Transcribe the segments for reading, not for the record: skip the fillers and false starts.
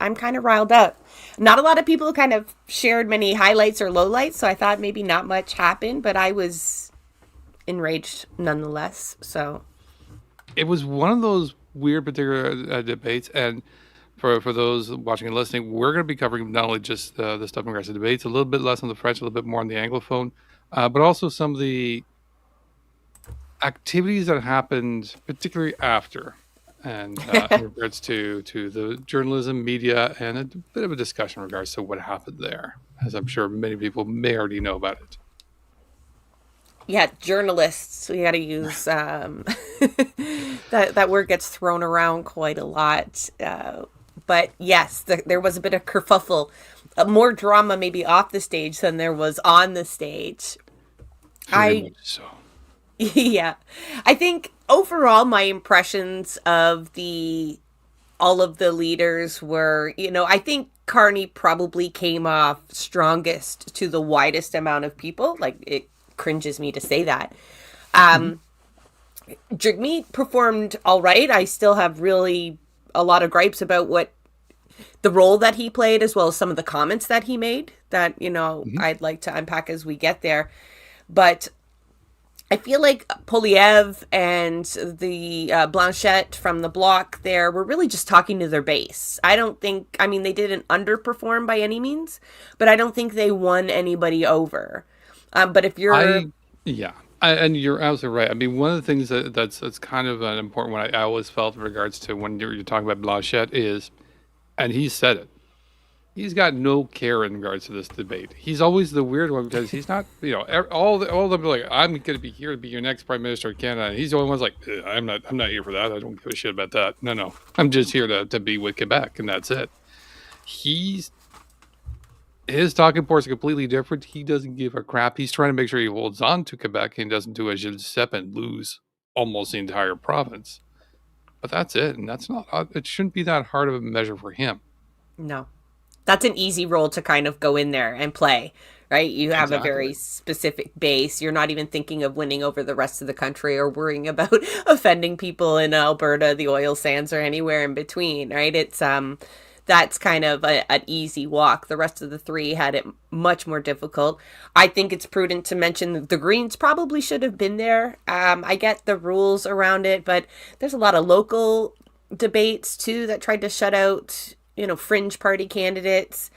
I'm kind of riled up. Not a lot of people kind of shared many highlights or lowlights, so I thought maybe not much happened, but I was enraged nonetheless. So It was one of those weird particular debates, and for those watching and listening, we're going to be covering not only just the stuff in regards to debates, a little bit less on the French, a little bit more on the Anglophone, but also some of the activities that happened, particularly after, and in regards to the journalism, media, and a bit of a discussion in regards to what happened there, as I'm sure many people may already know about it. yeah, journalists. We got to use that word gets thrown around quite a lot. But yes, there was a bit of kerfuffle, more drama maybe off the stage than there was on the stage. Very I much so. yeah, I think overall my impressions of the all of the leaders were, I think Carney probably came off strongest to the widest amount of people. Like it cringes me to say that. Mhm. Jigme performed all right. I still have really a lot of gripes about what the role that he played, as well as some of the comments that he made that, Mhm. I'd like to unpack as we get there. But I feel like Poliev and the Blanchette from the block there were really just talking to their base. I don't think, I mean, they didn't underperform by any means, but I don't think they won anybody over. But if you're, I yeah, and you're absolutely right. I mean, one of the things that's kind of an important one I always felt in regards to when you're talking about Blanchette is, and he said it. He's got no care in regards to this debate. He's always the weird one because he's not, all of them are like, I'm going to be here to be your next prime minister of Canada. And he's the only one's like, I'm not here for that. I don't give a shit about that. No, no, I'm just here to be with Quebec, and that's it. He's his talking points are completely different. He doesn't give a crap. He's trying to make sure he holds on to Quebec and doesn't do a Gilles Giuseppe and lose almost the entire province. But that's it, and that's not. It shouldn't be that hard of a measure for him. no, that's an easy role to kind of go in there and play, right? You have a Exactly. very specific base. You're not even thinking of winning over the rest of the country or worrying about offending people in Alberta, the oil sands, or anywhere in between, right? It's that's kind of an easy walk. The rest of the three had it much more difficult. I think it's prudent to mention the Greens probably should have been there. I get the rules around it, but there's a lot of local debates too that tried to shut out, fringe party candidates.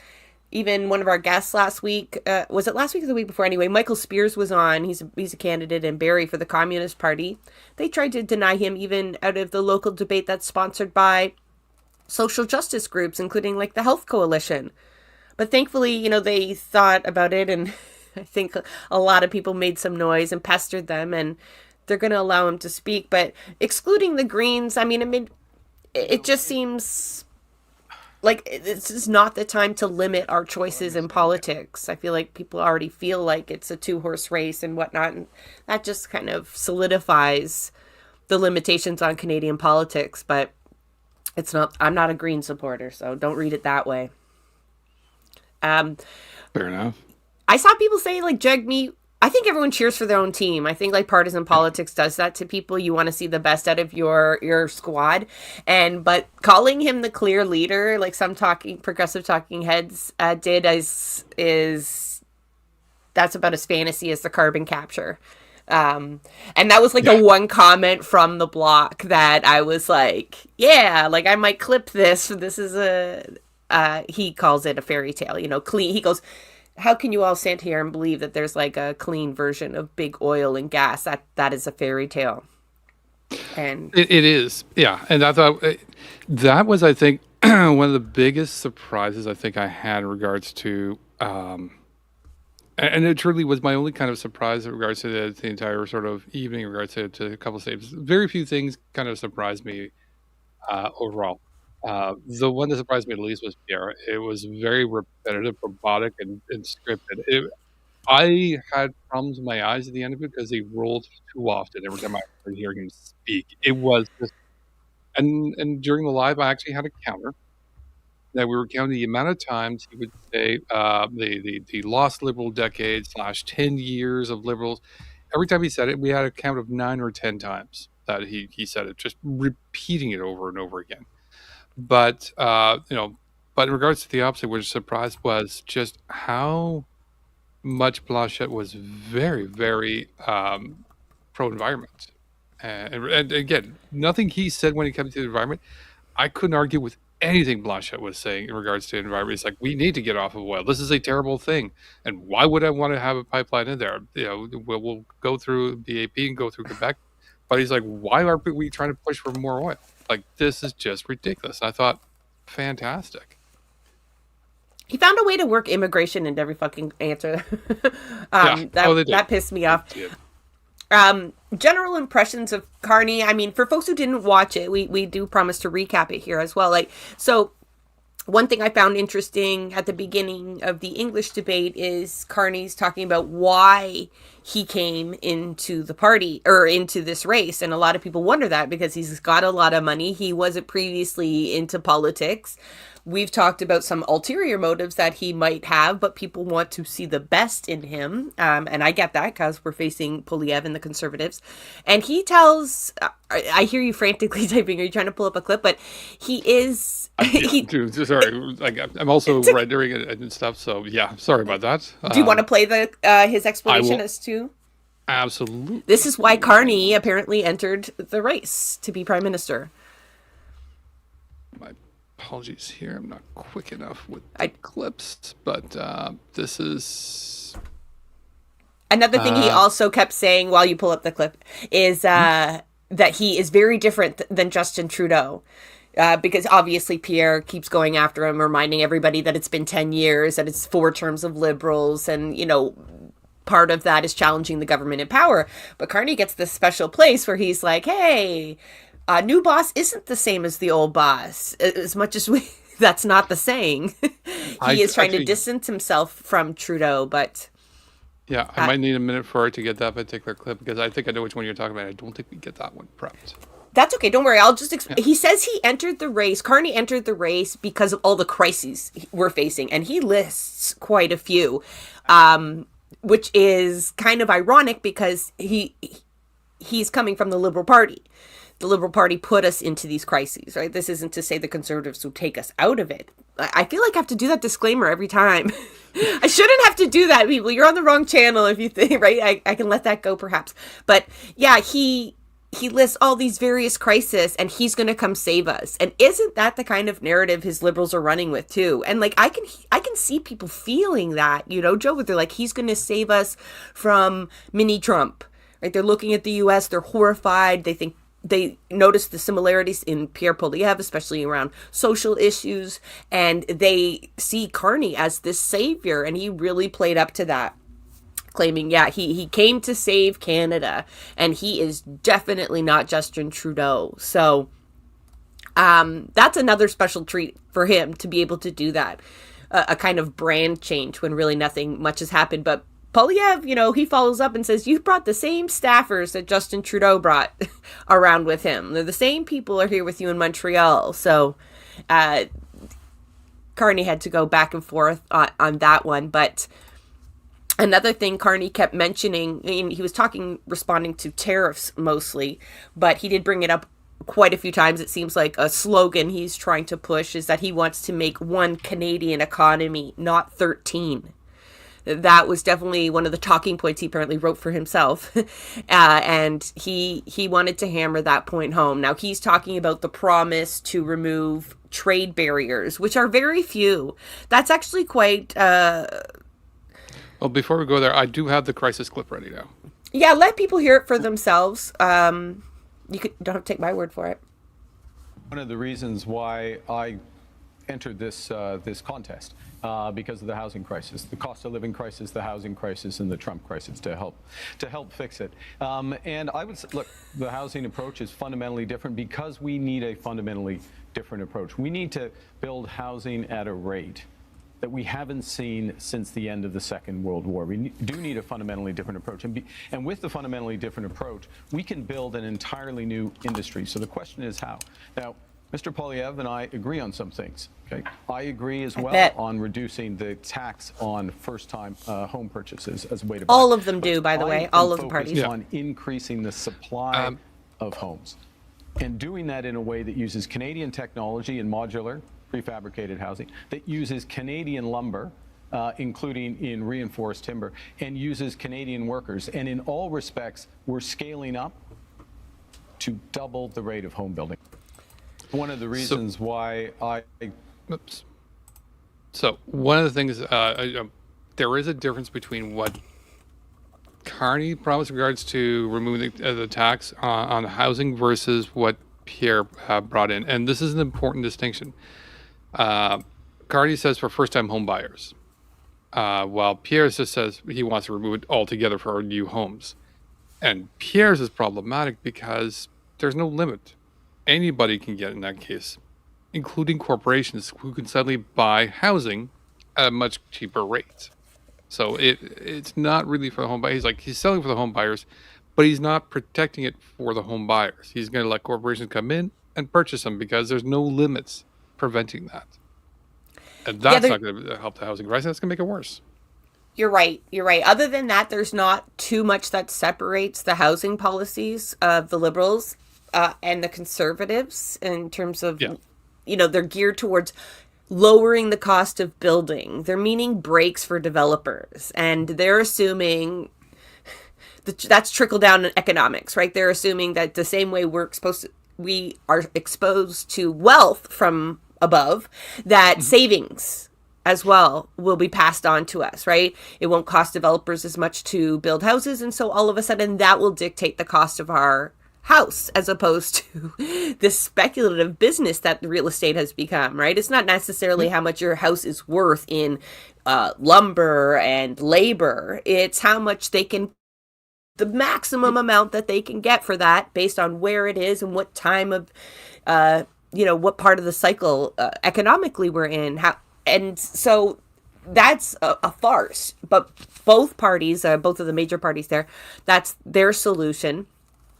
Even one of our guests last week, was it last week or the week before? Anyway, Michael Spears was on. He's a candidate in Barrie for the Communist Party. They tried to deny him even out of the local debate that's sponsored by social justice groups, including like the Health Coalition. But thankfully, they thought about it, and I think a lot of people made some noise and pestered them, and they're going to allow him to speak. But excluding the Greens, it just seems like this is not the time to limit our choices in politics. I feel like people already feel like it's a two-horse race and whatnot, and that just kind of solidifies the limitations on Canadian politics. But it's not. I'm not a Green supporter, so don't read it that way. Um, Fair enough. I saw people say like jug me. I think everyone cheers for their own team. I think like partisan Yeah. politics does that to people. You want to see the best out of your squad, and but calling him the clear leader, like some talking progressive talking heads did, is that's about as fantasy as the carbon capture. And that was like Yeah. the one comment from the block that I was like, yeah, like I might clip this. This is he calls it a fairy tale, clean. He goes, how can you all sit here and believe that there's like a clean version of big oil and gas? That is a fairy tale. And It is, yeah, and I thought that was, I think, one of the biggest surprises I think I had in regards to, and it truly was my only kind of surprise in regards to the entire sort of evening in regards to a couple of statements. Very few things kind of surprised me overall. The one that surprised me the least was Pierre. It was very repetitive, robotic, and scripted. I had problems with my eyes at the end of it because they rolled too often every time I heard hearing him speak. It was just, and during the live, I actually had a counter that we were counting the amount of times he would say the lost liberal decade slash 10 years of liberals. Every time he said it, we had a count of 9 or 10 times that he said it, just repeating it over and over again. But But in regards to the opposite, what was surprised was just how much Blanchet was very, very pro-environment. And again, nothing he said when it comes to the environment, I couldn't argue with anything Blanchet was saying in regards to the environment. It's like, we need to get off of oil. This is a terrible thing. And why would I want to have a pipeline in there? We'll go through the AP and go through Quebec. But he's like, why aren't we trying to push for more oil? Like, this is just ridiculous. I thought, fantastic. He found a way to work immigration into every fucking answer. That pissed me off. General impressions of Carney. I mean, for folks who didn't watch it, we do promise to recap it here as well. So one thing I found interesting at the beginning of the English debate is Carney's talking about why he came into the party or into this race. And a lot of people wonder that because he's got a lot of money. He wasn't previously into politics. We've talked about some ulterior motives that he might have, but people want to see the best in him. And I get that because we're facing Poilievre and the Conservatives. And he tells, I hear you frantically typing. Are you trying to pull up a clip? But he is... Sorry, I'm also rendering it and stuff. So yeah, sorry about that. Do you want to play his explanation as to? Absolutely. This is why Carney apparently entered the race to be prime minister. My apologies here. I'm not quick enough with the clips, but this is... Another thing he also kept saying while you pull up the clip is that he is very different than Justin Trudeau. Because obviously Pierre keeps going after him, reminding everybody that it's been 10 years, that it's 4 terms of Liberals, and, part of that is challenging the government in power. But Carney gets this special place where he's like, hey, new boss isn't the same as the old boss. As much as that's not the saying. He is trying to distance himself from Trudeau, but... Yeah, I might need a minute for it to get that particular clip, because I think I know which one you're talking about. I don't think we get that one prepped. That's okay. Don't worry. I'll just He says he entered the race. Carney entered the race because of all the crises we're facing. And he lists quite a few, which is kind of ironic because he's coming from the Liberal Party. The Liberal Party put us into these crises, right? This isn't to say the Conservatives will take us out of it. I feel like I have to do that disclaimer every time. I shouldn't have to do that, people. You're on the wrong channel if you think, right? I can let that go perhaps. But yeah, he lists all these various crises and he's going to come save us. And isn't that the kind of narrative his Liberals are running with too? And I can see people feeling that, Joe, they're like, he's going to save us from mini Trump, right? They're looking at the US, they're horrified. They notice the similarities in Pierre Poilievre, especially around social issues. And they see Carney as this savior. And he really played up to that, claiming, he came to save Canada, and he is definitely not Justin Trudeau. So that's another special treat for him to be able to do that, a kind of brand change when really nothing much has happened. But Poilievre, he follows up and says, you brought the same staffers that Justin Trudeau brought around with him. They're the same people are here with you in Montreal. So Carney had to go back and forth on that one. But another thing Carney kept mentioning, he was responding to tariffs mostly, but he did bring it up quite a few times. It seems like a slogan he's trying to push is that he wants to make one Canadian economy, not 13. That was definitely one of the talking points he apparently wrote for himself. And he wanted to hammer that point home. Now, he's talking about the promise to remove trade barriers, which are very few. That's actually quite... Well, before we go there, I do have the crisis clip ready now. Yeah, let people hear it for themselves. Don't have to take my word for it. One of the reasons why I entered this contest because of the housing crisis, the cost of living crisis, the housing crisis, and the Trump crisis to help fix it. And I would say, look, the housing approach is fundamentally different because we need a fundamentally different approach. We need to build housing at a rate that we haven't seen since the end of the Second World War. We do need a fundamentally different approach. And with the fundamentally different approach, we can build an entirely new industry. So the question is how? Now, Mr. Poilievre and I agree on some things. Okay, I agree as well on reducing the tax on first-time home purchases as a way to buy. All of them do, by the way, all of the parties. On increasing the supply of homes and doing that in a way that uses Canadian technology and modular prefabricated housing, that uses Canadian lumber, including in reinforced timber, and uses Canadian workers. And in all respects, we're scaling up to double the rate of home building. One of the reasons why I... Oops. So one of the things, there is a difference between what Carney promised in regards to removing the tax on housing versus what Pierre brought in. And this is an important distinction. Carney says for first-time home buyers, while Pierre just says he wants to remove it altogether for new homes. And Pierre's is problematic because there's no limit. Anybody can get in that case, including corporations who can suddenly buy housing at a much cheaper rate. So it's not really for the home buyers. He's selling for the home buyers, but he's not protecting it for the home buyers. He's going to let corporations come in and purchase them because there's no limits preventing that. And that's not going to help the housing crisis. That's going to make it worse. You're right. Other than that, there's not too much that separates the housing policies of the Liberals and the Conservatives in terms of, they're geared towards lowering the cost of building. They're meaning breaks for developers. And they're assuming that's trickle down in economics, right? They're assuming that the same way we are exposed to wealth from above, that savings as well will be passed on to us, right? It won't cost developers as much to build houses. And so all of a sudden that will dictate the cost of our house, as opposed to this speculative business that real estate has become, right? It's not necessarily how much your house is worth in lumber and labor. It's how much the maximum amount that they can get for that based on where it is and what time of, what part of the cycle economically we're in. And so that's a farce. But both parties, both of the major parties there, that's their solution.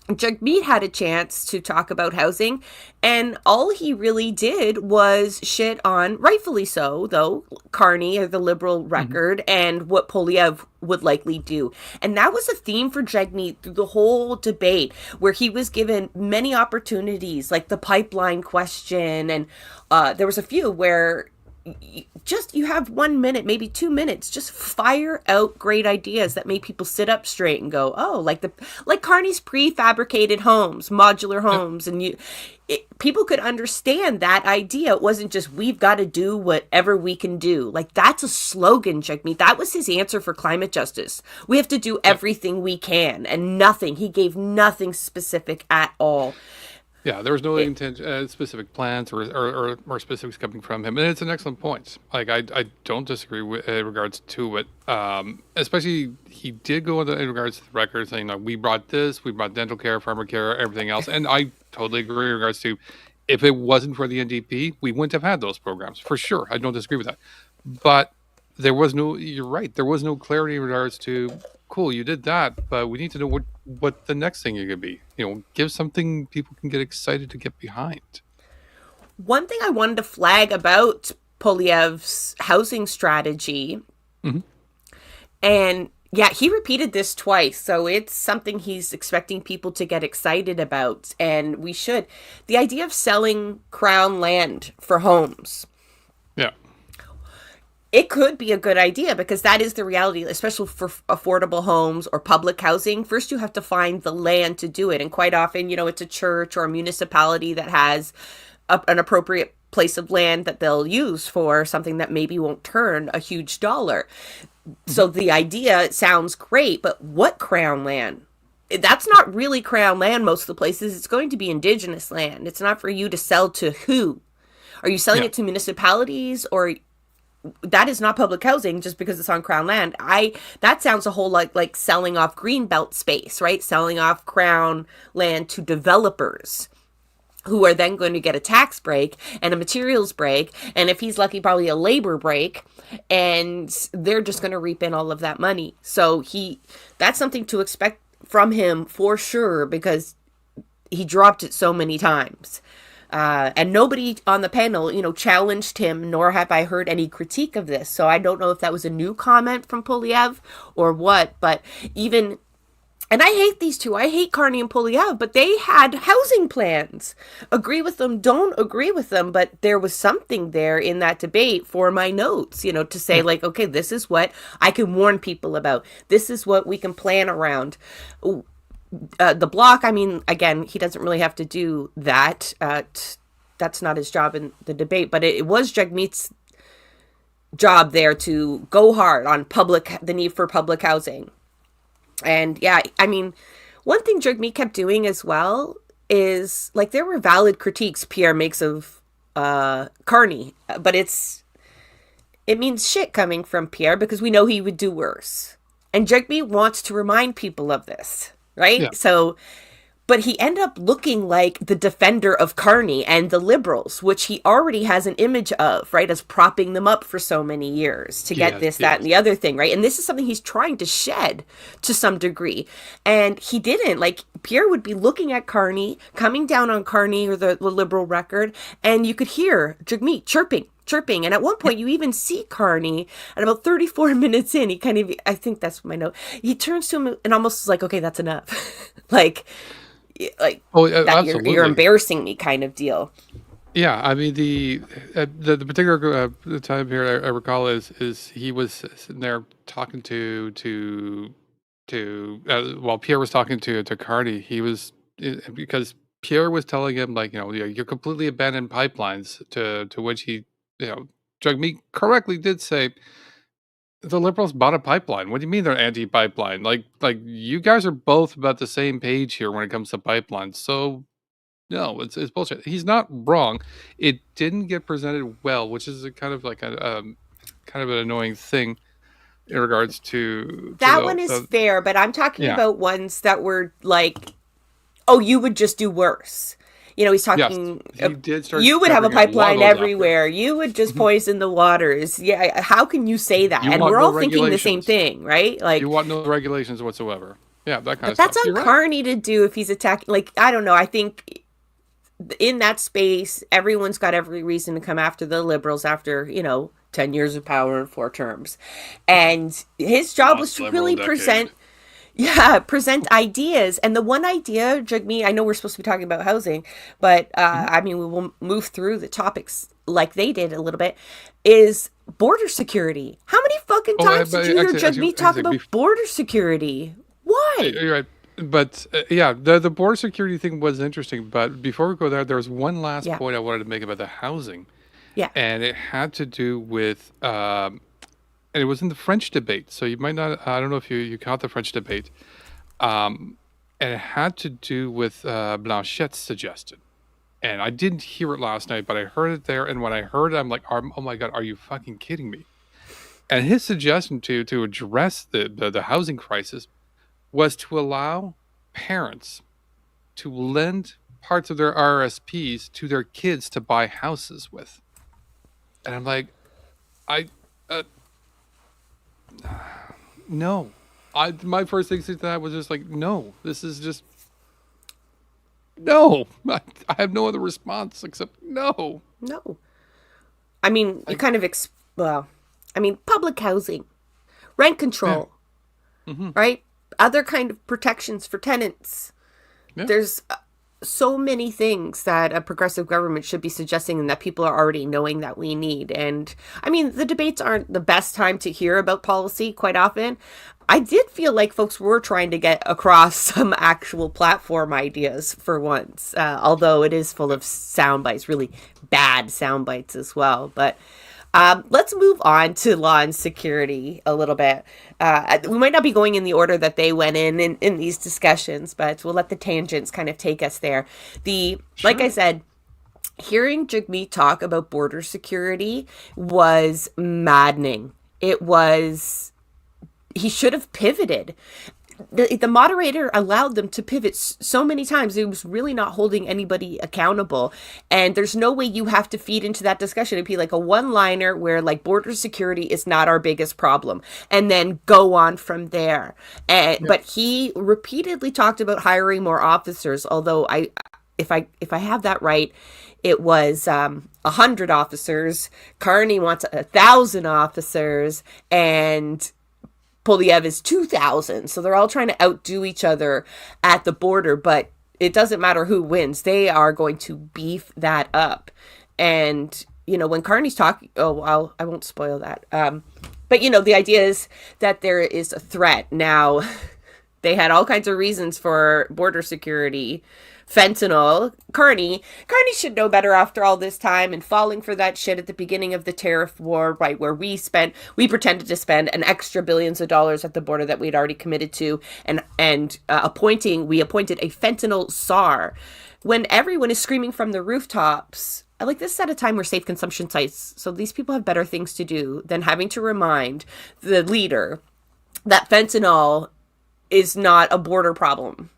Jagmeet had a chance to talk about housing, and all he really did was shit on, rightfully so, though, Carney, or the Liberal record, and what Poilievre would likely do. And that was a theme for Jagmeet through the whole debate, where he was given many opportunities, like the pipeline question, and there was a few where you have 1 minute, maybe 2 minutes, just fire out great ideas that make people sit up straight and go, oh, like Carney's prefabricated homes, modular homes. And people could understand that idea. It wasn't just, we've got to do whatever we can do. Like, that's a slogan, Jagmeet. That was his answer for climate justice. We have to do everything we can, and nothing. He gave nothing specific at all. Yeah, there was no specific plans or specifics coming from him. And it's an excellent point. I don't disagree with in regards to it. Especially, he did go in regards to the record saying, we brought this, we brought dental care, farmer care, everything else. And I totally agree in regards to, if it wasn't for the NDP, we wouldn't have had those programs, for sure. I don't disagree with that. But you're right, there was no clarity in regards to, cool, you did that, but we need to know what the next thing you're going to be. Give something people can get excited to get behind. One thing I wanted to flag about Poilievre's housing strategy, and he repeated this twice, so it's something he's expecting people to get excited about, and we should. The idea of selling Crown land for homes. Yeah. It could be a good idea, because that is the reality, especially for affordable homes or public housing. First, you have to find the land to do it. And quite often, it's a church or a municipality that has an appropriate place of land that they'll use for something that maybe won't turn a huge dollar. So the idea sounds great, but what Crown land? That's not really Crown land most of the places. It's going to be Indigenous land. It's not for you to sell to who? Are you selling it to municipalities, or... That is not public housing just because it's on Crown land. That sounds a whole lot like selling off Greenbelt space, right? Selling off Crown land to developers who are then going to get a tax break and a materials break. And if he's lucky, probably a labor break. And they're just going to reap in all of that money. So that's something to expect from him for sure, because he dropped it so many times. And nobody on the panel, challenged him, nor have I heard any critique of this. So I don't know if that was a new comment from Poilievre or what, but even And I hate these two. I hate Carney and Polyev, but they had housing plans. Agree with them, don't agree with them, but there was something there in that debate for my notes, to say like, okay, this is what I can warn people about. This is what we can plan around. The Bloc, I mean, again, he doesn't really have to do that. That's not his job in the debate, but it was Jagmeet's job there to go hard on the need for public housing. And yeah, I mean, one thing Jagmeet kept doing as well is like there were valid critiques Pierre makes of Carney, but it means shit coming from Pierre because we know he would do worse. And Jagmeet wants to remind people of this, right? Yeah. So, but he ended up looking like the defender of Carney and the Liberals, which he already has an image of, right, as propping them up for so many years to get this, that, and the other thing, right? And this is something he's trying to shed to some degree. And he didn't. Like, Pierre would be looking at Carney, coming down on Carney or the Liberal record, and you could hear Jagmeet chirping. And at one point, you even see Carney at about 34 minutes in. He kind of, I think that's my note. He turns to him and almost is like, okay, that's enough. like you're embarrassing me kind of deal. Yeah, I mean the particular time period I recall is he was sitting there talking to while Pierre was talking to Carney, he was because Pierre was telling him like you're completely abandoned pipelines to which he Jagmeet correctly did say the Liberals bought a pipeline. What do you mean they're anti-pipeline? Like you guys are both about the same page here when it comes to pipelines. So no, it's bullshit. He's not wrong. It didn't get presented well, which is a kind of like a kind of an annoying thing in regards to that one is fair, but I'm talking about ones that were like, oh, you would just do worse. He's talking. Yes, he did start you would have a pipeline everywhere. You would just poison the waters. Yeah, how can you say that? And we're all thinking the same thing, right? Like you want no regulations whatsoever. Yeah, that kind of stuff. That's on Carney to do if he's attacking. Like I don't know. I think in that space, everyone's got every reason to come after the Liberals after 10 years of power and 4 terms, and his job was to really present ideas. And the one idea, Jagmeet, I know we're supposed to be talking about housing, but I mean, we will move through the topics like they did a little bit, is border security. How many fucking times did you hear Jagmeet talk about border security? Why? You're right. But the border security thing was interesting. But before we go there was one last point I wanted to make about the housing. Yeah. And it had to do with... and it was in the French debate, so you might not. I don't know if you caught the French debate, and it had to do with Blanchette's suggestion. And I didn't hear it last night, but I heard it there. And when I heard it, I'm like, "Oh my god, are you fucking kidding me?" And his suggestion to address the housing crisis was to allow parents to lend parts of their RSPs to their kids to buy houses with. And I'm like, no. My first thing to that was just like, no. This is just no. I have no other response except no. No. I mean, you kind of public housing, rent control, right? Other kind of protections for tenants. Yeah. There's so many things that a progressive government should be suggesting and that people are already knowing that we need. And I mean, the debates aren't the best time to hear about policy quite often. I did feel like folks were trying to get across some actual platform ideas for once, although it is full of sound bites, really bad sound bites as well. But let's move on to law and security a little bit. We might not be going in the order that they went in these discussions, but we'll let the tangents kind of take us there. Like I said, hearing Jagmeet talk about border security was maddening. He should have pivoted. The moderator allowed them to pivot so many times. It was really not holding anybody accountable. And there's no way you have to feed into that discussion. It'd be like a one-liner where like border security is not our biggest problem. And then go on from there. But he repeatedly talked about hiring more officers. Although if I have that right, it was 100 officers. Carney wants 1,000 officers. And Polyev is 2,000. So they're all trying to outdo each other at the border, but it doesn't matter who wins. They are going to beef that up. And, when Carney's talking, I won't spoil that. But, the idea is that there is a threat. Now, they had all kinds of reasons for border security. Fentanyl. Carney should know better after all this time and falling for that shit at the beginning of the tariff war, right, where we pretended to spend an extra billions of dollars at the border that we'd already committed to, and we appointed a fentanyl czar. When everyone is screaming from the rooftops, this is at a time where safe consumption sites, so these people have better things to do than having to remind the leader that fentanyl is not a border problem.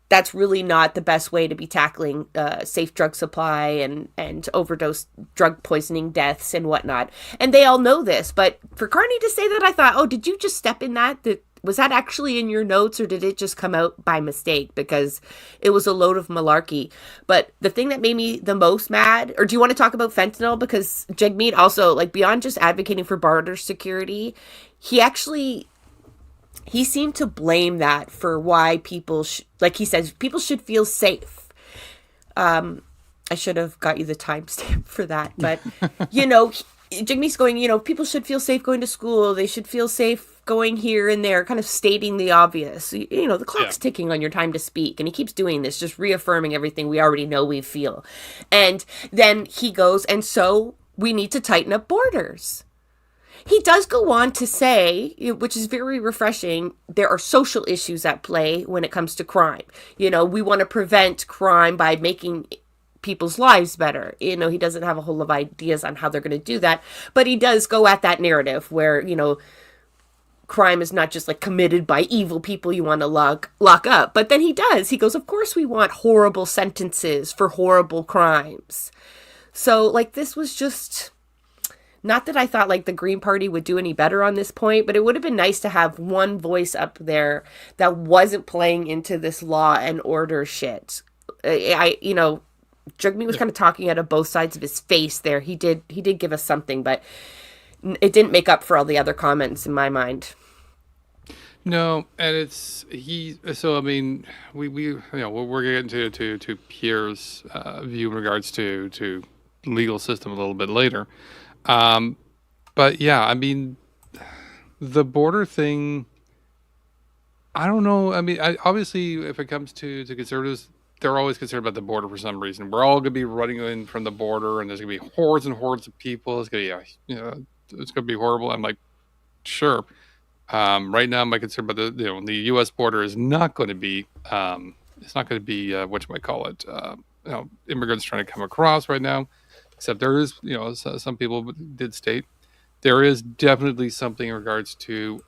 That's really not the best way to be tackling safe drug supply and overdose drug poisoning deaths and whatnot. And they all know this. But for Carney to say that, I thought, did you just step in that? Was that actually in your notes, or did it just come out by mistake? Because it was a load of malarkey. But the thing that made me the most mad, or do you want to talk about fentanyl? Because Jagmeet also, beyond just advocating for border security, he seemed to blame that for why people, he says, people should feel safe. I should have got you the timestamp for that. But, Jagmeet's going, people should feel safe going to school. They should feel safe going here and there, kind of stating the obvious. The clock's ticking on your time to speak. And he keeps doing this, just reaffirming everything we already know we feel. And then he goes, and so we need to tighten up borders. He does go on to say, which is very refreshing, there are social issues at play when it comes to crime. We want to prevent crime by making people's lives better. He doesn't have a whole lot of ideas on how they're going to do that, but he does go at that narrative where, crime is not just committed by evil people you want to lock up. But then he goes, of course we want horrible sentences for horrible crimes. So this was just... Not that I thought the Green Party would do any better on this point, but it would have been nice to have one voice up there that wasn't playing into this law and order shit. Jagmeet was kind of talking out of both sides of his face there. He did give us something, but it didn't make up for all the other comments in my mind. No, and we're getting to Pierre's view in regards to legal system a little bit later. But yeah, the border thing, I don't know. Obviously, if it comes to conservatives, they're always concerned about the border for some reason. We're all going to be running in from the border, and there's going to be hordes and hordes of people. It's going to it's going to be horrible. I'm like, sure. Right now, my concern about the U.S. border is not going to be, whatchamacallit, immigrants trying to come across right now. Except there is, some people did state there is definitely something in regards to,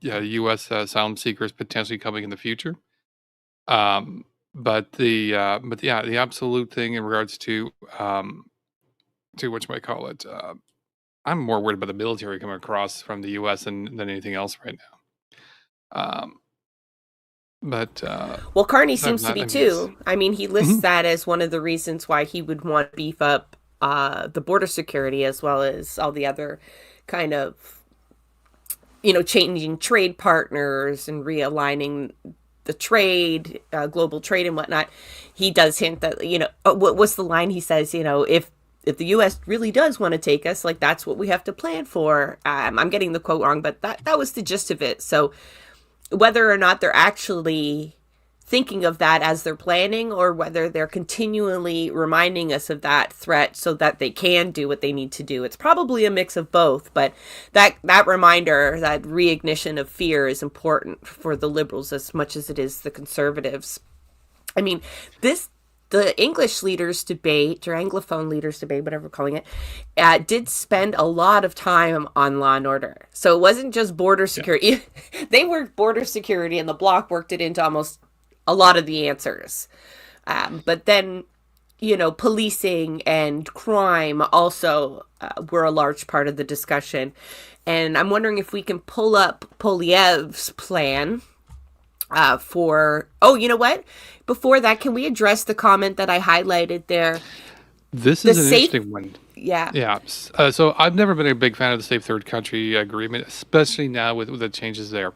U.S. asylum seekers potentially coming in the future. But the absolute thing in regards to whatchamacallit, I'm more worried about the military coming across from the U.S. than anything else right now. But Carney seems to be too. He lists that as one of the reasons why he would want to beef up the border security, as well as all the other kind of, changing trade partners and realigning the trade, global trade and whatnot. He does hint that, what's the line he says, if the U.S. really does want to take us, that's what we have to plan for. I'm getting the quote wrong, but that was the gist of it. So whether or not they're actually thinking of that as they're planning, or whether they're continually reminding us of that threat so that they can do what they need to do, it's probably a mix of both. But that reminder, that reignition of fear, is important for the Liberals as much as it is the Conservatives. The English leaders debate, or Anglophone leaders debate, whatever we're calling it, did spend a lot of time on law and order. So it wasn't just border security. Yeah. They worked border security, and the Bloc worked it into almost a lot of the answers. But then, policing and crime also were a large part of the discussion. And I'm wondering if we can pull up Poilievre's plan you know what? Before that, can we address the comment that I highlighted there? This The is an safe, interesting one. yeah. Yeah. So I've never been a big fan of the Safe Third Country Agreement, especially now with the changes there.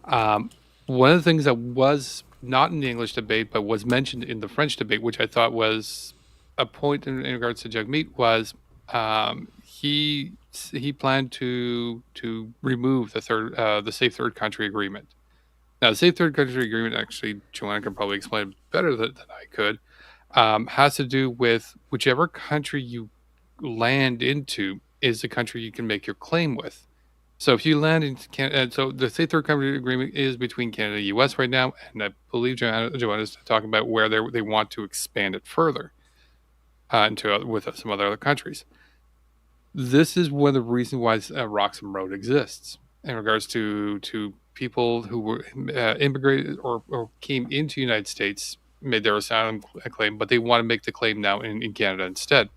Um, One of the things that was not in the English debate, but was mentioned in the French debate, which I thought was a point in regards to Jagmeet, was he planned to remove the Safe Third Country Agreement. Now, the Safe Third Country Agreement, actually, Joanna can probably explain it better than I could, has to do with whichever country you land into is the country you can make your claim with. So if you land in Canada, so the Safe Third Country Agreement is between Canada and U.S. right now, and I believe Joanna is talking about where they want to expand it further into with some other countries. This is one of the reasons why Roxham Road exists in regards to people who were immigrated or came into the United States, made their asylum claim, but they want to make the claim now in Canada instead.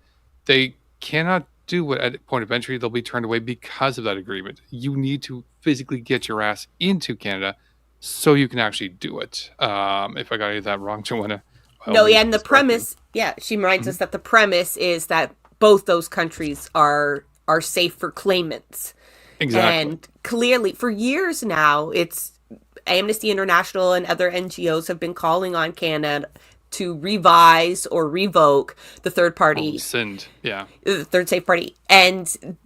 They cannot do it at point of entry. They'll be turned away because of that agreement. You need to physically get your ass into Canada so you can actually do it. If I got any of that wrong, Joanna. No, yeah, and the premise, yeah, she reminds us that the premise is that both those countries are safe for claimants. Exactly. And clearly, for years now, it's Amnesty International and other NGOs have been calling on Canada to revise or revoke the third party, the third safe party. And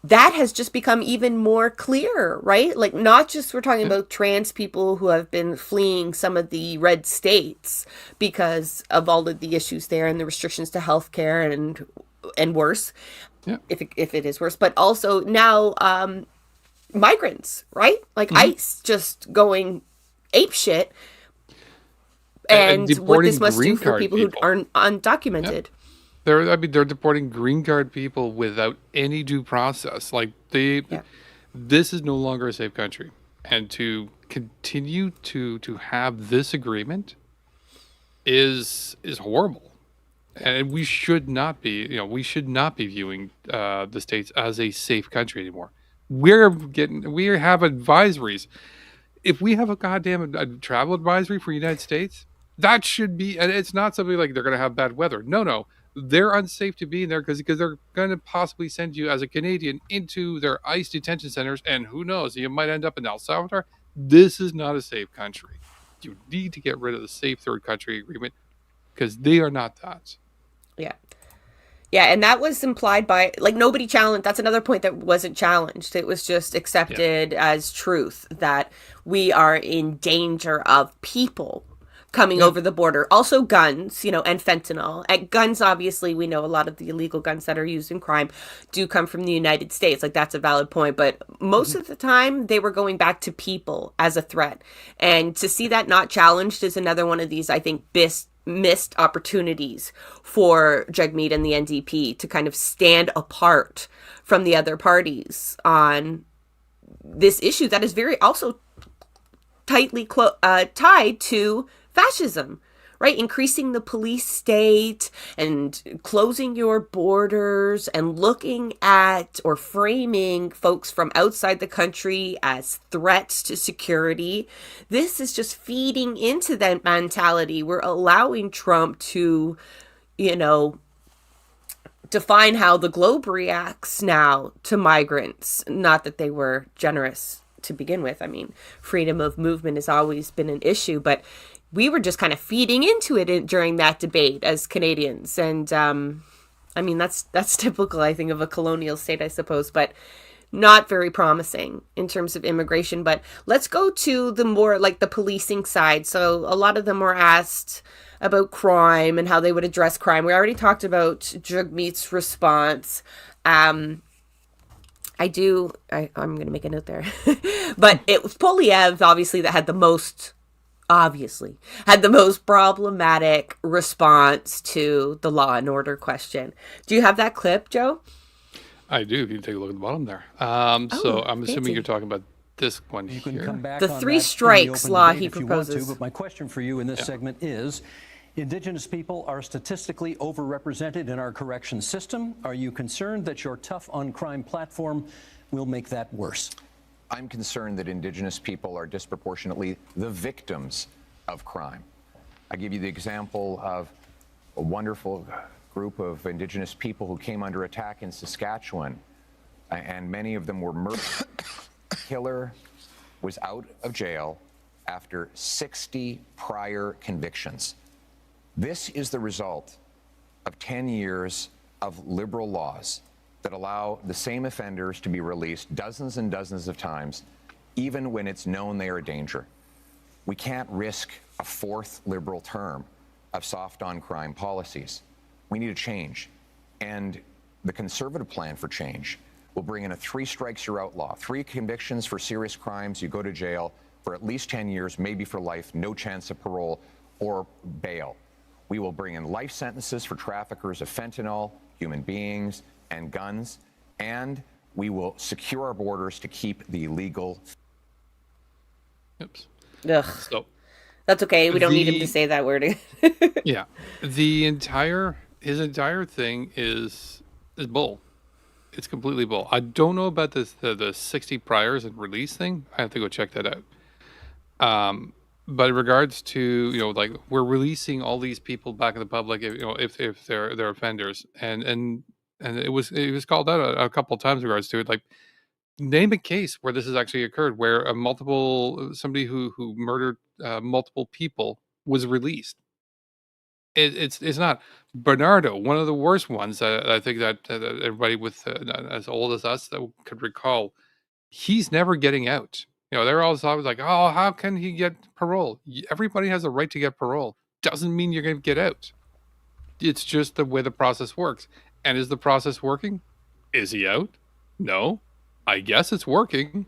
that has just become even more clear, right? Like, not just we're talking about trans people who have been fleeing some of the red states because of all of the issues there and the restrictions to healthcare and worse, if it is worse, but also now migrants, right? Like ICE just going apeshit, and what this must do for people who aren't undocumented. They're deporting green card people without any due process. Like this is no longer a safe country, and to continue to have this agreement is horrible, and we should not be viewing the States as a safe country anymore. We have advisories. If we have a goddamn travel advisory for the United States, that should be, and it's not something like they're going to have bad weather. No, they're unsafe to be in there because they're going to possibly send you as a Canadian into their ICE detention centers, and who knows, you might end up in El Salvador. This is not a safe country. You need to get rid of the Safe Third Country Agreement because they are not that. Yeah, and that was implied by, like, nobody challenged. That's another point that wasn't challenged. It was just accepted as truth that we are in danger of people coming over the border. Also guns, and fentanyl. And guns, obviously, we know a lot of the illegal guns that are used in crime do come from the United States. Like, that's a valid point. But most of the time, they were going back to people as a threat. And to see that not challenged is another one of these, I think, missed opportunities for Jagmeet and the NDP to kind of stand apart from the other parties on this issue that is very also tightly tied to fascism, right? Increasing the police state and closing your borders and looking at or framing folks from outside the country as threats to security. This is just feeding into that mentality. We're allowing Trump to, define how the globe reacts now to migrants. Not that they were generous to begin with. I mean, freedom of movement has always been an issue, but we were just kind of feeding into it during that debate as Canadians. And I mean, that's typical, I think, of a colonial state, I suppose, but not very promising in terms of immigration. But let's go to the more like the policing side. So a lot of them were asked about crime and how they would address crime. We already talked about Jagmeet's response. I'm going to make a note there. But it was Polyev, obviously, that had the most problematic response to the law and order question. Do you have that clip, Joe? I do. If you take a look at the bottom there. So I'm assuming you're talking about this one you here. Can come back the three strikes law he proposes. But my question for you in this segment is, Indigenous people are statistically overrepresented in our correction system. Are you concerned that your Tough on Crime platform will make that worse? I'm concerned that Indigenous people are disproportionately the victims of crime. I give you the example of a wonderful group of Indigenous people who came under attack in Saskatchewan, and many of them were murdered. The killer was out of jail after 60 prior convictions. This is the result of 10 years of liberal laws that allow the same offenders to be released dozens and dozens of times, even when it's known they are a danger. We can't risk a fourth liberal term of soft on crime policies. We need a change. And the Conservative plan for change will bring in a 3 strikes you're out law. 3 convictions for serious crimes, you go to jail for at least 10 years, maybe for life, no chance of parole or bail. We will bring in life sentences for traffickers of fentanyl, human beings, and guns. And we will secure our borders to keep the illegal. Oops. Ugh. So That's okay. We don't need him to say that word. yeah, his entire thing is bull. It's completely bull. I don't know about this the 60 priors and release thing. I have to go check that out. But in regards to, like, we're releasing all these people back in the public, if they're offenders, and it was called out a couple of times in regards to it. Like, name a case where this has actually occurred, where somebody who murdered multiple people was released. It's not. Bernardo, one of the worst ones I think that everybody with as old as us that could recall, he's never getting out. They're always like, oh, how can he get parole? Everybody has a right to get parole. Doesn't mean you're going to get out. It's just the way the process works. And is the process working? Is he out? No. I guess it's working.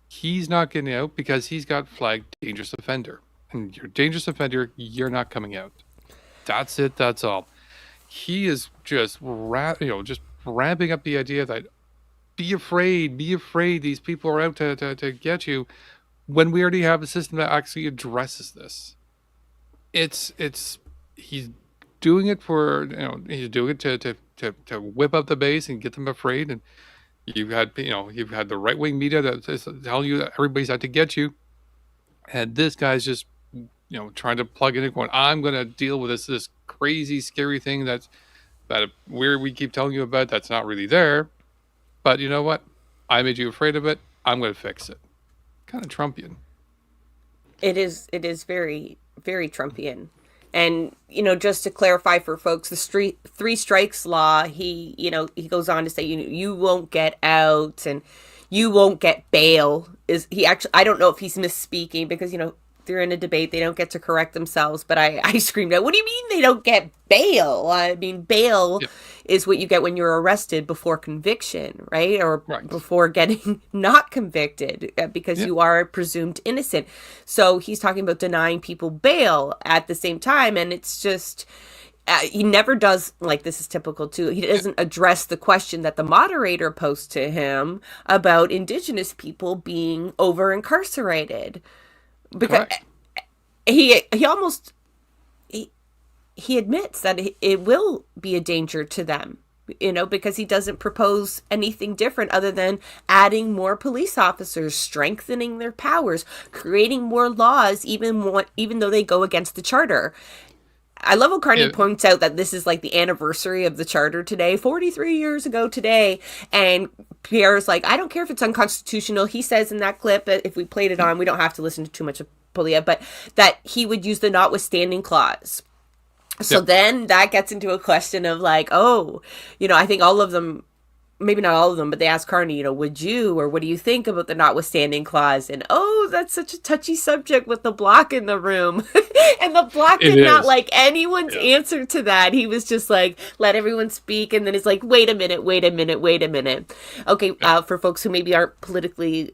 He's not getting out because he's got flagged dangerous offender. And you're a dangerous offender, you're not coming out. That's it. That's all. He is just ramping up the idea that be afraid. These people are out to get you, when we already have a system that actually addresses this. He's doing it he's doing it to whip up the base and get them afraid. And you've had the right wing media that is telling you that everybody's out to get you, and this guy's just trying to plug in and going, I'm going to deal with this crazy, scary thing that we keep telling you about that's not really there. But you know what? I made you afraid of it. I'm going to fix it. Kind of Trumpian. It is very, very Trumpian. And, just to clarify for folks, the 3 strikes law, he goes on to say, you won't get out and you won't get bail. I don't know if he's misspeaking because, they're in a debate. They don't get to correct themselves. But I screamed out, what do you mean they don't get bail? I mean, bail is what you get when you're arrested before conviction, right? Or before getting not convicted because you are presumed innocent. So he's talking about denying people bail at the same time. And it's just, he never does, like, this is typical too. He doesn't address the question that the moderator posed to him about Indigenous people being over incarcerated. Because he admits that it will be a danger to them, because he doesn't propose anything different other than adding more police officers, strengthening their powers, creating more laws, even though they go against the charter. I love how Carney points out that this is like the anniversary of the charter today, 43 years ago today. And Pierre's like, I don't care if it's unconstitutional. He says in that clip, if we played it on, we don't have to listen to too much of Pulia, but that he would use the notwithstanding clause. So then that gets into a question of like, I think all of them, maybe not all of them, but they asked Carney, would you, or what do you think about the notwithstanding clause? And that's such a touchy subject with the Bloc in the room. And the Bloc did not like anyone's answer to that. He was just like, let everyone speak. And then it's like, wait a minute. Okay, for folks who maybe aren't politically,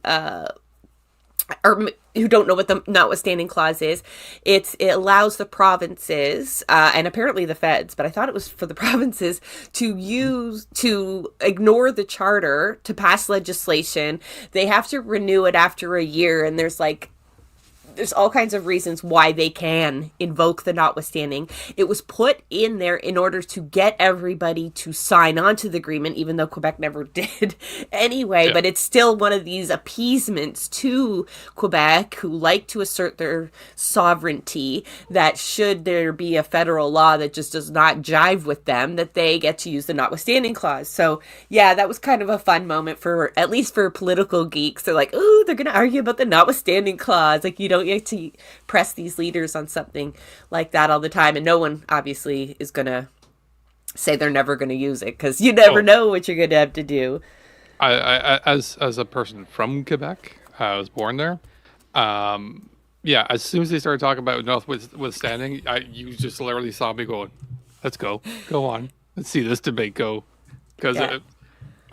or who don't know what the notwithstanding clause is, it allows the provinces, and apparently the feds, but I thought it was for the provinces, to ignore the charter to pass legislation. They have to renew it after a year, and there's like there's all kinds of reasons why they can invoke the notwithstanding. It was put in there in order to get everybody to sign on to the agreement, even though Quebec never did anyway. Yeah. But it's still one of these appeasements to Quebec, who like to assert their sovereignty, that should there be a federal law that just does not jive with them, that they get to use the notwithstanding clause. So yeah, that was kind of a fun moment for, at least for political geeks. They're like, ooh, they're going to argue about the notwithstanding clause. Like, you don't get to press these leaders on something like that all the time. And no one obviously is going to say they're never going to use it, because you never know what you're going to have to do. I as a person from Quebec, I was born there. Yeah, as soon as they started talking about notwithstanding, you just literally saw me going, let's go on. Let's see this debate go. Because I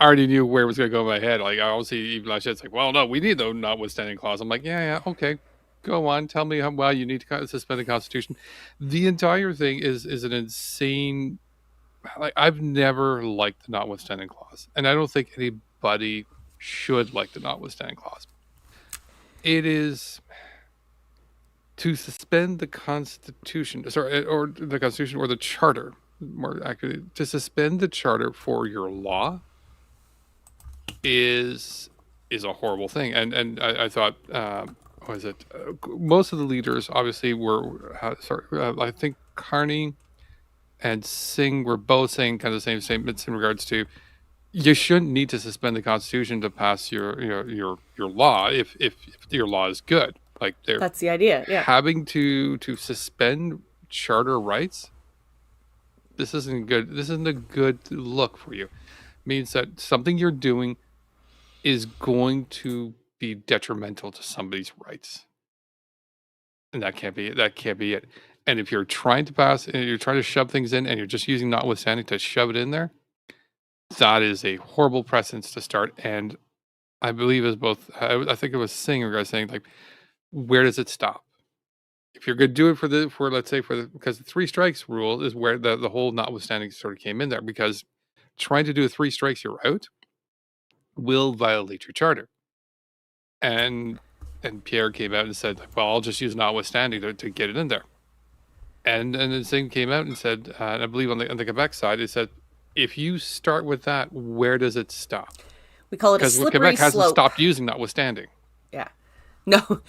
already knew where it was going to go in my head. Like, I obviously, even last year, it's like, well, no, we need the notwithstanding clause. I'm like, yeah, okay. Go on. Tell me how well you need to suspend the Constitution. The entire thing is an insane. Like, I've never liked the notwithstanding clause, and I don't think anybody should like the notwithstanding clause. It is to suspend the Constitution, or the Constitution, or the Charter, more accurately, to suspend the Charter for your law is a horrible thing. And I thought, what is it? Most of the leaders obviously were, I think Carney and Singh were both saying kind of the same statements in regards to, you shouldn't need to suspend the Constitution to pass your law if your law is good. Like, That's the idea. Yeah. having to suspend charter rights. This isn't good. This isn't a good look for you. It means that something you're doing is going to be detrimental to somebody's rights, and that can't be it. And if you're trying to pass, and you're trying to shove things in, and you're just using notwithstanding to shove it in there, that is a horrible precedence to start. And I believe as both, I think it was Singh or guys saying, like, where does it stop? If you're going to do it because the three strikes rule is where the whole notwithstanding sort of came in there, because trying to do three strikes you're out will violate your charter. And Pierre came out and said, well, I'll just use notwithstanding to get it in there. And then Singh came out and said, and I believe on the Quebec side, it said, if you start with that, where does it stop? We call it a Because slippery Quebec hasn't slope. stopped using notwithstanding. Yeah. No.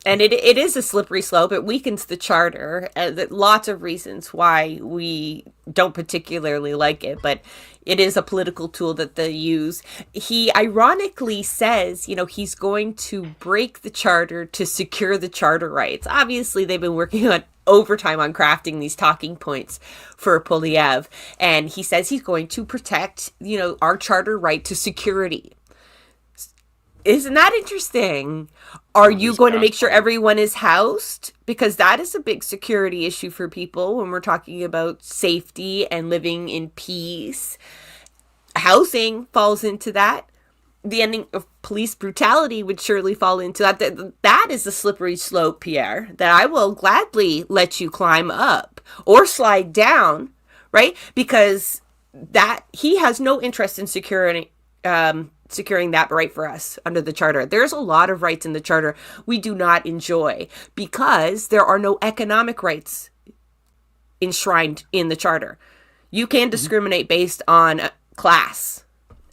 And it is a slippery slope. It weakens the charter. Lots of reasons why we don't particularly like it, but it is a political tool that they use. He ironically says, he's going to break the charter to secure the charter rights. Obviously, they've been working on overtime on crafting these talking points for Poilievre, and he says he's going to protect, our charter right to security. Isn't that interesting? Are you going to make sure everyone is housed? Because that is a big security issue for people when we're talking about safety and living in peace. Housing falls into that. The ending of police brutality would surely fall into that. That is a slippery slope, Pierre, that I will gladly let you climb up or slide down, right? Because that he has no interest in securing that right for us under the charter. There's a lot of rights in the charter we do not enjoy because there are no economic rights enshrined in the charter. You can discriminate based on class,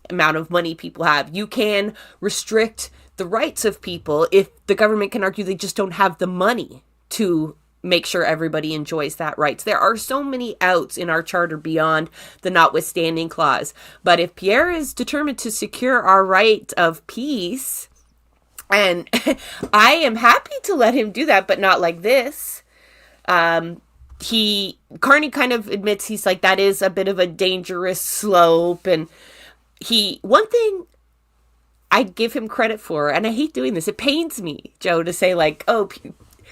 amount of money people have. You can restrict the rights of people if the government can argue they just don't have the money to make sure everybody enjoys that rights. There are so many outs in our charter beyond the notwithstanding clause. But if Pierre is determined to secure our right of peace, and I am happy to let him do that, but not like this. Carney kind of admits, he's like, that is a bit of a dangerous slope. And one thing I give him credit for, and I hate doing this, it pains me, Joe, to say like, oh,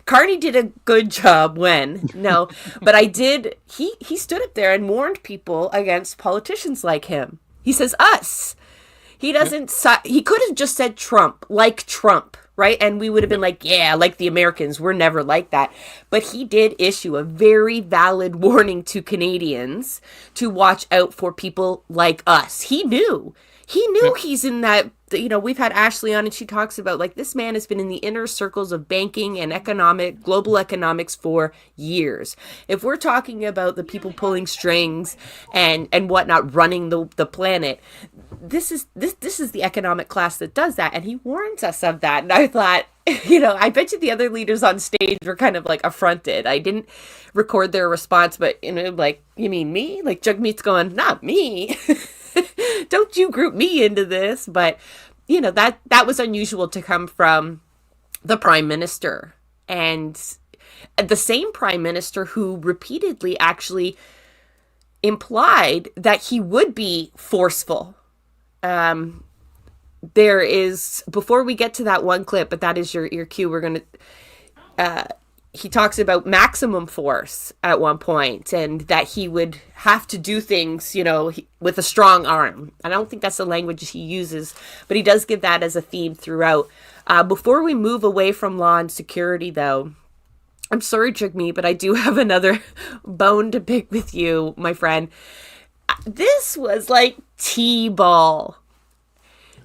Carney did a good job but he stood up there and warned people against politicians like him. He says us. He doesn't, he could have just said Trump, right? And we would have been like, yeah, like the Americans, we're never like that. But he did issue a very valid warning to Canadians to watch out for people like us. He knew he's in that we've had Ashley on and she talks about like this man has been in the inner circles of banking and global economics for years. If we're talking about the people pulling strings and whatnot running the planet, this is the economic class that does that, and he warns us of that. And I thought, I bet you the other leaders on stage were kind of like affronted. I didn't record their response, but like, you mean me? Like Jagmeet's going, not me. Don't you group me into this? But that was unusual to come from the prime minister, and the same prime minister who repeatedly actually implied that he would be forceful. There is, before we get to that one clip, but that is your cue. We're going to, he talks about maximum force at one point, and that he would have to do things, with a strong arm. I don't think that's the language he uses, but he does give that as a theme throughout. Before we move away from law and security, though, I'm sorry, Jagmeet, but I do have another bone to pick with you, my friend. This was like T-ball.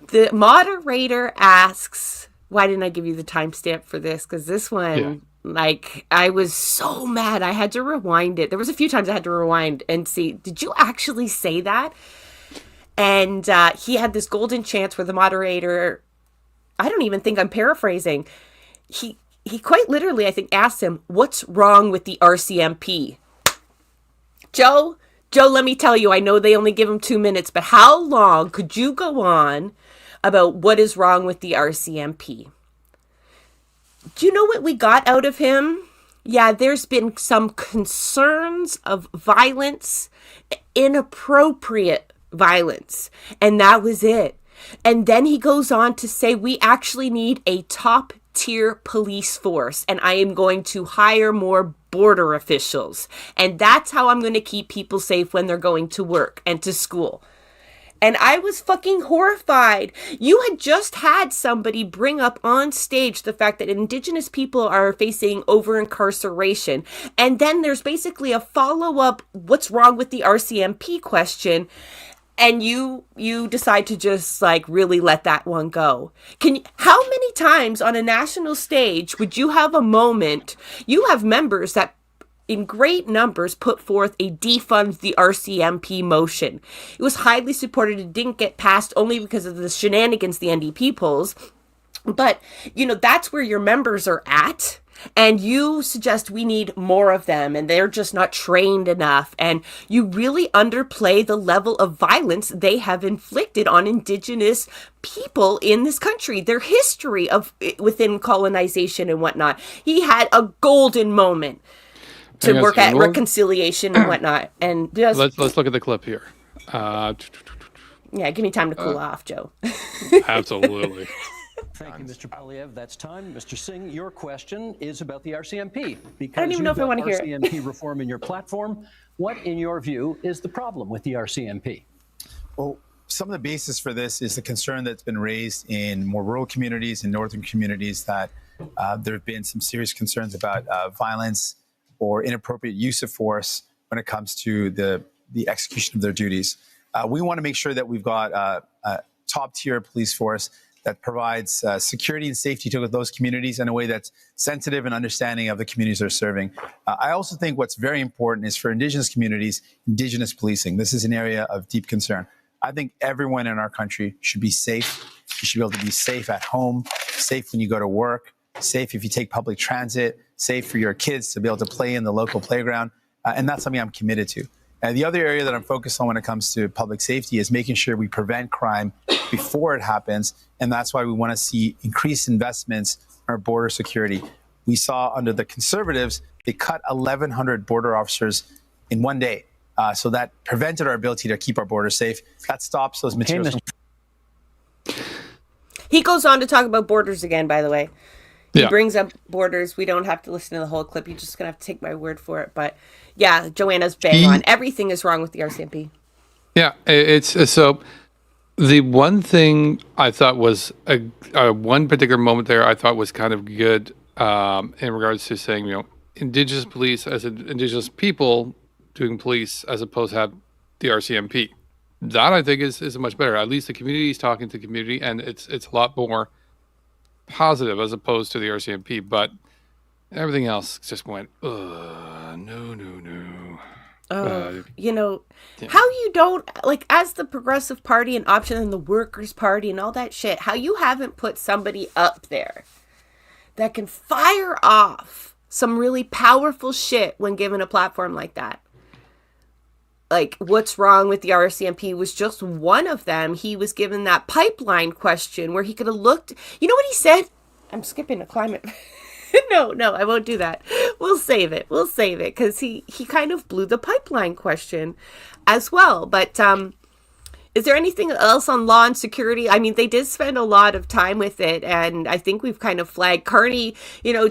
The moderator asks, why didn't I give you the timestamp for this? Because this one, like, I was so mad. I had to rewind it. There was a few times I had to rewind and see, did you actually say that? And he had this golden chance where the moderator, I don't even think I'm paraphrasing. He quite literally, I think, asked him, what's wrong with the RCMP? Joe, let me tell you, I know they only give him 2 minutes, but how long could you go on about what is wrong with the RCMP? Do you know what we got out of him? Yeah, there's been some concerns of violence, inappropriate violence, and that was it. And then he goes on to say, we actually need a top-tier police force, and I am going to hire more border officials. And that's how I'm going to keep people safe when they're going to work and to school. And I was fucking horrified. You had just had somebody bring up on stage the fact that Indigenous people are facing over-incarceration. And then there's basically a follow-up, what's wrong with the RCMP question? And you decide to just like really let that one go. How many times on a national stage would you have a moment? You have members that in great numbers put forth a defund the RCMP motion. It was highly supported. It didn't get passed only because of the shenanigans the NDP pulls. But, that's where your members are at. And you suggest we need more of them, and they're just not trained enough. And you really underplay the level of violence they have inflicted on Indigenous people in this country, their history of within colonization and whatnot. He had a golden moment to work at reconciliation and whatnot. And just let's look at the clip here. Yeah, give me time to cool off, Joe. Absolutely. Thank you, Mr. Polyev. That's time. Mr. Singh, your question is about the RCMP. Because I don't even know if I want to hear it. RCMP reform in your platform. What, in your view, is the problem with the RCMP? Well, some of the basis for this is the concern that's been raised in more rural communities and northern communities that there have been some serious concerns about violence or inappropriate use of force when it comes to the execution of their duties. We want to make sure that we've got a top-tier police force that provides security and safety to those communities in a way that's sensitive and understanding of the communities they're serving. I also think what's very important is for Indigenous communities, Indigenous policing. This is an area of deep concern. I think everyone in our country should be safe. You should be able to be safe at home, safe when you go to work, safe if you take public transit, safe for your kids to be able to play in the local playground. And that's something I'm committed to. And the other area that I'm focused on when it comes to public safety is making sure we prevent crime before it happens. And that's why we want to see increased investments in our border security. We saw under the Conservatives, they cut 1,100 border officers in one day. So that prevented our ability to keep our borders safe. That stops those materials. He goes on to talk about borders again, by the way. He Yeah. brings up borders. We don't have to listen to the whole clip. You're just going to have to take my word for it. But yeah, Joanna's bang on. Everything is wrong with the RCMP. Yeah, it's so. The one thing I thought was one particular moment there I thought was kind of good in regards to saying, Indigenous police as Indigenous people doing police as opposed to have the RCMP. That I think is much better. At least the community is talking to community, and it's a lot more positive as opposed to the RCMP. But everything else just went, no. You know, how you don't, like, as the Progressive Party and Option and the Workers' Party and all that shit, how you haven't put somebody up there that can fire off some really powerful shit when given a platform like that. Like, what's wrong with the RCMP was just one of them. He was given that pipeline question where he could have looked. You know what he said? I'm skipping the climate. No, I won't do that. We'll save it because he kind of blew the pipeline question as well. But is there anything else on law and security? I mean, they did spend a lot of time with it, and I think we've kind of flagged. Carney,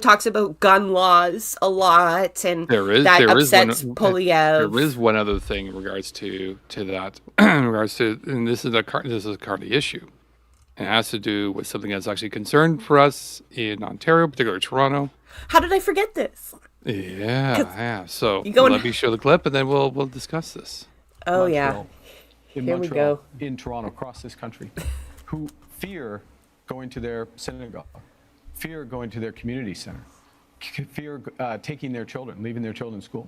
talks about gun laws a lot, and that upsets Polyev. There is one other thing in regards to that, in regards to, and this is a Carney issue. It has to do with something that's actually concerned for us in Ontario, particularly Toronto. How did I forget this? Yeah. So let me show the clip, and then we'll discuss this. Oh, Montreal, yeah. In Here Montreal, we go. in Toronto, across this country, who fear going to their synagogue, fear going to their community center, fear taking their children, leaving their children in school.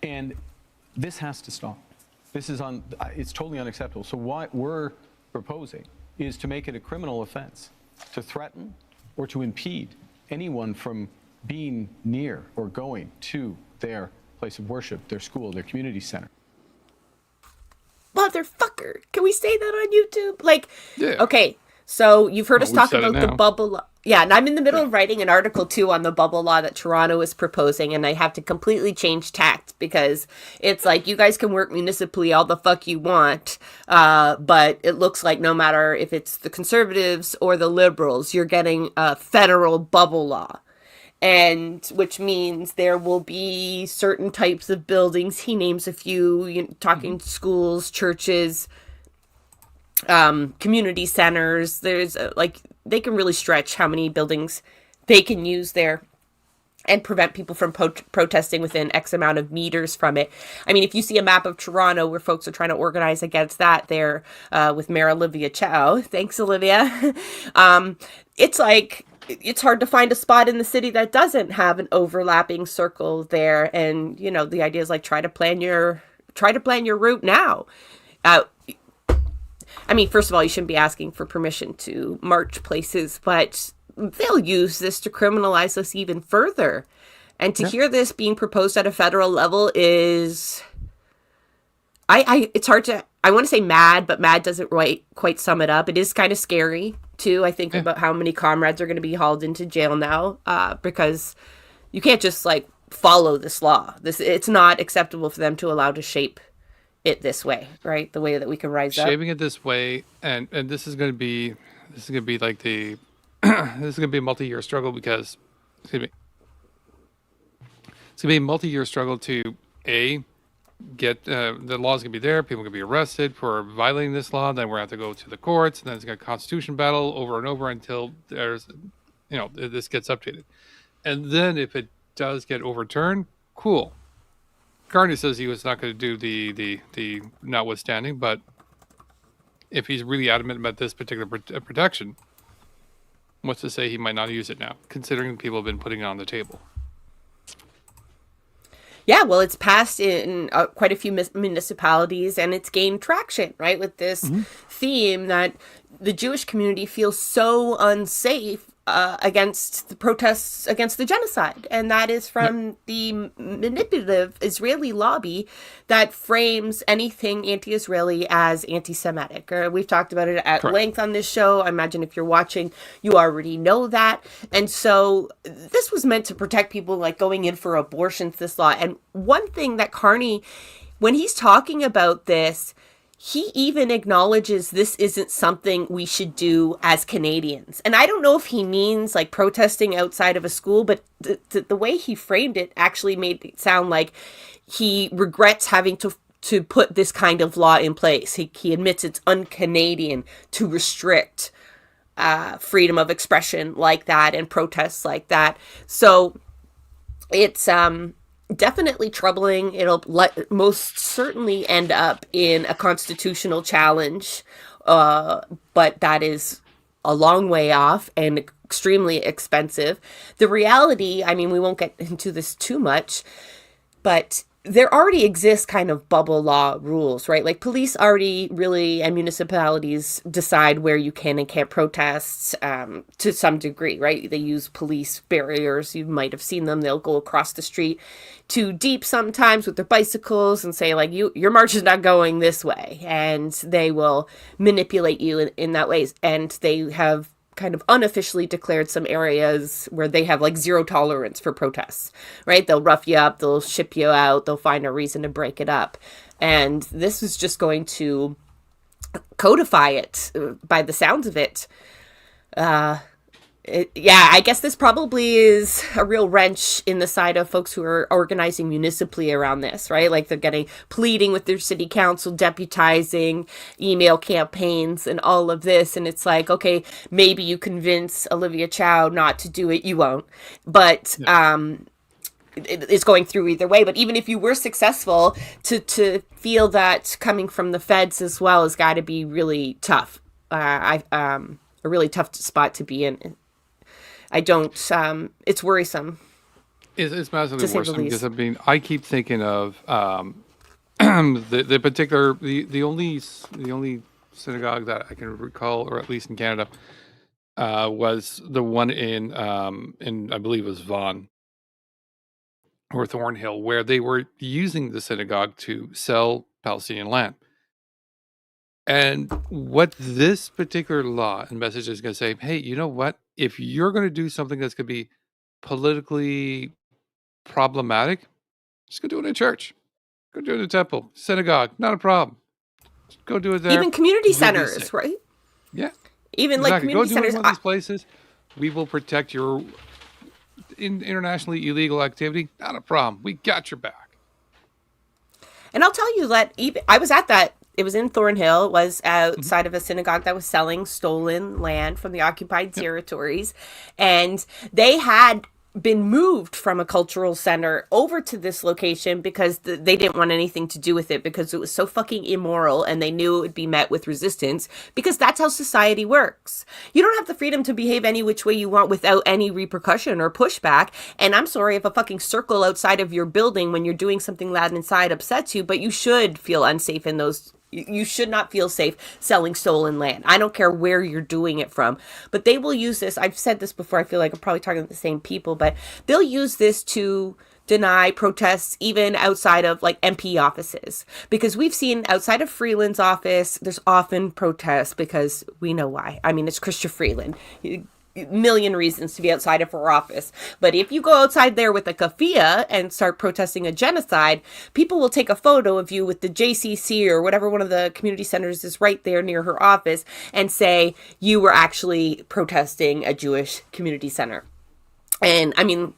And this has to stop. It's totally unacceptable. So what we're proposing is to make it a criminal offense to threaten or to impede anyone from being near or going to their place of worship, their school, their community center. Motherfucker. Can we say that on YouTube? Like, yeah. Okay, so you've heard us talk about the now. bubble law. Yeah, and I'm in the middle of writing an article, too, on the bubble law that Toronto is proposing, and I have to completely change tact because it's like, you guys can work municipally all the fuck you want, but it looks like no matter if it's the Conservatives or the Liberals, you're getting a federal bubble law. And which means there will be certain types of buildings. He names a few, talking schools, churches, community centers. There's they can really stretch how many buildings they can use there and prevent people from protesting within X amount of meters from it. I mean, if you see a map of Toronto where folks are trying to organize against that there with Mayor Olivia Chow, thanks Olivia, it's like, it's hard to find a spot in the city that doesn't have an overlapping circle there. And, the idea is like, try to plan your route now. I mean, first of all, you shouldn't be asking for permission to march places, but they'll use this to criminalize us even further. And to hear this being proposed at a federal level is, it's hard to, I want to say mad, but mad doesn't quite sum it up. It is kind of scary too. I think about how many comrades are going to be hauled into jail now, because you can't just follow this law. It's not acceptable for them to allow to shape it this way, right? The way that we can rise up. Shaping it this way, and this is going to be like the this is going to be a multi-year struggle because it's going to be a multi-year struggle to get the law's going to be there. People are going to be arrested for violating this law. Then we're going to have to go to the courts, and then it's going to be a constitution battle over and over until there's this gets updated. And then if it does get overturned, cool. Carney says he was not going to do the notwithstanding, but if he's really adamant about this particular protection, what's to say he might not use it now, considering people have been putting it on the table? Yeah, well, it's passed in quite a few municipalities, and it's gained traction, right, with this theme that the Jewish community feels so unsafe against the protests against the genocide. And that is from the manipulative Israeli lobby that frames anything anti-Israeli as anti-Semitic. We've talked about it at length on this show. I imagine if you're watching, you already know that. And so this was meant to protect people going in for abortions, this law. And one thing that Carney, when he's talking about this, he even acknowledges this isn't something we should do as Canadians. And I don't know if he means protesting outside of a school, but the way he framed it actually made it sound like he regrets having to put this kind of law in place. He admits it's un-Canadian to restrict freedom of expression like that and protests like that. So it's definitely troubling. It'll most certainly end up in a constitutional challenge, but that is a long way off and extremely expensive. The reality, I mean, we won't get into this too much, but there already exists kind of bubble law rules, right? Like police already really, and municipalities decide where you can and can't protest to some degree, right? They use police barriers. You might have seen them. They'll go across the street too deep sometimes with their bicycles and say like, your march is not going this way. And they will manipulate you in that way. And they have kind of unofficially declared some areas where they have like zero tolerance for protests, right? They'll rough you up, they'll ship you out, they'll find a reason to break it up. And this is just going to codify it by the sounds of it. I guess this probably is a real wrench in the side of folks who are organizing municipally around this, right? Like they're pleading with their city council, deputizing, email campaigns, and all of this. And it's like, okay, maybe you convince Olivia Chow not to do it. You won't. But it's going through either way. But even if you were successful, to feel that coming from the feds as well has got to be really tough. A really tough spot to be in. I don't, it's worrisome. It's massively worrisome because, I mean, I keep thinking of the particular, the only synagogue that I can recall, or at least in Canada, was the one in I believe it was Vaughan or Thornhill, where they were using the synagogue to sell Palestinian land. And what this particular law and message is going to say, hey, you know what? If you're going to do something that's going to be politically problematic, just go do it in a church. Go do it in a temple, synagogue, not a problem. Just go do it there. Even community centers, right? Yeah. Even exactly. like community go do centers. It in one of these places. We will protect your internationally illegal activity. Not a problem. We got your back. And I'll tell you that I was at that. It was in Thornhill. It was outside of a synagogue that was selling stolen land from the occupied territories. And they had been moved from a cultural center over to this location because they didn't want anything to do with it because it was so fucking immoral, and they knew it would be met with resistance because that's how society works. You don't have the freedom to behave any which way you want without any repercussion or pushback. And I'm sorry if a fucking circle outside of your building when you're doing something loud inside upsets you, but you should feel unsafe in those. You should not feel safe selling stolen land. I don't care where you're doing it from, but they will use this. I've said this before. I feel like I'm probably talking to the same people, but they'll use this to deny protests even outside of like MP offices, because we've seen outside of Freeland's office, there's often protests because we know why. I mean, it's Chrystia Freeland. Million reasons to be outside of her office. But if you go outside there with a keffiyeh and start protesting a genocide, people will take a photo of you with the JCC or whatever one of the community centers is right there near her office and say you were actually protesting a Jewish community center. And I mean,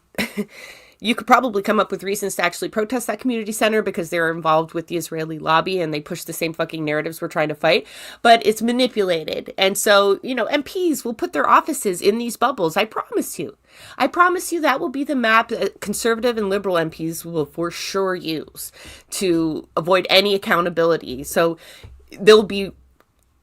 you could probably come up with reasons to actually protest that community center because they're involved with the Israeli lobby and they push the same fucking narratives we're trying to fight, but it's manipulated. And so, MPs will put their offices in these bubbles. I promise you that will be the map that conservative and liberal MPs will for sure use to avoid any accountability. So there'll be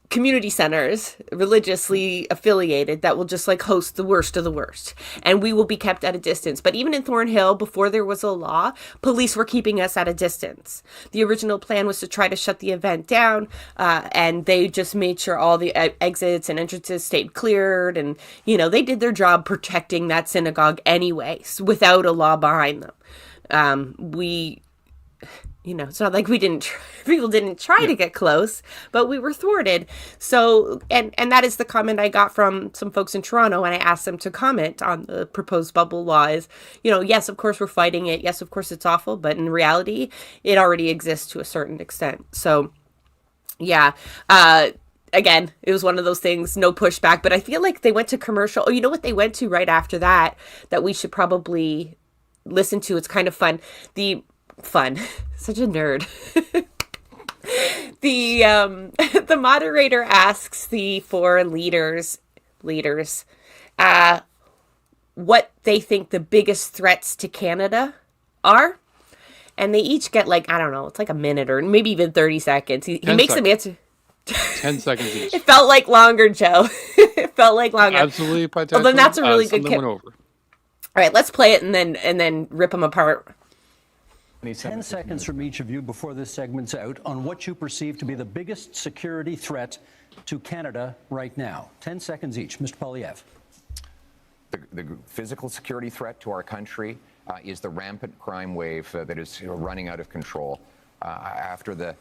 community centers religiously affiliated that will just like host the worst of the worst, and we will be kept at a distance. But even in Thornhill, before there was a law, police were keeping us at a distance. The original plan was to try to shut the event down, and they just made sure all the exits and entrances stayed cleared, and they did their job protecting that synagogue anyways without a law behind them. It's not like people didn't try to get close, but we were thwarted. So, and that is the comment I got from some folks in Toronto when I asked them to comment on the proposed bubble law is, yes, of course we're fighting it. Yes, of course it's awful, but in reality, it already exists to a certain extent. So, yeah, again, it was one of those things, no pushback, but I feel like they went to commercial. Oh, you know what they went to right after that we should probably listen to? It's kind of fun. Such a nerd. The moderator asks the four leaders what they think the biggest threats to Canada are. and they each get like, I don't know, it's like a minute or maybe even 30 seconds. He makes them answer. 10 seconds each. It felt like longer, Joe. It felt like longer. Absolutely potential. Well, then that's a really good went over. All right, let's play it and then rip them apart. 10 seconds from each of you before this segment's out on what you perceive to be the biggest security threat to Canada right now. 10 seconds each. Mr. Poilievre. The physical security threat to our country is the rampant crime wave that is running out of control. After the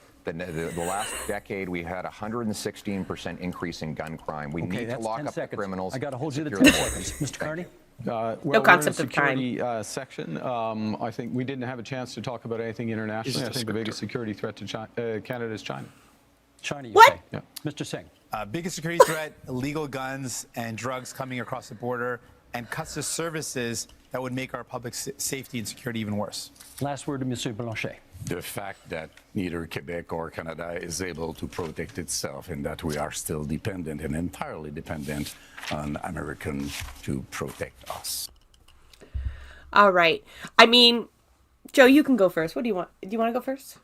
last decade, we had a 116% increase in gun crime. We need to lock up the criminals. I got to hold you to 10 seconds. Mr. Carney? Well, no concept we're in the of security section. I think we didn't have a chance to talk about anything internationally. I think the biggest security threat to Canada is China. China, you What? say? Yeah. Mr. Singh. Biggest security threat, illegal guns and drugs coming across the border, and cuts to services that would make our public safety and security even worse. Last word to Monsieur Blanchet. The fact that neither Quebec or Canada is able to protect itself and that we are still dependent and entirely dependent on American to protect us. All right. I mean, Joe, you can go first. What do you want? Do you want to go first?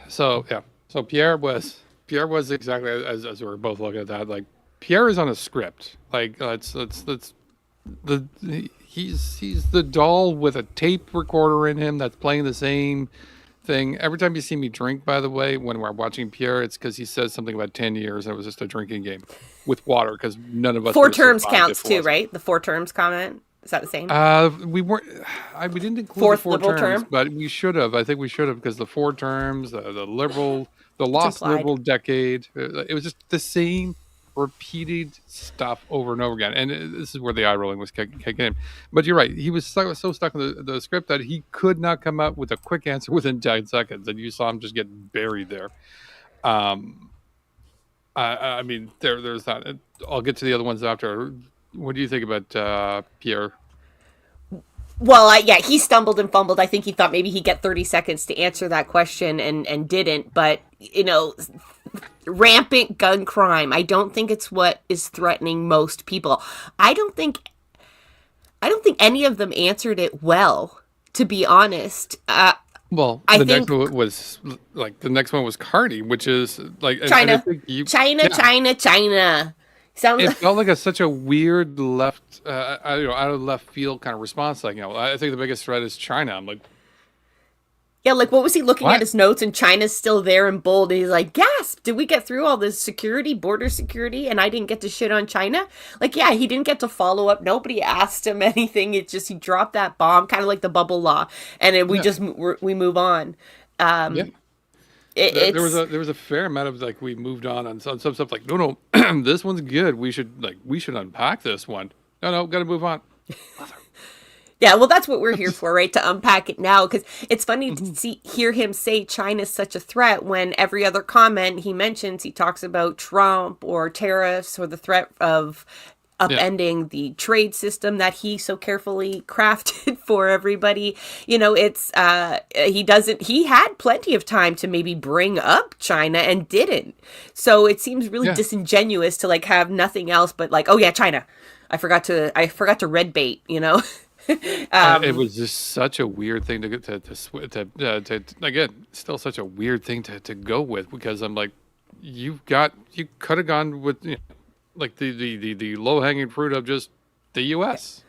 So Pierre was exactly as we were both looking at that. Like, Pierre is on a script. Like, he's the doll with a tape recorder in him that's playing the same thing. Every time you see me drink, by the way, when we're watching Pierre, it's because he says something about 10 years and it was just a drinking game with water because none of us. 4 terms counts too, right? The 4 terms comment. Is that the same? We weren't. We didn't include Fourth the 4 liberal terms, term? but we should have. I think we should have because the 4 terms, the lost implied. liberal decade. It was just the same repeated stuff over and over again, and this is where the eye rolling was kicking in. But you're right; he was so stuck in the script that he could not come up with a quick answer within 10 seconds, and you saw him just get buried there. I mean, there's that. I'll get to the other ones after. What do you think about Pierre? Well, he stumbled and fumbled. I think he thought maybe he'd get 30 seconds to answer that question and didn't. But, rampant gun crime, I don't think it's what is threatening most people. I don't think any of them answered it well, to be honest. Well, next one was the next one was Cardi, which is like China. China. Sounds it felt like such a weird left, out of left field kind of response. Like, I think the biggest threat is China. I'm like, yeah, like what was he looking What? at his notes and China's still there in bold and he's like, gasp, did we get through all this border security and I didn't get to shit on China? Like, yeah, he didn't get to follow up. Nobody asked him anything. It's just, he dropped that bomb, kind of like the bubble law. And we move on. There was a fair amount of we moved on some stuff like no this one's good, we should unpack this one, no gotta move on. Yeah, well, that's what we're here for, right? To unpack it now, because it's funny to hear him say China's such a threat when every other comment he mentions, he talks about Trump or tariffs or the threat of upending the trade system that he so carefully crafted for everybody. He had plenty of time to maybe bring up China and didn't. So it seems really disingenuous to have nothing else but oh yeah, China. I forgot to red bait, It was just such a weird thing to again, still such a weird thing to go with, because I'm like, you could have gone with the low hanging fruit of just the U.S.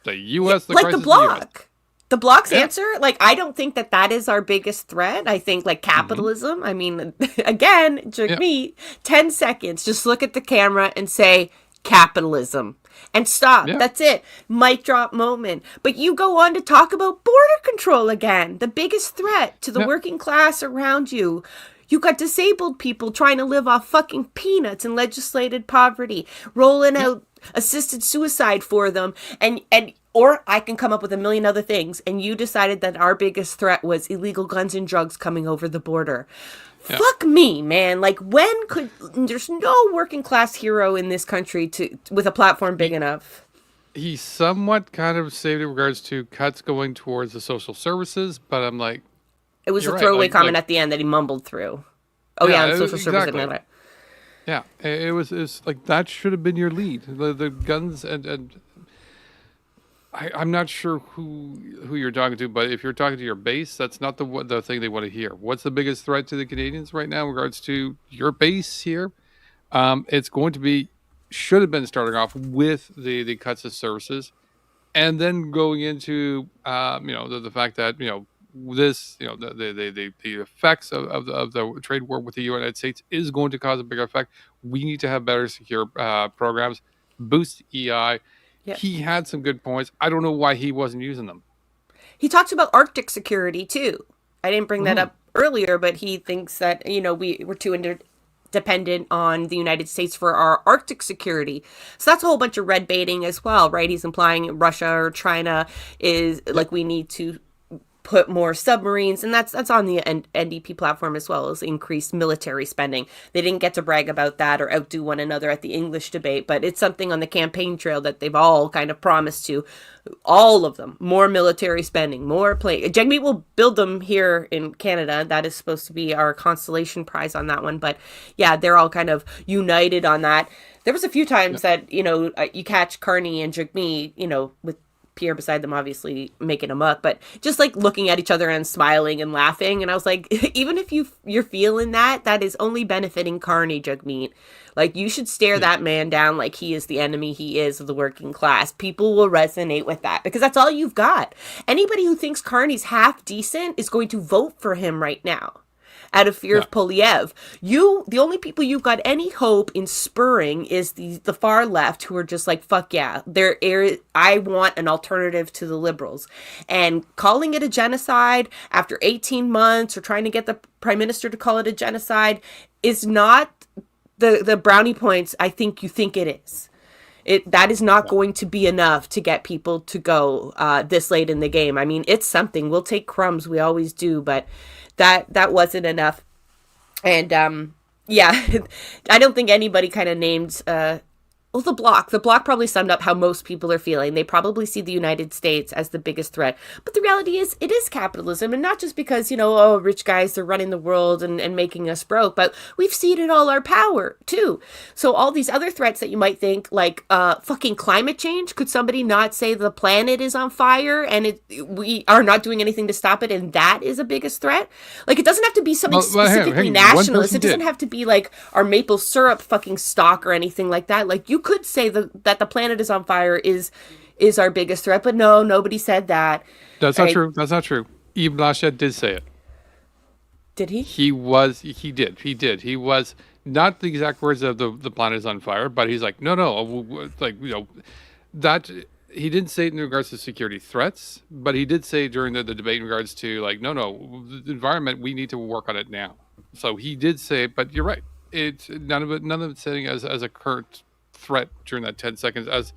The U.S. The crisis the bloc. The bloc's answer, I don't think that is our biggest threat. I think capitalism. Mm-hmm. I mean, again, me 10 seconds. Just look at the camera and say capitalism. And stop. Yeah. That's it. Mic drop moment. But you go on to talk about border control again. The biggest threat to the working class around you. You got disabled people trying to live off fucking peanuts and legislated poverty, rolling out assisted suicide for them. Or I can come up with a million other things. And you decided that our biggest threat was illegal guns and drugs coming over the border. Yeah. Fuck me, man. There's no working class hero in this country with a platform big enough. He somewhat kind of saved in regards to cuts going towards the social services, but I'm like, it was a throwaway comment at the end that he mumbled through. Oh yeah, and social services. Yeah, it was that should have been your lead. The guns and I'm not sure who you're talking to, but if you're talking to your base, that's not the thing they want to hear. What's the biggest threat to the Canadians right now in regards to your base here? It's going to be, should have been starting off with the cuts of services, and then going into the fact that this the effects of the trade war with the United States is going to cause a bigger effect. We need to have better secure programs, boost EI. Yeah. He had some good points. I don't know why he wasn't using them. He talks about Arctic security too. I didn't bring that up earlier, but he thinks that we're too dependent on the United States for our Arctic security. So that's a whole bunch of red baiting as well, right? He's implying Russia or China is like we need to put more submarines, and that's on the NDP platform as well as increased military spending. They didn't get to brag about that or outdo one another at the English debate, but it's something on the campaign trail that they've all kind of promised to, all of them, more military spending, more Jagmeet will build them here in Canada. That is supposed to be our consolation prize on that one, but yeah, they're all kind of united on that. There was a few times that, you catch Carney and Jagmeet, with Pierre beside them, obviously making them up, but just like looking at each other and smiling and laughing. And I was like, even if you're feeling that is only benefiting Carney, Jagmeet. Like, you should stare that man down like he is the enemy he is of the working class. People will resonate with that because that's all you've got. Anybody who thinks Carney's half decent is going to vote for him right now out of fear of Polyev. The only people you've got any hope in spurring is the far left, who are just like, fuck yeah, I want an alternative to the Liberals. And calling it a genocide after 18 months or trying to get the prime minister to call it a genocide is not the brownie points I think you think it is. That is not going to be enough to get people to go this late in the game. I mean, it's something. We'll take crumbs. We always do, but that wasn't enough. And I don't think anybody kind of named the bloc probably summed up how most people are feeling. They probably see the United States as the biggest threat. But the reality is, it is capitalism. And not just because, rich guys are running the world and making us broke, but we've ceded all our power, too. So all these other threats that you might think, like fucking climate change, could somebody not say the planet is on fire and we are not doing anything to stop it, and that is a biggest threat? Like, it doesn't have to be something specifically nationalist. It doesn't have to be like our maple syrup fucking stock or anything like that. Like, you could say that the planet is on fire is our biggest threat, but no, nobody said that. That's not true. That's not true. Yves Blanchet did say it. Did he? He did. He was not the exact words of the planet is on fire, but he's like, no, like, that he didn't say it in regards to security threats, but he did say during the debate in regards to like, no, the environment, we need to work on it now. So he did say it, but you're right. It's none of it's sitting as a current threat during that 10 seconds as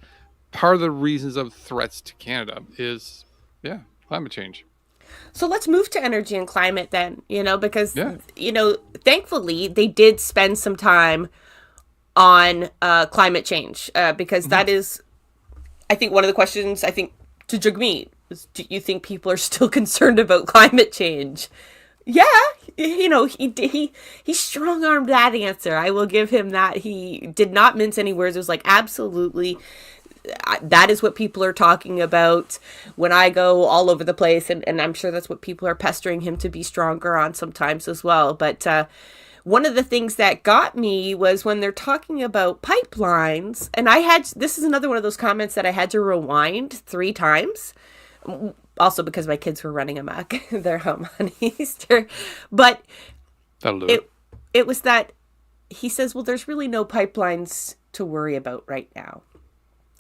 part of the reasons of threats to Canada is climate change. So let's move to energy and climate then, because thankfully they did spend some time on climate change because that is, I think, one of the questions I think to Jagmeet is, do you think people are still concerned about climate change? Yeah, he strong-armed that answer. I will give him that. He did not mince any words. It was like, absolutely, that is what people are talking about when I go all over the place. And I'm sure that's what people are pestering him to be stronger on sometimes as well. But one of the things that got me was when they're talking about pipelines. And this is another one of those comments that I had to rewind 3 times. Also because my kids were running amok. They're home on Easter. But it was that he says, well, there's really no pipelines to worry about right now.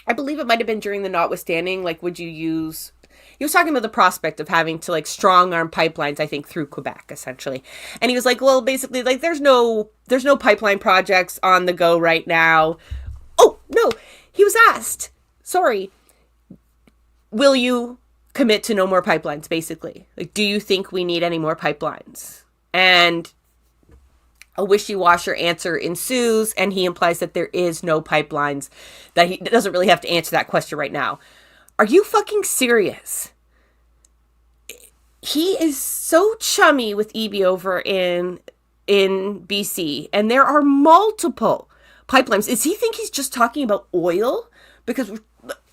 I believe it might have been during the notwithstanding, like, would you use... He was talking about the prospect of having to, like, strong-arm pipelines, I think, through Quebec, essentially. And he was like, well, basically, like, there's no pipeline projects on the go right now. Oh, no. He was asked, sorry, will you commit to no more pipelines, basically? Like, do you think we need any more pipelines? And a wishy-washy answer ensues, and he implies that there is no pipelines, that he doesn't really have to answer that question right now. Are you fucking serious? He is so chummy with EB over in BC, and there are multiple pipelines. Does he think he's just talking about oil? Because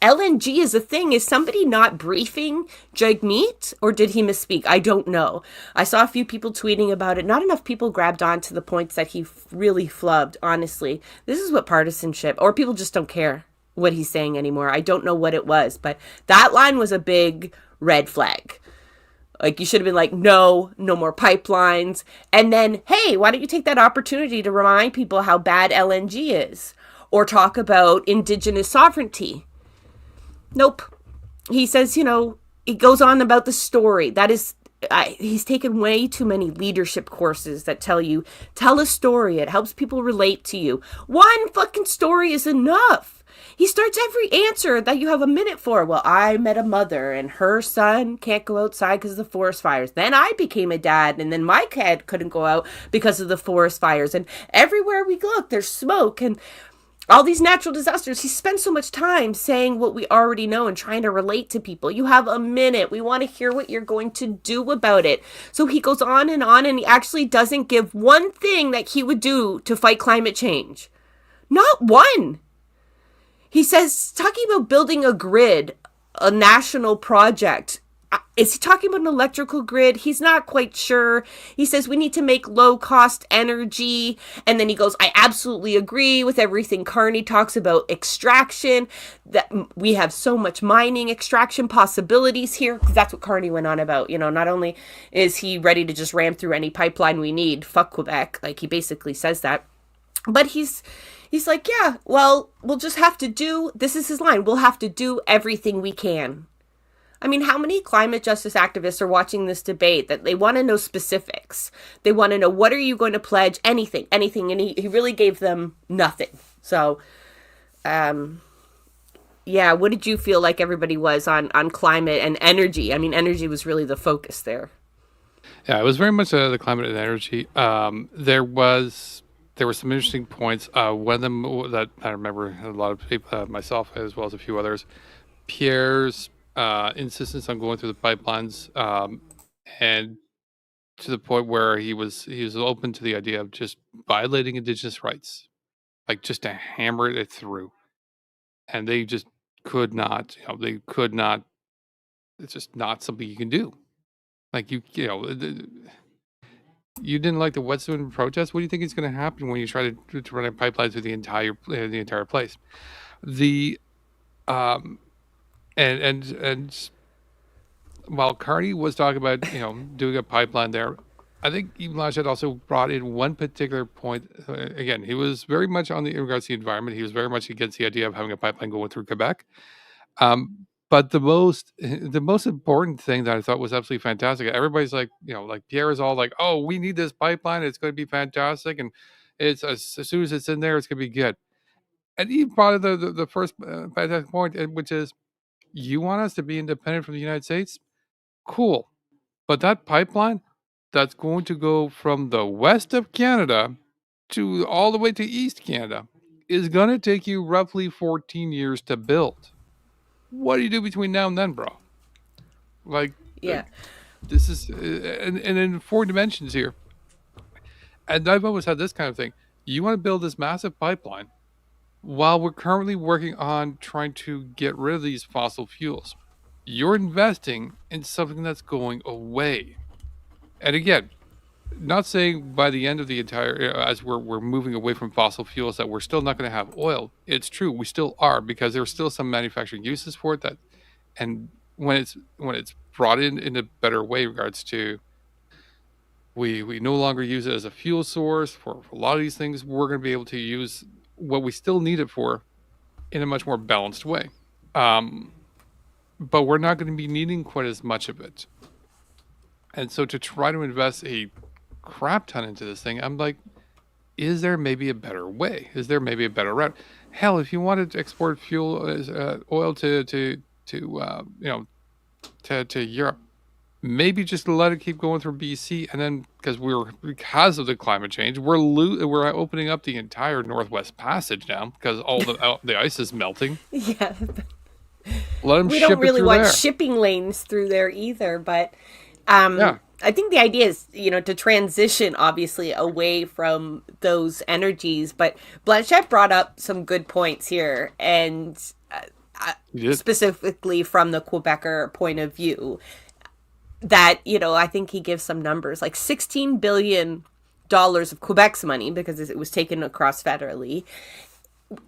LNG is a thing. Is somebody not briefing Jagmeet, or did he misspeak? I don't know. I saw a few people tweeting about it. Not enough people grabbed on to the points that he really flubbed, honestly. This is what partisanship, or people just don't care what he's saying anymore. I don't know what it was, but that line was a big red flag. Like, you should have been like, no more pipelines. And then, hey, why don't you take that opportunity to remind people how bad LNG is? Or talk about Indigenous sovereignty. Nope. He says, he goes on about the story. That is, he's taken way too many leadership courses that tell a story. It helps people relate to you. One fucking story is enough. He starts every answer that you have a minute for. Well, I met a mother and her son can't go outside because of the forest fires. Then I became a dad, and then my kid couldn't go out because of the forest fires. And everywhere we look, there's smoke and all these natural disasters. He spends so much time saying what we already know and trying to relate to people. You have a minute. We want to hear what you're going to do about it. So he goes on, and he actually doesn't give one thing that he would do to fight climate change. Not one. He says, talking about building a grid, a national project. Is he talking about an electrical grid? He's not quite sure. He says we need to make low-cost energy. And then he goes, I absolutely agree with everything Carney talks about extraction, that we have so much mining extraction possibilities here. Because that's what Carney went on about. Not only is he ready to just ram through any pipeline we need, fuck Quebec. Like, he basically says that. But he's like, yeah, well, we'll just have to do, this is his line, we'll have to do everything we can. I mean, how many climate justice activists are watching this debate that they want to know specifics? They want to know, what are you going to pledge? Anything. And he really gave them nothing. So, yeah, what did you feel like everybody was on climate and energy? I mean, energy was really the focus there. Yeah, it was very much the climate and energy. There were some interesting points. One of them that I remember a lot of people, myself as well as a few others, Pierre's insistence on going through the pipelines, and to the point where he was open to the idea of just violating Indigenous rights, like just to hammer it through, and they just could not. It's just not something you can do. Like you didn't like the Wet'suwet'en protest. What do you think is going to happen when you try to run a pipeline through the entire place? And while Carney was talking about doing a pipeline there, I think Yves Blanchette also brought in one particular point. Again, he was very much in regards to the environment. He was very much against the idea of having a pipeline going through Quebec. But the most important thing that I thought was absolutely fantastic. Everybody's like, like Pierre is all like, "Oh, we need this pipeline. It's going to be fantastic, and it's as soon as it's in there, it's going to be good." And he brought the first fantastic point, which is, you want us to be independent from the United States? Cool. But that pipeline that's going to go from the west of Canada to all the way to East Canada is going to take you roughly 14 years to build. What do you do between now and then, bro? Like, yeah. This is, and in 4 dimensions here. And I've always had this kind of thing. You want to build this massive pipeline while we're currently working on trying to get rid of these fossil fuels. You're investing in something that's going away. And again, not saying by the end of the entire, as we're moving away from fossil fuels, that we're still not going to have oil. It's true, we still are, because there's still some manufacturing uses for it. And when it's brought in a better way, in regards to, we no longer use it as a fuel source for a lot of these things. We're going to be able to use what we still need it for in a much more balanced way. But we're not going to be needing quite as much of it. And so to try to invest a crap ton into this thing, I'm like, is there maybe a better way? Is there maybe a better route? Hell, if you wanted to export oil to Europe, maybe just let it keep going through BC, and then because of the climate change, we're opening up the entire Northwest Passage now because all the ice is melting. Yeah. Let them we ship don't really it want there. shipping lanes through there either, but I think the idea is, to transition obviously away from those energies. But Blanchette brought up some good points here, and specifically from the Quebecer point of view, that, I think he gives some numbers, like $16 billion of Quebec's money, because it was taken across federally,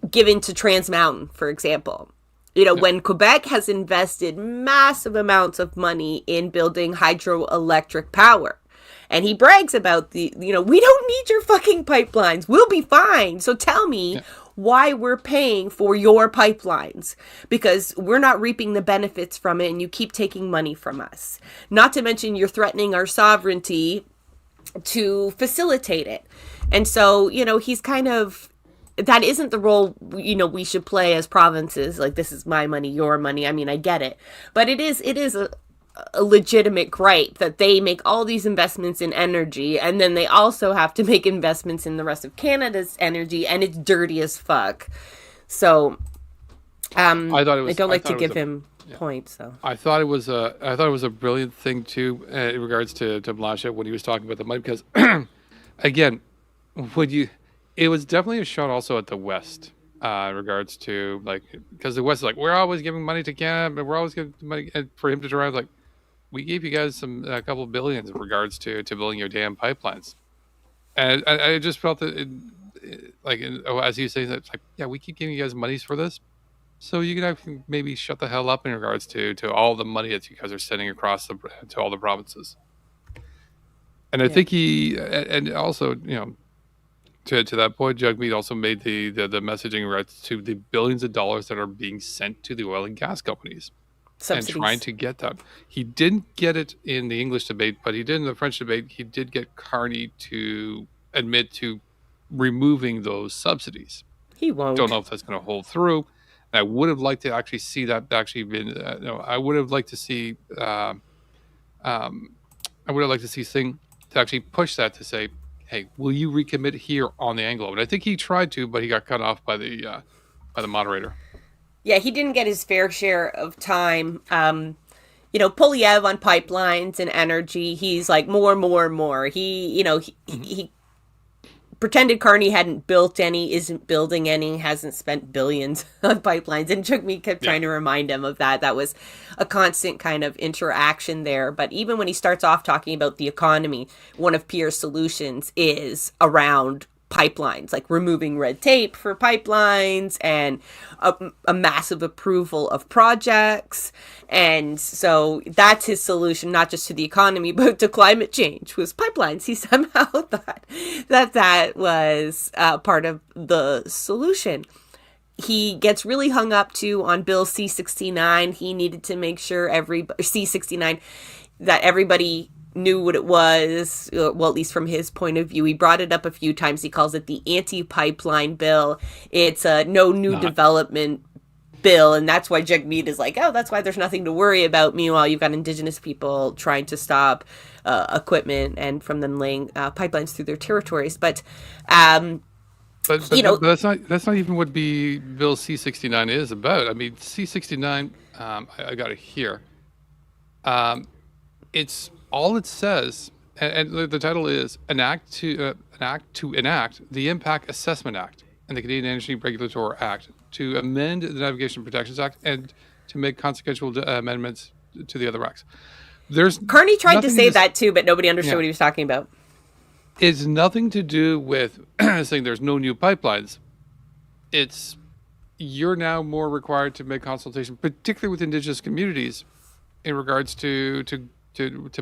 given to Trans Mountain, for example. When Quebec has invested massive amounts of money in building hydroelectric power. And he brags about we don't need your fucking pipelines. We'll be fine. So tell me why we're paying for your pipelines, because we're not reaping the benefits from it and you keep taking money from us. Not to mention you're threatening our sovereignty to facilitate it. And so, he's kind of, that isn't the role, we should play as provinces. Like, this is my money, your money. I mean, I get it. But it is a legitimate gripe that they make all these investments in energy, and then they also have to make investments in the rest of Canada's energy, and it's dirty as fuck. So, I don't like to give him points. So I thought it was a brilliant thing too, in regards to Blanchet when he was talking about the money, because again, it was definitely a shot also at the West. In regards to, like, because the West is like, we're always giving money to Canada, but we're always giving money, and for him to drive, like, we gave you guys a couple of billions in regards to building your damn pipelines. And I just felt that, as he was saying that, it's like, yeah, we keep giving you guys monies for this, so you can actually maybe shut the hell up in regards to all the money that you guys are sending across to all the provinces. And I think and also, to that point, Jagmeet also made the messaging rights to the billions of dollars that are being sent to the oil and gas companies. Subsidies. And trying to get that. He didn't get it in the English debate, but he did in the French debate. He did get Carney to admit to removing those subsidies. He won't. Don't know if that's going to hold through. And I would have liked to actually see that actually been. I would have liked to see. I would have liked to see Singh to actually push that to say, hey, will you recommit here on the Anglo? And I think he tried to, but he got cut off by the moderator. Yeah, he didn't get his fair share of time. Polyev on pipelines and energy, he's like more. He pretended Carney hadn't built any, isn't building any, hasn't spent billions on pipelines. And Jagmeet kept trying to remind him of that. That was a constant kind of interaction there. But even when he starts off talking about the economy, one of Pierre's solutions is around pipelines, like removing red tape for pipelines and a massive approval of projects. And so that's his solution, not just to the economy, but to climate change, was pipelines. He somehow thought that was part of the solution. He gets really hung up too on Bill C-69. He needed to make sure C-69, that everybody knew what it was, well, at least from his point of view. He brought it up a few times. He calls it the anti-pipeline bill. It's a no new development bill, and that's why Jagmeet is like, oh, that's why there's nothing to worry about. Meanwhile, you've got Indigenous people trying to stop equipment and from them laying pipelines through their territories. But that's not even what Bill C-69 is about. I mean, C-69, I got it here. It's all it says, and the title is an act to enact the Impact Assessment Act and the Canadian Energy Regulatory Act, to amend the Navigation Protections Act, and to make consequential amendments to the other acts. Carney tried to say that too, but nobody understood what he was talking about. It's nothing to do with saying there's no new pipelines. It's you're now more required to make consultation, particularly with Indigenous communities, in regards to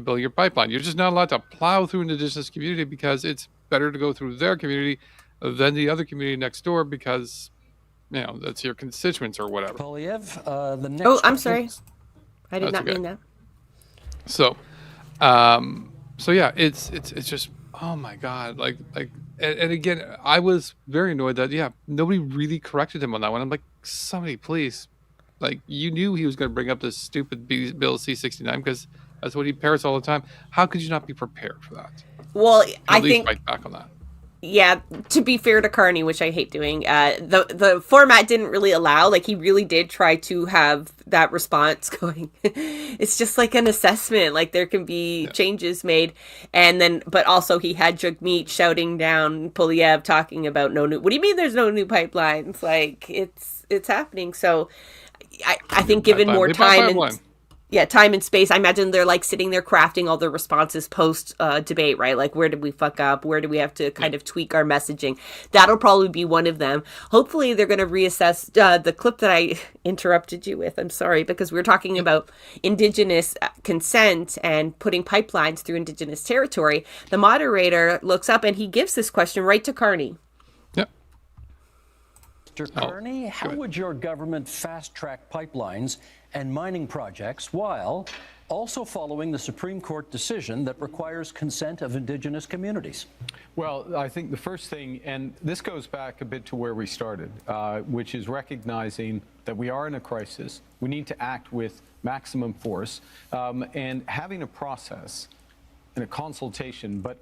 build your pipeline. You're just not allowed to plow through an Indigenous community because it's better to go through their community than the other community next door, because that's your constituents or whatever. Polyev, the next. I'm sorry, I did not mean that. So yeah, it's just, oh my God, and again, I was very annoyed that nobody really corrected him on that one. I'm like, somebody please, you knew he was going to bring up this stupid Bill C-69 because that's what he parrots all the time. How could you not be prepared for that? Well, I think fight back on that. Yeah, to be fair to Carney, which I hate doing, the format didn't really allow. He really did try to have that response going. It's just like an assessment. There can be changes made, and then, but also he had Jagmeet shouting down Polyev, talking about no new. What do you mean? There's no new pipelines? It's happening. So I think given more time and time and space, I imagine they're like sitting there crafting all their responses post debate, right? Like, where did we fuck up? Where do we have to kind of tweak our messaging? That'll probably be one of them. Hopefully they're going to reassess the clip that I interrupted you with. I'm sorry, because we were talking about Indigenous consent and putting pipelines through Indigenous territory. The moderator looks up and he gives this question right to Carney. Mr. Carney, how would your government fast-track pipelines and mining projects while also following the Supreme Court decision that requires consent of Indigenous communities? Well, I think the first thing, and this goes back a bit to where we started, which is recognizing that we are in a crisis. We need to act with maximum force, and having a process and a consultation, but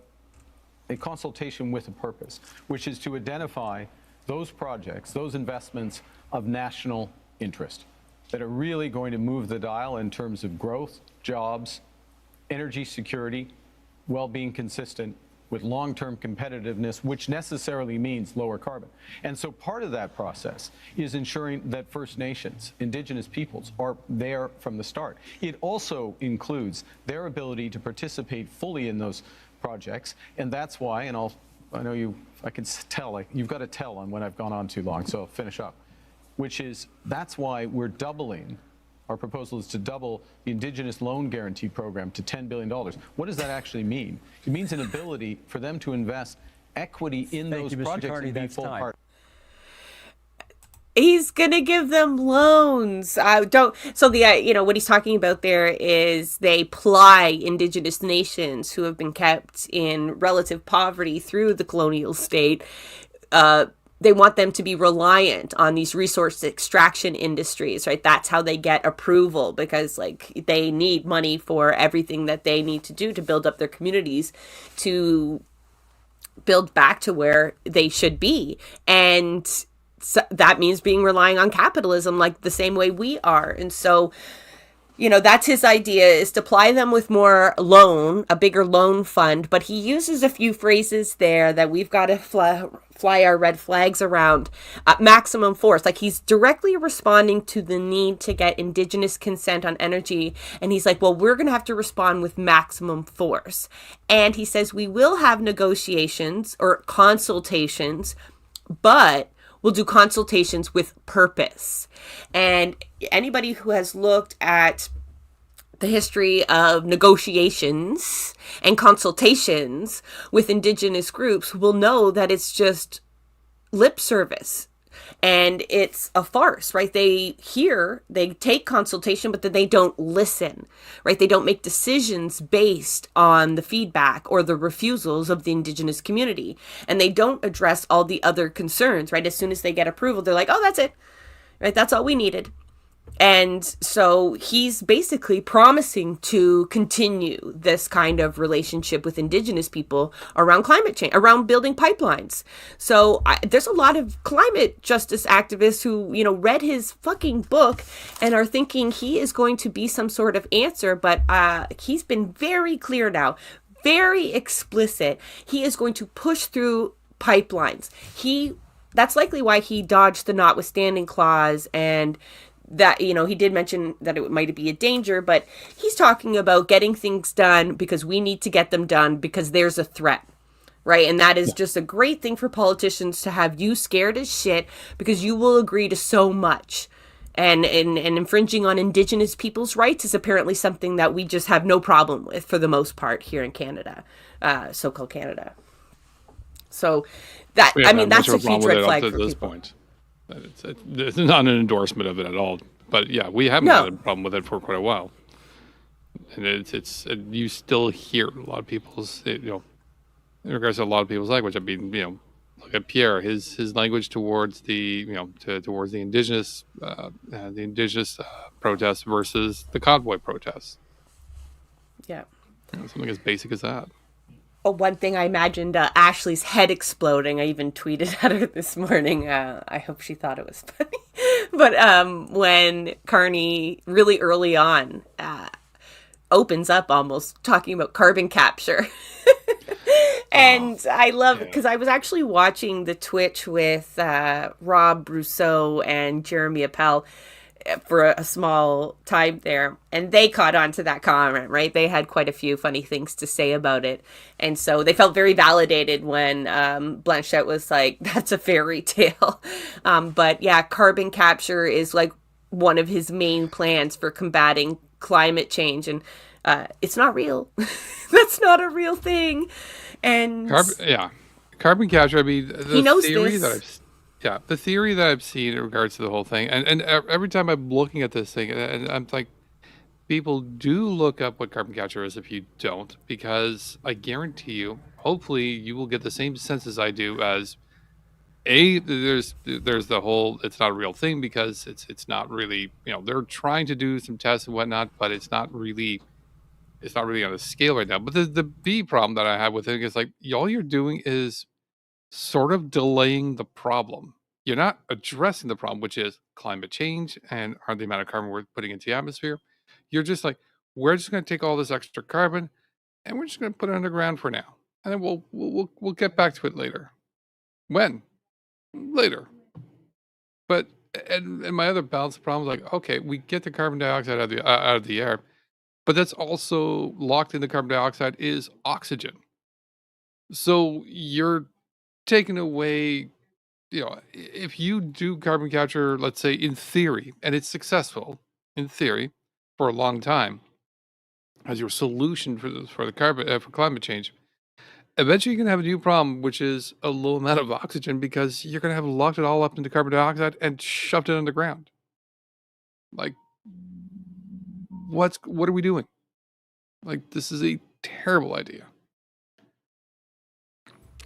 a consultation with a purpose, which is to identify those projects, those investments of national interest that are really going to move the dial in terms of growth, jobs, energy security, while being consistent with long-term competitiveness, which necessarily means lower carbon. And so part of that process is ensuring that First Nations, Indigenous peoples, are there from the start. It also includes their ability to participate fully in those projects, and that's why, and I know I can tell, like, you've got to tell on when I've gone on too long, so I'll finish up, which is, that's why we're doubling, our proposal is to double the Indigenous Loan Guarantee Program to $10 billion. What does that actually mean? It means an ability for them to invest equity in those projects and be full part. He's gonna give them loans. So what he's talking about there is they ply Indigenous nations who have been kept in relative poverty through the colonial state. They want them to be reliant on these resource extraction industries, right? That's how they get approval, because like they need money for everything that they need to do to build up their communities, to build back to where they should be. And so that means relying on capitalism like the same way we are. And so, that's his idea, is to ply them with more a bigger loan fund. But he uses a few phrases there that we've got to fly our red flags around. Maximum force, like he's directly responding to the need to get Indigenous consent on energy. And he's like, well, we're going to have to respond with maximum force. And he says we will have negotiations or consultations, but we'll do consultations with purpose. And anybody who has looked at the history of negotiations and consultations with Indigenous groups will know that it's just lip service. And it's a farce, right? They take consultation, but then they don't listen, right? They don't make decisions based on the feedback or the refusals of the Indigenous community. And they don't address all the other concerns, right? As soon as they get approval, they're like, oh, that's it, right? That's all we needed. And so he's basically promising to continue this kind of relationship with Indigenous people around climate change, around building pipelines. So there's a lot of climate justice activists who, read his fucking book and are thinking he is going to be some sort of answer. But he's been very clear now, very explicit. He is going to push through pipelines. That's likely why he dodged the notwithstanding clause, and that, he did mention that it might be a danger, but he's talking about getting things done because we need to get them done because there's a threat, right? And that is just a great thing for politicians to have you scared as shit because you will agree to so much. And infringing on Indigenous people's rights is apparently something that we just have no problem with for the most part here in Canada, so-called Canada. So that's a huge red flag for this people. Point. It's not an endorsement of it at all, but yeah, we haven't had a problem with it for quite a while, and it's you still hear a lot of people's in regards to a lot of people's language. I mean, look at Pierre, his language towards the towards the indigenous protests versus the convoy protests. Yeah, something as basic as that. One thing I imagined Ashley's head exploding. I even tweeted at her this morning. I hope she thought it was funny. But when Carney really early on opens up almost talking about carbon capture. And I love it because I was actually watching the Twitch with Rob Rousseau and Jeremy Appel. for a small time there, and they caught on to that comment, right? They had quite a few funny things to say about it, and so they felt very validated when Blanchette was like, that's a fairy tale. But yeah, carbon capture is like one of his main plans for combating climate change, and it's not real. That's not a real thing. And carbon capture. I mean, he knows this. The theory that I've seen in regards to the whole thing, and every time I'm looking at this thing, and I'm like, people do look up what carbon capture is if you don't, because I guarantee you, hopefully, you will get the same sense as I do as there's the whole it's not a real thing because it's not really, they're trying to do some tests and whatnot, but it's not really on a scale right now. But the B problem that I have with it is like all you're doing is sort of delaying the problem. You're not addressing the problem, which is climate change and the amount of carbon we're putting into the atmosphere. You're just like, we're just going to take all this extra carbon and we're just going to put it underground for now, and then we'll get back to it later. When? Later. But and my other balance problem is like, okay, we get the carbon dioxide out of the air, but that's also locked in the carbon dioxide is oxygen. So you're taking away, if you do carbon capture, let's say in theory, and it's successful in theory for a long time as your solution for climate change, eventually you're going to have a new problem, which is a low amount of oxygen because you're going to have locked it all up into carbon dioxide and shoved it underground. Like, what are we doing? Like, this is a terrible idea.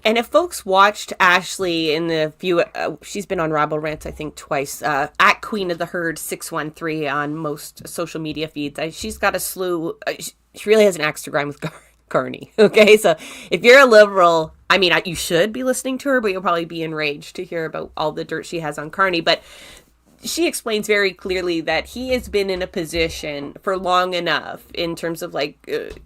And if folks watched Ashley in the few, she's been on Rabble Rants, I think twice, at Queen of the Herd 613 on most social media feeds. She's got a slew, she really has an axe to grind with Carney. Okay, so if you're a liberal, I mean, you should be listening to her, but you'll probably be enraged to hear about all the dirt she has on Carney. But she explains very clearly that he has been in a position for long enough in terms of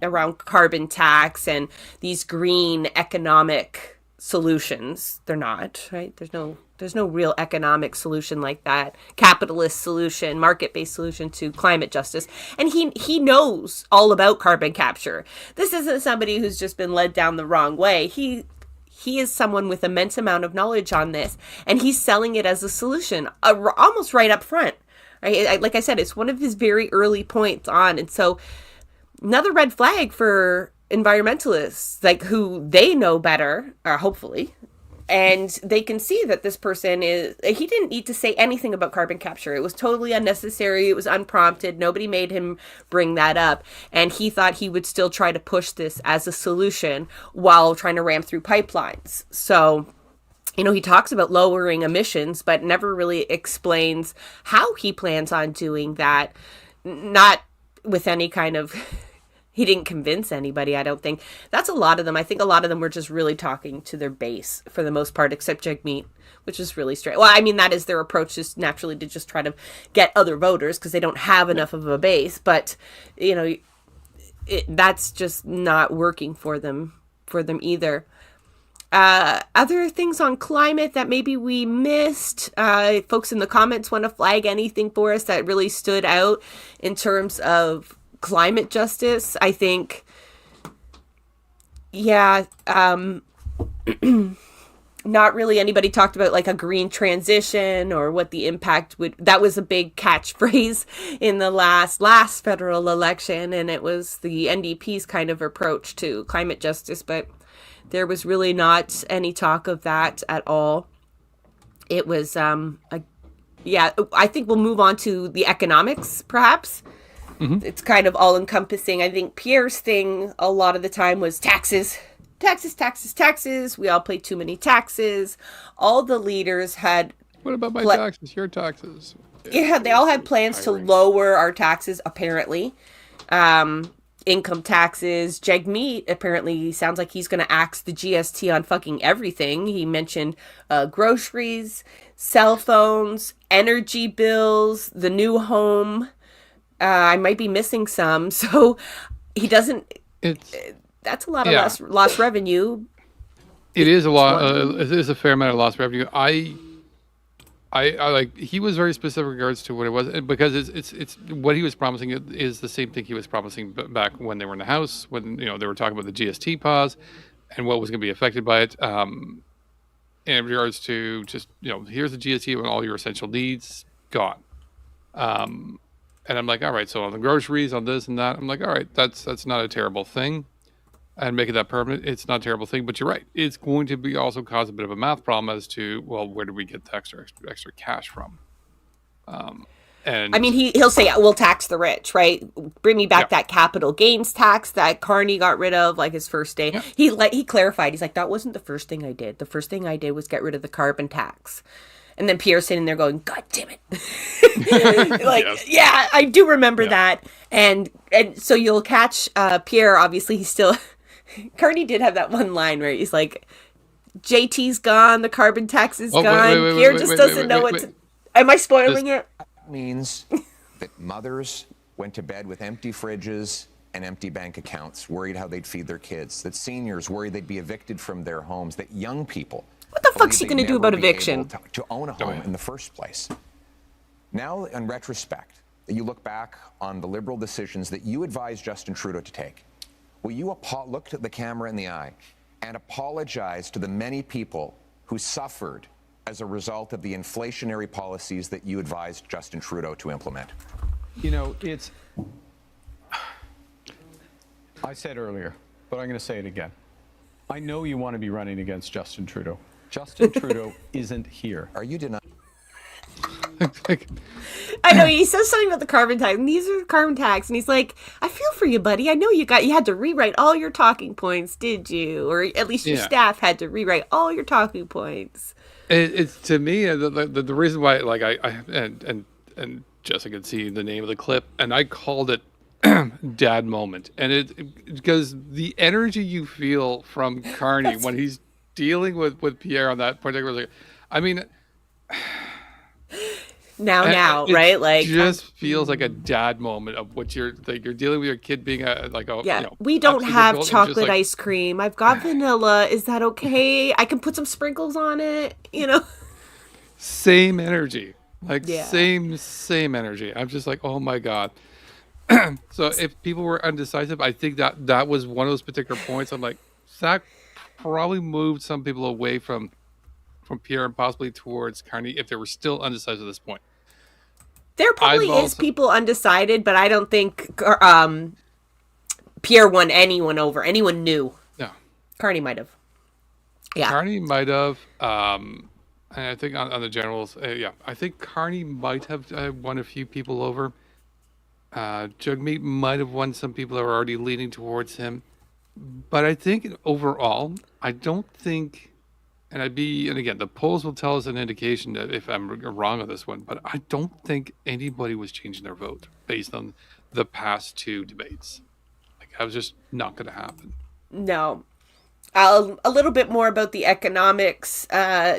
around carbon tax and these green economic solutions. They're not, right? There's no real economic solution like that. Capitalist solution, market-based solution to climate justice. And he knows all about carbon capture. This isn't somebody who's just been led down the wrong way. He is someone with immense amount of knowledge on this, and he's selling it as a solution almost right up front. Right? Like I said, it's one of his very early points on. And so another red flag for environmentalists, like who they know better, hopefully, and they can see that this person he didn't need to say anything about carbon capture. It was totally unnecessary. It was unprompted. Nobody made him bring that up. And he thought he would still try to push this as a solution while trying to ram through pipelines. So, he talks about lowering emissions, but never really explains how he plans on doing that. Not with any kind of... He didn't convince anybody, I don't think. That's a lot of them. I think a lot of them were just really talking to their base for the most part, except Jagmeet, which is really straight. Well, I mean, that is their approach, just naturally to just try to get other voters because they don't have enough of a base. But, that's just not working for them either. Other things on climate that maybe we missed, folks in the comments want to flag anything for us that really stood out in terms of climate justice. I think, not really anybody talked about like a green transition or what the impact would. That was a big catchphrase in the last federal election, and it was the NDP's kind of approach to climate justice, but there was really not any talk of that at all. It was, I think we'll move on to the economics, perhaps. Mm-hmm. It's kind of all-encompassing. I think Pierre's thing a lot of the time was taxes. Taxes. We all pay too many taxes. All the leaders had... What about my taxes? Your taxes? Yeah, they all had plans to lower our taxes, apparently. Income taxes. Jagmeet apparently sounds like he's going to axe the GST on fucking everything. He mentioned groceries, cell phones, energy bills, the new home... I might be missing some, so he doesn't. That's a lot of lost revenue. It is a lot. It is a fair amount of lost revenue. I I like he was very specific in regards to what it was, because it's what he was promising is the same thing he was promising back when they were in the House, when they were talking about the GST pause and what was going to be affected by it. In regards to just here's the GST on all your essential needs gone. And I'm like, all right, so on the groceries, on this and that, I'm like, all right, that's not a terrible thing. And making that permanent, it's not a terrible thing. But you're right, it's going to be also cause a bit of a math problem as to, well, where do we get the extra cash from? And I mean, he'll say, we'll tax the rich, right? Bring me back that capital gains tax that Carney got rid of, like his first day. Yeah. He clarified. He's like, that wasn't the first thing I did. The first thing I did was get rid of the carbon tax. And then Pierre's sitting there going, God damn it. Like, yeah, I do remember that. And so you'll catch Pierre, obviously, he's still... Carney did have that one line where he's like, JT's gone, the carbon tax is gone. Pierre just doesn't know what to... Am I spoiling it? That means that mothers went to bed with empty fridges and empty bank accounts, worried how they'd feed their kids, that seniors worried they'd be evicted from their homes, that young people... What the fuck's he going to do about eviction? To own a home in the first place. Now, in retrospect, you look back on the Liberal decisions that you advised Justin Trudeau to take. Will you look at the camera in the eye and apologize to the many people who suffered as a result of the inflationary policies that you advised Justin Trudeau to implement? I said earlier, but I'm going to say it again. I know you want to be running against Justin Trudeau. Justin Trudeau isn't here. Are you denying? I know, he says something about the carbon tax, and these are the carbon tax, and he's like, I feel for you, buddy. I know you had to rewrite all your talking points, did you? Or at least your staff had to rewrite all your talking points. It's to me the reason why, like, I and Jessica could see the name of the clip, and I called it dad moment, and because the energy you feel from Carney when he's dealing with Pierre on that particular, like, I mean, now, right? Like, just feels like a dad moment of what you're dealing with your kid being we don't have chocolate ice cream. I've got vanilla. Is that okay? I can put some sprinkles on it. Same energy, same energy. I'm just like, oh my god. So if people were undecisive, I think that was one of those particular points. I'm like, that probably moved some people away from Pierre and possibly towards Carney if they were still undecided at this point. There probably is people undecided, but I don't think Pierre won anyone over. Anyone new. No. Carney might have. Yeah. Carney might have. And I think on the generals, I think Carney might have won a few people over. Jagmeet might have won some people that were already leaning towards him. But I think overall, I don't think... And again, the polls will tell us an indication that if I'm wrong on this one, but I don't think anybody was changing their vote based on the past two debates. Like, that was just not going to happen. No. A little bit more about the economics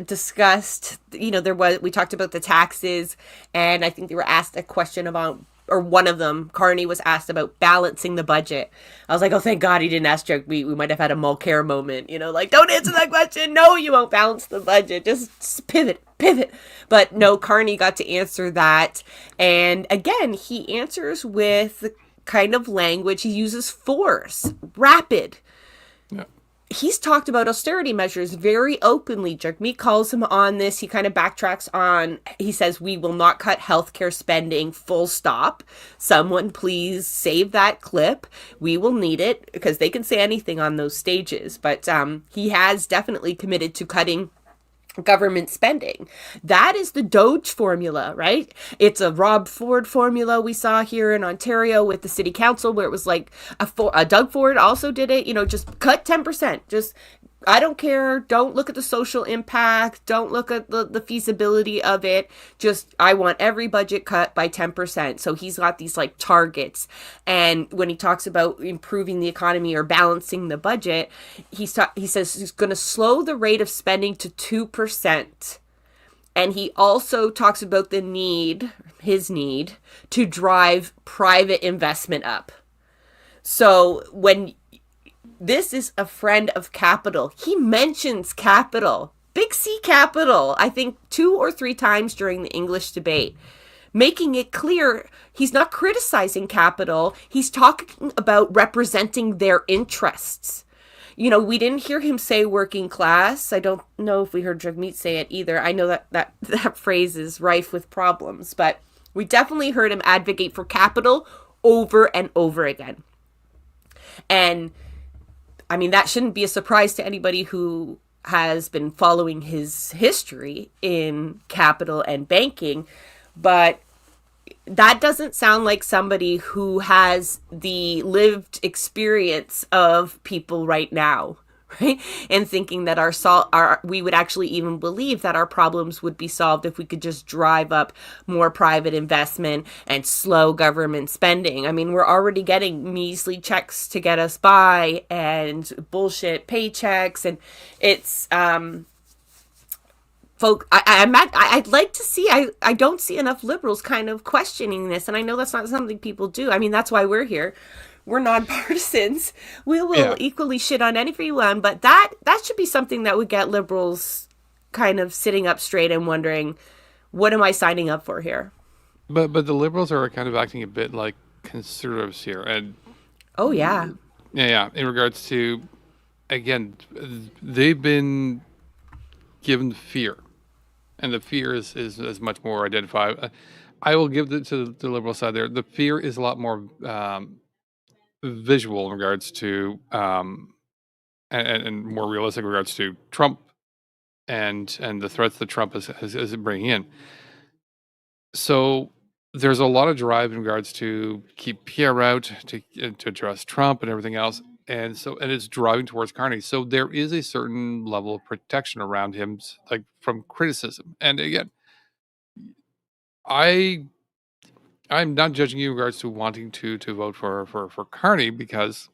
discussed. We talked about the taxes, and I think they were asked a question about, or one of them, Carney was asked about balancing the budget. I was like, oh, thank God he didn't ask Jagmeet. We might have had a Mulcair moment, like, don't answer that question. No, you won't balance the budget. Just pivot. But no, Carney got to answer that. And again, he answers with the kind of language he uses: force, rapid. Yeah. He's talked about austerity measures very openly. Jagmeet calls him on this. He kind of backtracks on. He says, we will not cut healthcare spending, full stop. Someone please save that clip. We will need it, because they can say anything on those stages. But he has definitely committed to cutting government spending. That is the Doge formula, right? It's a Rob Ford formula we saw here in Ontario with the city council, where it was like a Doug Ford also did it, just cut 10%. Just, I don't care. Don't look at the social impact. Don't look at the feasibility of it. Just, I want every budget cut by 10%. So he's got these like targets. And when he talks about improving the economy or balancing the budget, he says he's going to slow the rate of spending to 2%. And he also talks about his need to drive private investment up. So when this is a friend of capital, he mentions capital Big C capital, I think 2 or 3 times during the English debate, making it clear he's not criticizing capital. He's talking about representing their interests. You know, we didn't hear him say working class. I don't know if we heard Jagmeet say it either. I know that phrase is rife with problems, but we definitely heard him advocate for capital over and over again. And I mean, that shouldn't be a surprise to anybody who has been following his history in capital and banking, but that doesn't sound like somebody who has the lived experience of people right now, right? And thinking that we would actually even believe that our problems would be solved if we could just drive up more private investment and slow government spending. I mean, we're already getting measly checks to get us by and bullshit paychecks, and it's I'd like to see, I don't see enough liberals kind of questioning this. And I know that's not something people do. I mean, that's why we're here. We're nonpartisans. We will equally shit on anyone, but that should be something that would get liberals kind of sitting up straight and wondering, what am I signing up for here? But the liberals are kind of acting a bit like conservatives here. And oh, yeah. Yeah, in regards to, again, they've been given fear. And the fear is much more identified. I will give it to the liberal side there. The fear is a lot more visual in regards to, and more realistic in regards to Trump and the threats that Trump is bringing in. So there's a lot of drive in regards to keep Pierre out, to address Trump and everything else. And it's driving towards Carney. So there is a certain level of protection around him, like from criticism. And again, I'm not judging you in regards to wanting to vote for Carney, because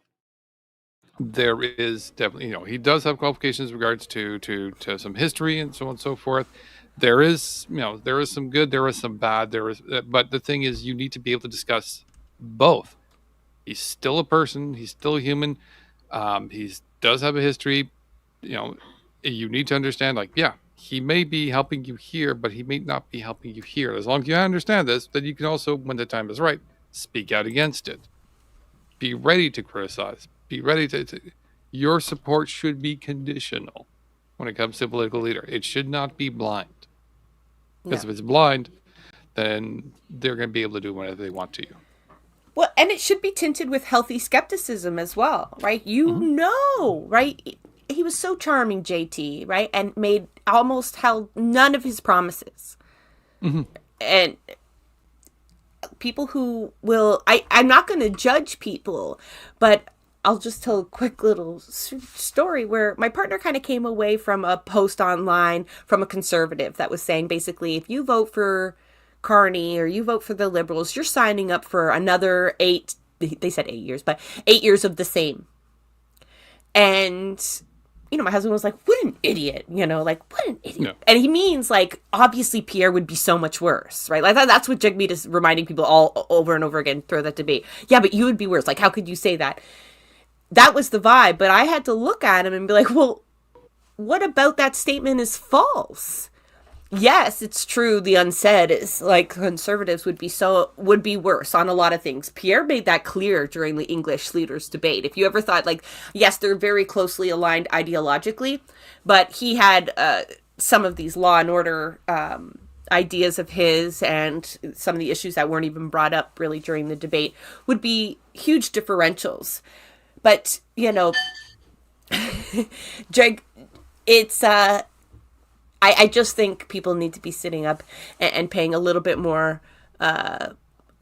there is definitely, he does have qualifications in regards to some history and so on and so forth. There is some good, there is some bad, but the thing is, you need to be able to discuss both. He's still a person. He's still human. He does have a history. You need to understand, he may be helping you here, but he may not be helping you here. As long as you understand this, then you can also, when the time is right, speak out against it. Be ready to criticize. Be ready to your support should be conditional when it comes to a political leader. It should not be blind. Because if it's blind, then they're going to be able to do whatever they want to you. Well, and it should be tinted with healthy skepticism as well, right? Right? He was so charming, JT, right? And held none of his promises. Mm-hmm. And people who I'm not going to judge people, but I'll just tell a quick little story where my partner kind of came away from a post online from a conservative that was saying, basically, if you vote for Carney or you vote for the Liberals, you're signing up for another 8, they said 8 years, but 8 years of the same. And, my husband was like, what an idiot, what an idiot. No. And he means, obviously Pierre would be so much worse, right? That's what Jagmeet is reminding people all over and over again through that debate. Yeah, but you would be worse. How could you say that? That was the vibe. But I had to look at him and be like, well, what about that statement is false? Yes, it's true. The unsaid is conservatives would be worse on a lot of things. Pierre made that clear during the English leaders debate. If you ever thought yes, they're very closely aligned ideologically, but he had some of these law and order ideas of his and some of the issues that weren't even brought up really during the debate would be huge differentials. But, it's I just think people need to be sitting up and paying a little bit more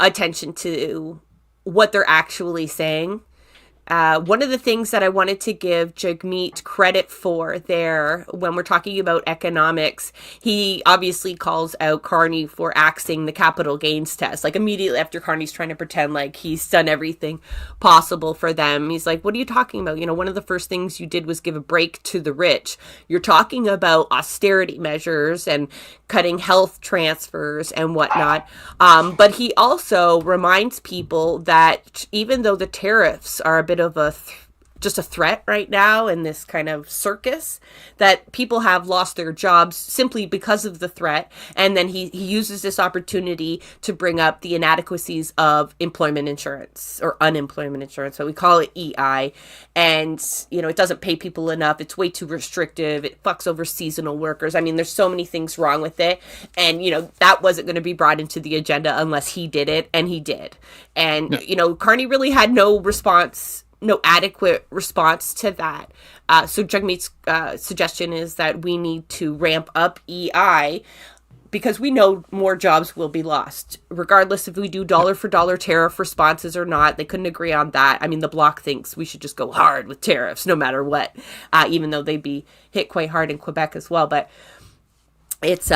attention to what they're actually saying. One of the things that I wanted to give Jagmeet credit for there, when we're talking about economics, he obviously calls out Carney for axing the capital gains test. Immediately after Carney's trying to pretend like he's done everything possible for them. He's like, what are you talking about? One of the first things you did was give a break to the rich. You're talking about austerity measures and cutting health transfers and whatnot. But he also reminds people that even though the tariffs are a bit of a just a threat right now in this kind of circus, that people have lost their jobs simply because of the threat. And then he uses this opportunity to bring up the inadequacies of employment insurance or unemployment insurance. So we call it EI. And, it doesn't pay people enough. It's way too restrictive. It fucks over seasonal workers. I mean, there's so many things wrong with it. And, that wasn't going to be brought into the agenda unless he did it. And he did. And, Carney really had no adequate response to that. So Jagmeet's suggestion is that we need to ramp up EI because we know more jobs will be lost, regardless if we do dollar for dollar tariff responses or not. They couldn't agree on that. I mean, the Bloc thinks we should just go hard with tariffs no matter what, even though they'd be hit quite hard in Quebec as well. But it's,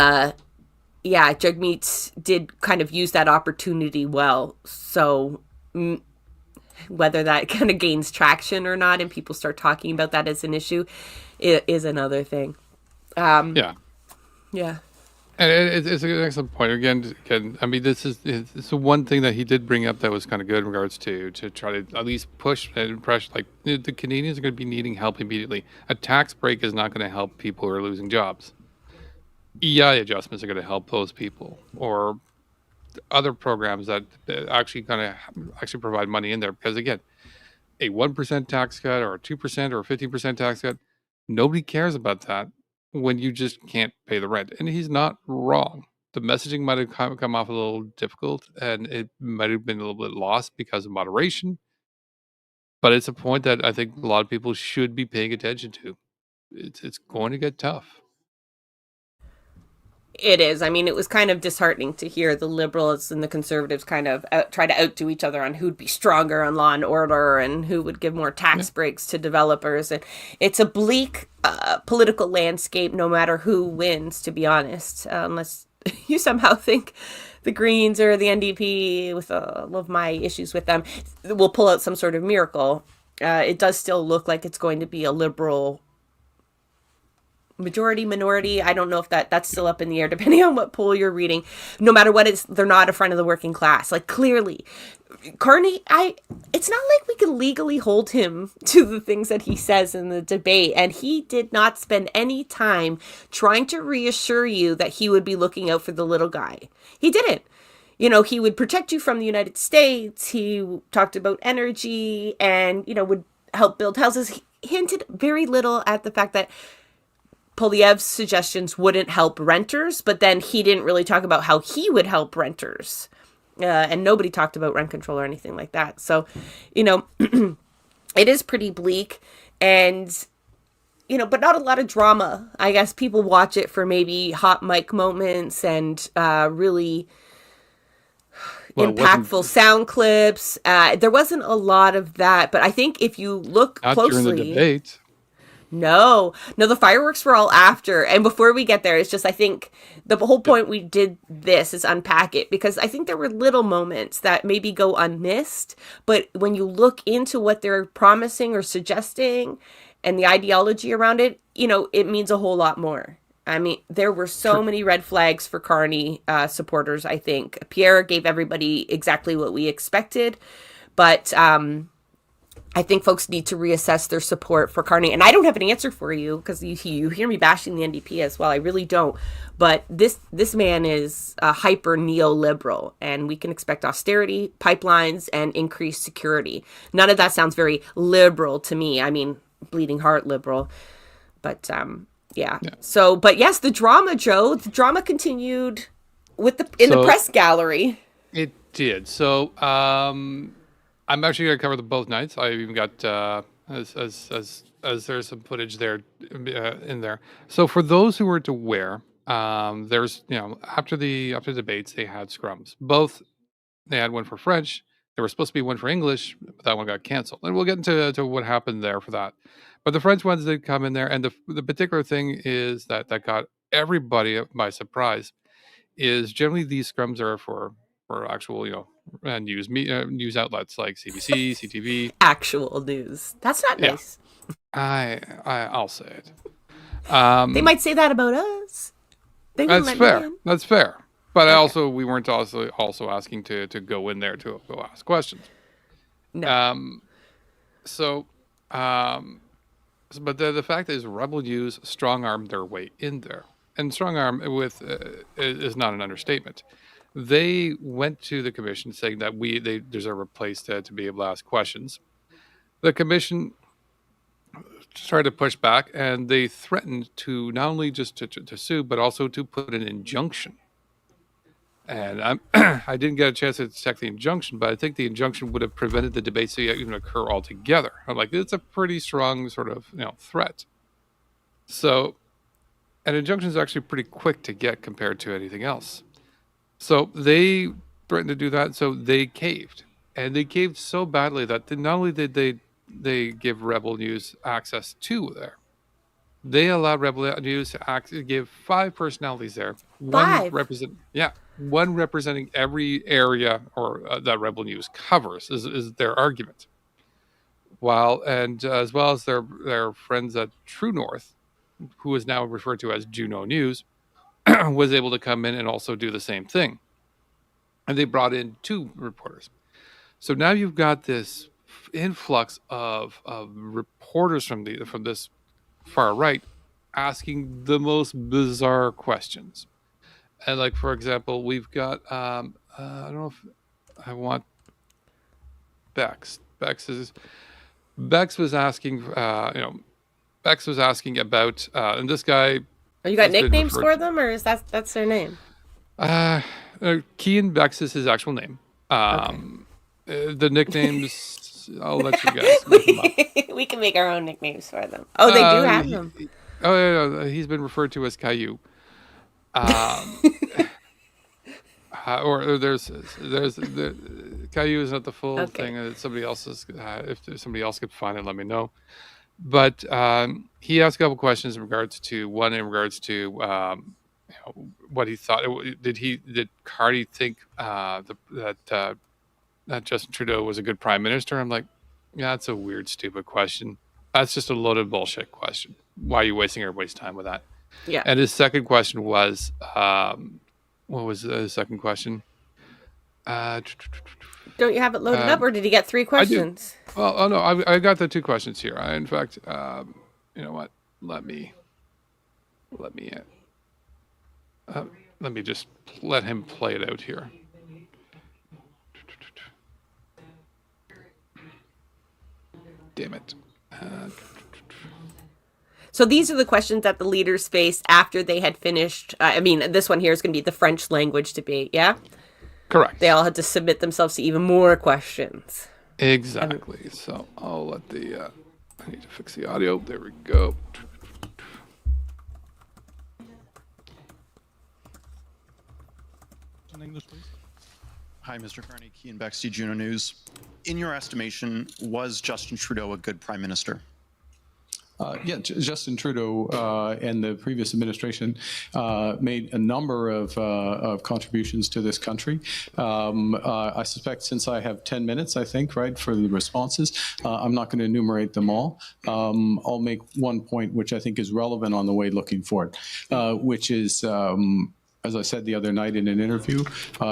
Jagmeet did kind of use that opportunity well. So whether that kind of gains traction or not and people start talking about that as an issue is another thing. Yeah. And it's an excellent point. Again, I mean, this is one thing that he did bring up that was kind of good in regards to try to at least push and pressure. Like, the Canadians are going to be needing help immediately. A tax break is not going to help people who are losing jobs. EI adjustments are going to help those people, or other programs that actually provide money in there. Because again, a 1% tax cut or a 2% or a 15% tax cut, nobody cares about that when you just can't pay the rent. And he's not wrong. The messaging might have come off a little difficult, and it might have been a little bit lost because of moderation. But it's a point that I think a lot of people should be paying attention to. It's going to get tough. It is. I mean, it was kind of disheartening to hear the Liberals and the Conservatives kind of try to outdo each other on who'd be stronger on law and order and who would give more tax breaks to developers. And it's a bleak political landscape no matter who wins, to be honest, unless you somehow think the Greens or the NDP, with all of my issues with them, will pull out some sort of miracle. It does still look like it's going to be a Liberal majority, minority. I don't know if that's still up in the air, depending on what poll you're reading. No matter what, they're not a friend of the working class. Like, clearly, Carney, it's not like we can legally hold him to the things that he says in the debate. And he did not spend any time trying to reassure you that he would be looking out for the little guy. He didn't. He would protect you from the United States. He talked about energy and, would help build houses. He hinted very little at the fact that Poilievre's suggestions wouldn't help renters, but then he didn't really talk about how he would help renters. And nobody talked about rent control or anything like that. So, it is pretty bleak and, but not a lot of drama. I guess people watch it for maybe hot mic moments and really impactful sound clips. There wasn't a lot of that, but I think if you look closely... During the debate. No, the fireworks were all after. And before we get there, it's just, I think the whole point we did this is unpack it, because I think there were little moments that maybe go unmissed. But when you look into what they're promising or suggesting and the ideology around it, it means a whole lot more. I mean, there were so many red flags for Carney supporters, I think. Pierre gave everybody exactly what we expected. But I think folks need to reassess their support for Carney. And I don't have an answer for you, because you hear me bashing the NDP as well. I really don't. But this man is a hyper neoliberal, and we can expect austerity, pipelines, and increased security. None of that sounds very liberal to me. I mean, bleeding heart liberal. But yeah. So, but yes, the drama, Joe. The drama continued with the press gallery. It did. So, I'm actually going to cover both nights. I even got as there's some footage there in there. So for those who weren't aware, there's after the debates they had scrums. Both they had one for French. There was supposed to be one for English, but that one got canceled. And we'll get into what happened there for that. But the French ones did come in there, and the particular thing is that got everybody by surprise. Generally these scrums are for actual news outlets like CBC, CTV. Actual news. That's not nice. I'll say it. They might say that about us. That's fair. That's fair. But we weren't also asking to go in there to go ask questions. No. So But the fact is, Rebel News strong-armed their way in there. And strong-arm with is not an understatement. They went to the commission saying that they deserve a place to be able to ask questions. The commission tried to push back, and they threatened to not only just to sue, but also to put an injunction. And I didn't get a chance to check the injunction, but I think the injunction would have prevented the debates to even occur altogether. I'm like, it's a pretty strong sort of threat. So an injunction is actually pretty quick to get compared to anything else. So they threatened to do that, so they caved. And they caved so badly that not only did they give Rebel News access to there, they allowed Rebel News to give 5 personalities there. 5? One representing every area or that Rebel News covers is their argument. As well as their friends at True North, who is now referred to as Juno News, was able to come in and also do the same thing. And they brought in 2 reporters. So now you've got this influx of reporters from this far right asking the most bizarre questions. And like, for example, we've got I don't know if I want Bex. Bex was asking Bex was asking about and this guy. Oh, you got nicknames for them, or is that's their name? Kean Bex is his actual name. Okay. The nicknames, I'll let you guys make them up. We can make our own nicknames for them. Oh, they do have them. Oh, yeah, he's been referred to as Caillou. Or there's the Caillou is not the full thing. Somebody else's. If somebody else could find it, let me know. But he asked a couple questions in regards to what he thought. Did Cardi think that Justin Trudeau was a good prime minister? I'm like, yeah, that's a weird, stupid question. That's just a loaded bullshit question. Why are you wasting everybody's time with that? Yeah. And his second question was, what was the second question? Don't you have it loaded up, or did he get 3 questions? I do. Well, oh no, I got the 2 questions here. In fact, you know what? Let me just let him play it out here. Damn it. So these are the questions that the leaders faced after they had finished. This one here is going to be the French language debate, yeah? Correct. They all had to submit themselves to even more questions. Exactly. So I'll let I need to fix the audio. There we go. In English, please. Hi, Mr. Carney, Kean Bexley, Juno News. In your estimation, was Justin Trudeau a good prime minister? Justin Trudeau and the previous administration made a number of contributions to this country. I suspect since I have 10 minutes, I think, right, for the responses, I'm not going to enumerate them all. I'll make one point which I think is relevant on the way looking forward, which is as I said the other night in an interview,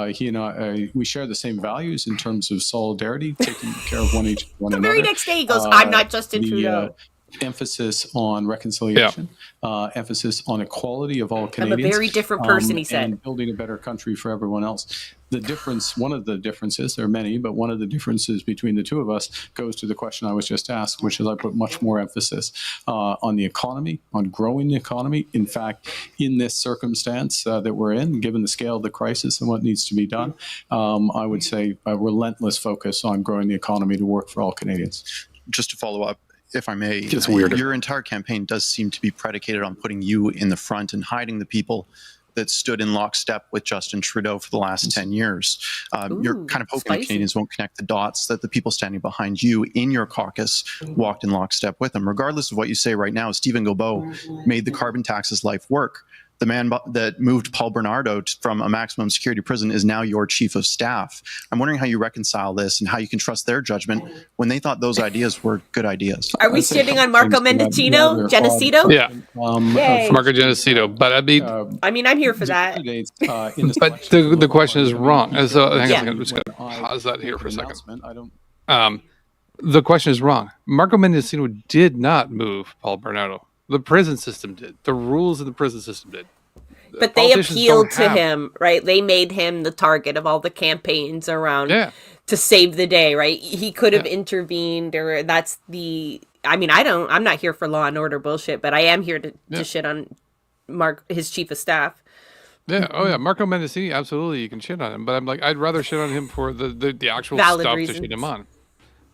he and I, we share the same values in terms of solidarity, taking care of one another. The very next day he goes, I'm not Justin Trudeau. Emphasis on reconciliation, emphasis on equality of all Canadians. I'm a very different person, he said. And building a better country for everyone else. The difference, one of the differences, there are many, but one of the differences between the two of us goes to the question I was just asked, which is I put much more emphasis on the economy, on growing the economy. In fact, in this circumstance that we're in, given the scale of the crisis and what needs to be done, I would say a relentless focus on growing the economy to work for all Canadians. Just to follow up, if I may, it's weird. Your entire campaign does seem to be predicated on putting you in the front and hiding the people that stood in lockstep with Justin Trudeau for the last 10 years. You're kind of hoping the Canadians won't connect the dots that the people standing behind you in your caucus walked in lockstep with them. Regardless of what you say right now, Stephen Guilbeault made the carbon taxes life work. The man that moved Paul Bernardo from a maximum security prison is now your chief of staff. I'm wondering how you reconcile this and how you can trust their judgment when they thought those ideas were good ideas. Are we shitting on Marco Mendicino? Genocido? Yeah. Marco Genocido. But I mean, I'm here for that. But the question is wrong. So hang on a second. I'm just going to pause that here for a second. The question is wrong. Marco Mendocino did not move Paul Bernardo. The prison system did. The rules of the prison system did. But they appealed to him, right? They made him the target of all the campaigns around to save the day, right? He could have intervened, or that's the. I mean, I'm not here for law and order bullshit, but I am here to shit on his chief of staff. Yeah. Oh yeah. Marco Mendocino, absolutely, you can shit on him, but I'm like, I'd rather shit on him for the actual Valid stuff reasons. to shit him on.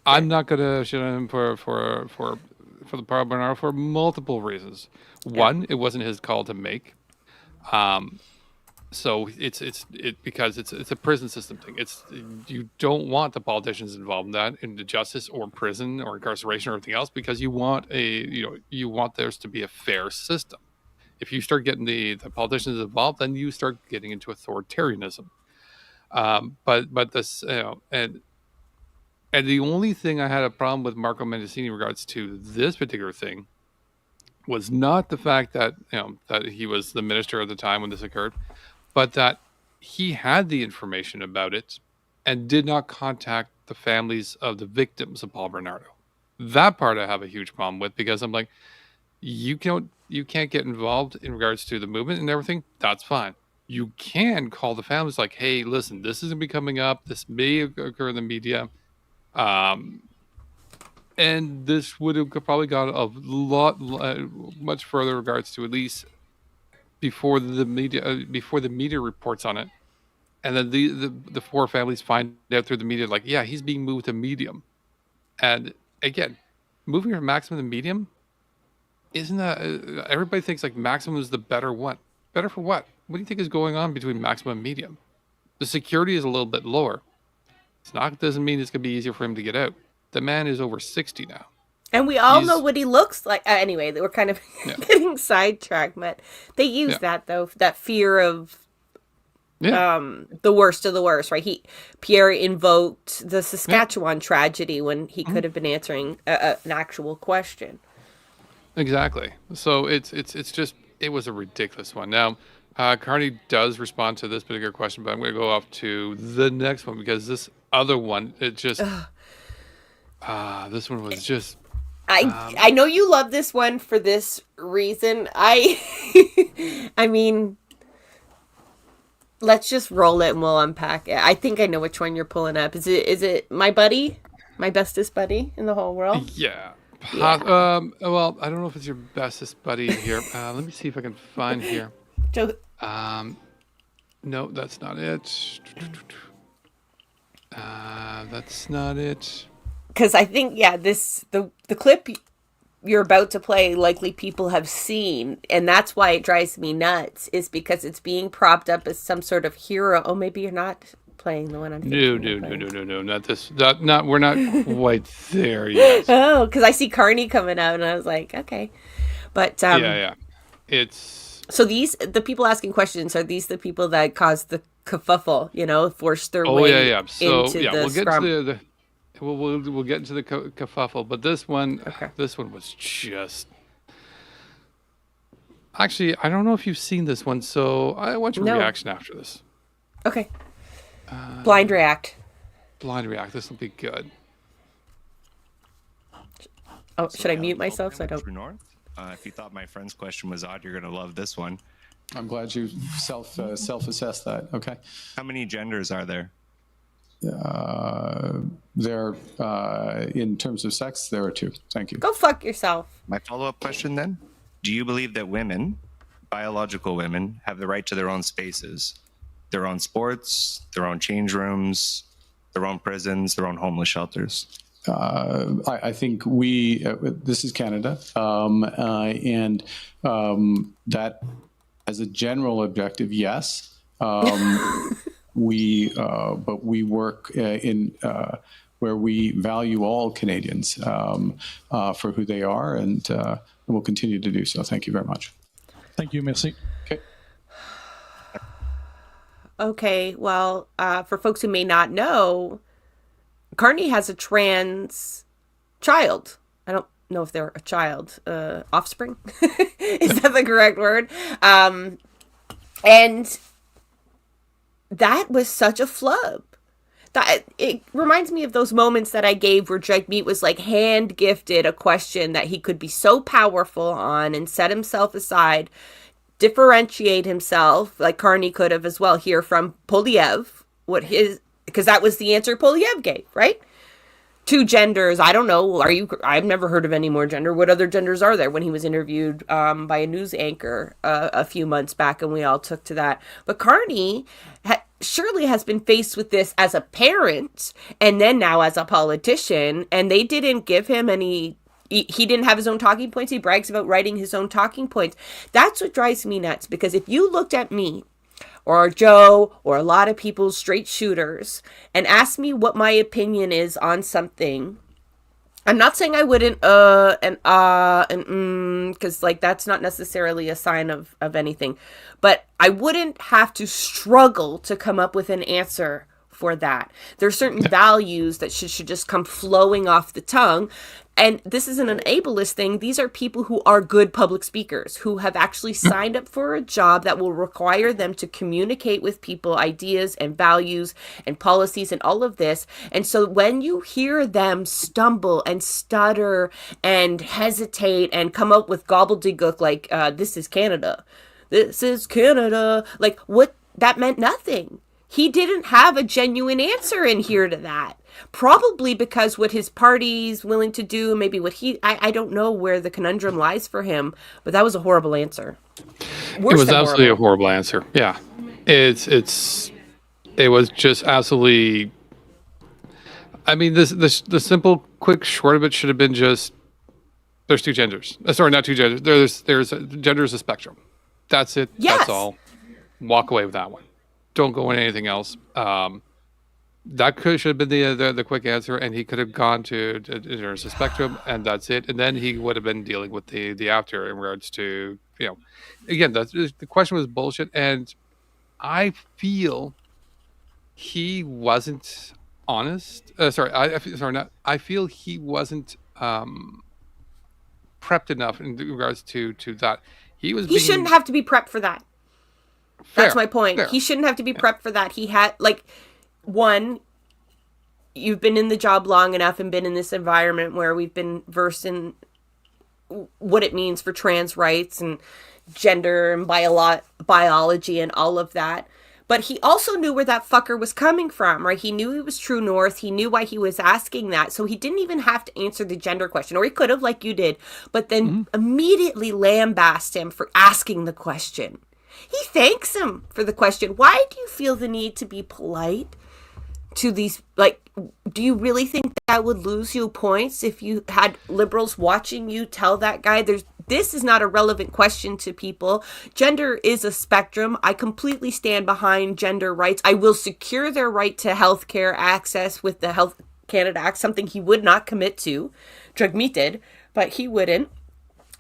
I'm not gonna shit on him for the Paul Bernardo for multiple reasons. One, it wasn't his call to make. So it's because it's a prison system thing. You don't want the politicians involved in that, in the justice or prison or incarceration or everything else, because you want you want theirs to be a fair system. If you start getting the politicians involved, then you start getting into authoritarianism. But this and the only thing I had a problem with Marco Mendocino in regards to this particular thing was not the fact that that he was the minister at the time when this occurred, but that he had the information about it and did not contact the families of the victims of Paul Bernardo. That part I have a huge problem with, because I'm like, you can't get involved in regards to the movement and everything. That's fine. You can call the families like, hey, listen, this is going to be coming up. This may occur in the media. And this would have probably gone a lot much further in regards to at least before the media reports on it, and then the four families find out through the media, like, yeah, he's being moved to medium. And again, moving from maximum to medium, isn't that everybody thinks like maximum is the better one? Better for what? What do you think is going on between maximum and medium? The security is a little bit lower. Doesn't mean it's gonna be easier for him to get out. The man is over 60 now. And we all know what he looks like. Anyway, we're kind of getting sidetracked, but they use that, though, that fear of the worst of the worst, right? Pierre invoked the Saskatchewan tragedy when he could have been answering an actual question. Exactly. So it was a ridiculous one. Now, Carney does respond to this particular question, but I'm going to go off to the next one, because this other one, this one was just... I know you love this one for this reason. I mean, let's just roll it and we'll unpack it. I think I know which one you're pulling up. Is it my buddy, my bestest buddy in the whole world? Yeah. Well, I don't know if it's your bestest buddy here. Let me see if I can find here. No, that's not it. That's not it. Because I think, the clip you're about to play, likely people have seen, and that's why it drives me nuts, is because it's being propped up as some sort of hero. Oh, maybe you're not playing the one I'm thinking. No, not this. We're not quite there yet. Oh, because I see Carney coming out, and I was like, okay. But, It's... So the people asking questions, are these the people that caused the kerfuffle, forced their way So, into the we'll get scrum? to the... We'll get into the kerfuffle, but this one was just... Actually, I don't know if you've seen this one, so I want your reaction after this. Okay. Blind react. This will be good. Oh, should I mute myself so I don't... If you thought my friend's question was odd, you're going to love this one. I'm glad you self-assessed that. Okay. How many genders are there? There, in terms of sex, there are 2. Thank you. Go fuck yourself. My follow-up question then, do you believe that women, biological women, have the right to their own spaces? Their own sports, their own change rooms, their own prisons, their own homeless shelters? I think this is Canada, and that as a general objective, yes. But we work in where we value all Canadians for who they are, and we'll continue to do so. Thank you very much. Thank you, merci. Okay. Okay, well, for folks who may not know, Carney has a trans child. I don't know if they're a child. Offspring? Is that the correct word? And that was such a flub. That it reminds me of those moments that I gave where Jagmeet was like hand gifted a question that he could be so powerful on and set himself aside, differentiate himself, like Carney could have as well here from Polyev, because that was the answer Polyev gave, right? Two genders. I don't know. I've never heard of any more gender. What other genders are there? When he was interviewed by a news anchor a few months back, and we all took to that. But Carney surely has been faced with this as a parent, and then now as a politician, and they didn't give him any. He didn't have his own talking points. He brags about writing his own talking points. That's what drives me nuts, because if you looked at me or Joe or a lot of people, straight shooters, and asked me what my opinion is on something, I'm not saying I wouldn't because like that's not necessarily a sign of anything, but I wouldn't have to struggle to come up with an answer for that. There's certain values that should just come flowing off the tongue. And this isn't an ableist thing. These are people who are good public speakers, who have actually signed up for a job that will require them to communicate with people ideas and values and policies and all of this. And so when you hear them stumble and stutter and hesitate and come up with gobbledygook like, this is Canada, like what, that meant nothing. He didn't have a genuine answer in here to that. Probably because what his party's willing to do, maybe what I don't know where the conundrum lies for him, but that was a horrible answer. It was absolutely a horrible answer. Yeah. It was just absolutely, I mean, the simple, quick, short of it should have been just, there's two genders. Sorry, not two genders. Gender is a spectrum. That's it. Yes. That's all. Walk away with that one. Don't go into anything else. That should have been the quick answer, and he could have gone to there's a spectrum, and that's it. And then he would have been dealing with the after in regards to, again, the question was bullshit, and I feel he wasn't honest. I feel he wasn't prepped enough in regards to that. He shouldn't have to be prepped for that. That's my point. Fair. He shouldn't have to be prepped for that. He had, one, you've been in the job long enough and been in this environment where we've been versed in what it means for trans rights and gender and biology and all of that. But he also knew where that fucker was coming from, right? He knew he was True North. He knew why he was asking that. So he didn't even have to answer the gender question, or he could have, like you did, but then immediately lambast him for asking the question. He thanks him for the question. Why do you feel the need to be polite to these? Do you really think that would lose you points if you had liberals watching you tell that guy this is not a relevant question to people? Gender is a spectrum. I completely stand behind gender rights. I will secure their right to healthcare access with the Health Canada Act, something he would not commit to. Jagmeet did, but he wouldn't.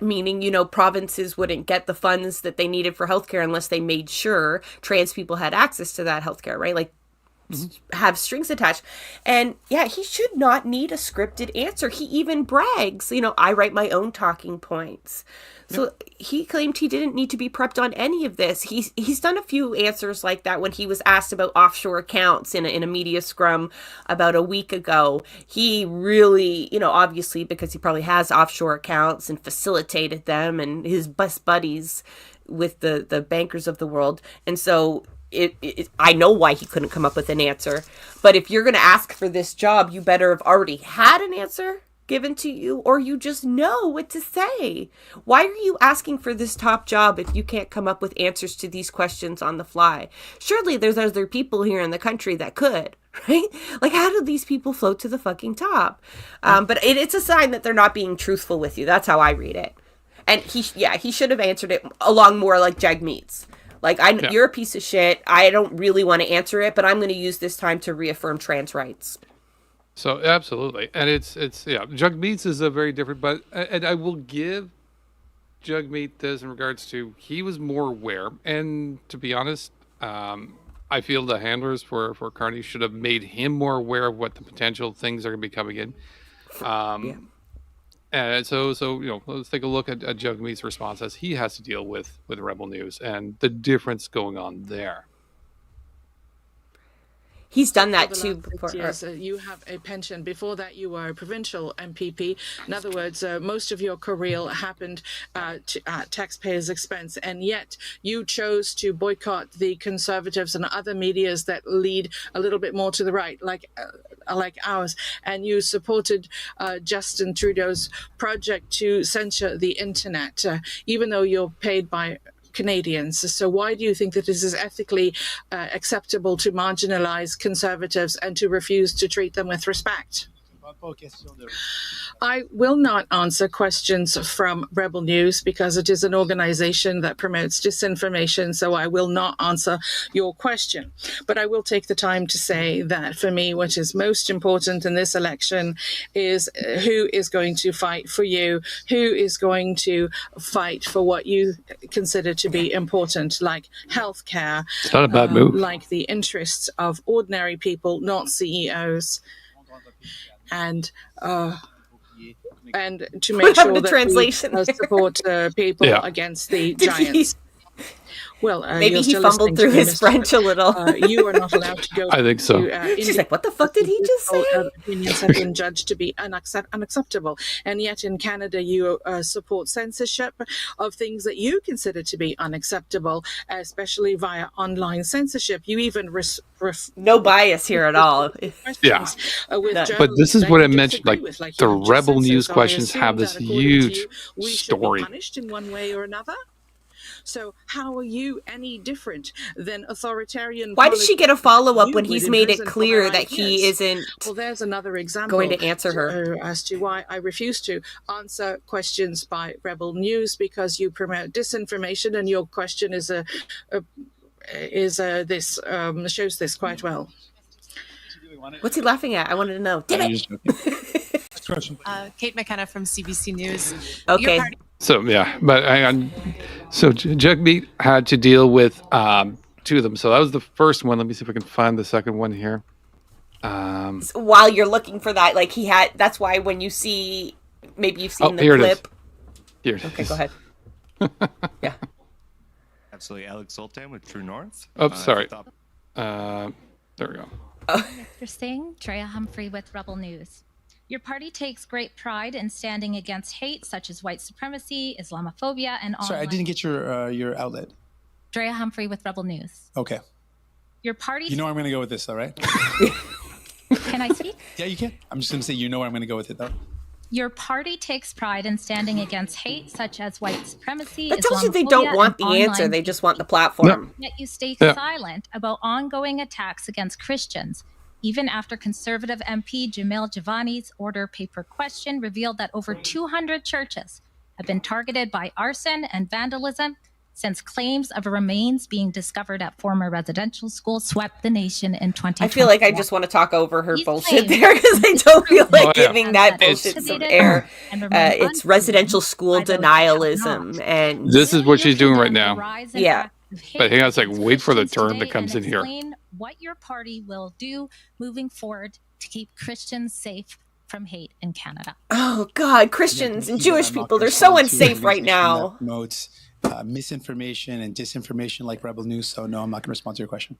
Meaning, provinces wouldn't get the funds that they needed for healthcare unless they made sure trans people had access to that healthcare, right? Have strings attached. And yeah, he should not need a scripted answer. He even brags, I write my own talking points. So he claimed he didn't need to be prepped on any of this. He's done a few answers like that when he was asked about offshore accounts in a media scrum about a week ago. He really, obviously because he probably has offshore accounts and facilitated them and his best buddies with the bankers of the world. And so I know why he couldn't come up with an answer. But if you're going to ask for this job, you better have already had an answer given to you, or you just know what to say. Why are you asking for this top job if you can't come up with answers to these questions on the fly? Surely there's other people here in the country that could, right? How do these people float to the fucking top? But it's a sign that they're not being truthful with you. That's how I read it. And he should have answered it along more like Jagmeet's. You're a piece of shit. I don't really want to answer it, but I'm going to use this time to reaffirm trans rights. So absolutely, and it's Jagmeet's is a very different, and I will give Jagmeet this in regards to he was more aware, and to be honest, I feel the handlers for Carney should have made him more aware of what the potential things are going to be coming in. And so let's take a look at Jagmeet's response as he has to deal with Rebel News and the difference going on there. He's done that for the too last before. 6 years, you have a pension. Before that, you were a provincial MPP. In other words, most of your career happened at taxpayers' expense, and yet you chose to boycott the Conservatives and other medias that lead a little bit more to the right, like ours, and you supported Justin Trudeau's project to censor the internet, even though you're paid by Canadians. So why do you think that this is ethically acceptable to marginalize Conservatives and to refuse to treat them with respect? I will not answer questions from Rebel News because it is an organization that promotes disinformation, so I will not answer your question. But I will take the time to say that for me, what is most important in this election is who is going to fight for you, who is going to fight for what you consider to be important, like healthcare, It's not a bad move. like the interests of ordinary people, not CEOs. And to make sure that translation we support people against the giants. Well, maybe he fumbled through his French a little. You are not allowed to go. I think so. She's like, what the fuck did he just say? Opinions have been judged to be unacceptable. And yet in Canada, you support censorship of things that you consider to be unacceptable, especially via online censorship. You even no bias here at all. Yeah. But this is what I mentioned. Like the Rebel News questions have this huge story. Punished in one way or another. So how are you any different than authoritarian? Why did she get a follow-up when he's made it clear that he isn't there's another example going to answer her as to why I refuse to answer questions by Rebel News, because you promote disinformation, and your question shows this quite well. What's he laughing at? I wanted to know. Damn it. Kate McKenna from CBC News. Okay. So yeah, but so Jagmeet had to deal with two of them. So that was the first one. Let me see if I can find the second one here. So while you're looking for that, like that's why when you see, maybe you've seen the here clip. It is. Here. Okay, go ahead. Yeah. Absolutely, Alex Sultan with True North. Oh, sorry. There we go. Mr. Singh, Treya Humphrey with Rebel News. Your party takes great pride in standing against hate such as white supremacy, Islamophobia, and online... Sorry, I didn't get your outlet. Treya Humphrey with Rebel News. Okay. Your party... You know where I'm going to go with this, though, right? Can I speak? Yeah, you can. I'm just going to say you know where I'm going to go with it, though. Your party takes pride in standing against hate such as white supremacy, That tells you they don't want the answer. They just want the platform. Yet you stay silent about ongoing attacks against Christians. Even after Conservative MP Jamil Javani's order paper question revealed that over 200 churches have been targeted by arson and vandalism since claims of remains being discovered at former residential schools swept the nation in 2020. I feel like I just want to talk over her bullshit there because I don't feel like giving that bullshit some air. It's residential school denialism, and this is what she's doing right now. Yeah. But hang on a second. Wait for the term that comes in here. What your party will do moving forward to keep Christians safe from hate in Canada. Oh God, Christians and Jewish people, they're so unsafe right now. Promotes misinformation and disinformation like Rebel News. So no, I'm not going to respond to your question.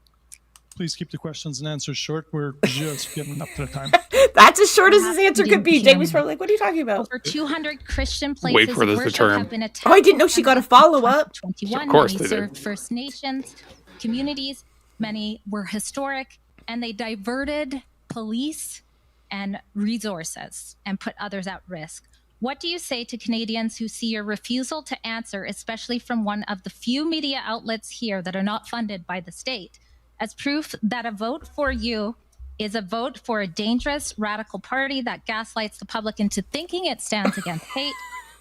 Please keep the questions and answers short. We're just getting up to the time. That's as short as his answer could be. Jamie's probably like, what are you talking about? Over 200 Christian places of worship have been attacked. Oh, I didn't know she got a follow-up. Of course they served First Nations communities. Many were historic, and they diverted police and resources and put others at risk. What do you say to Canadians who see your refusal to answer, especially from one of the few media outlets here that are not funded by the state, as proof that a vote for you is a vote for a dangerous radical party that gaslights the public into thinking it stands against hate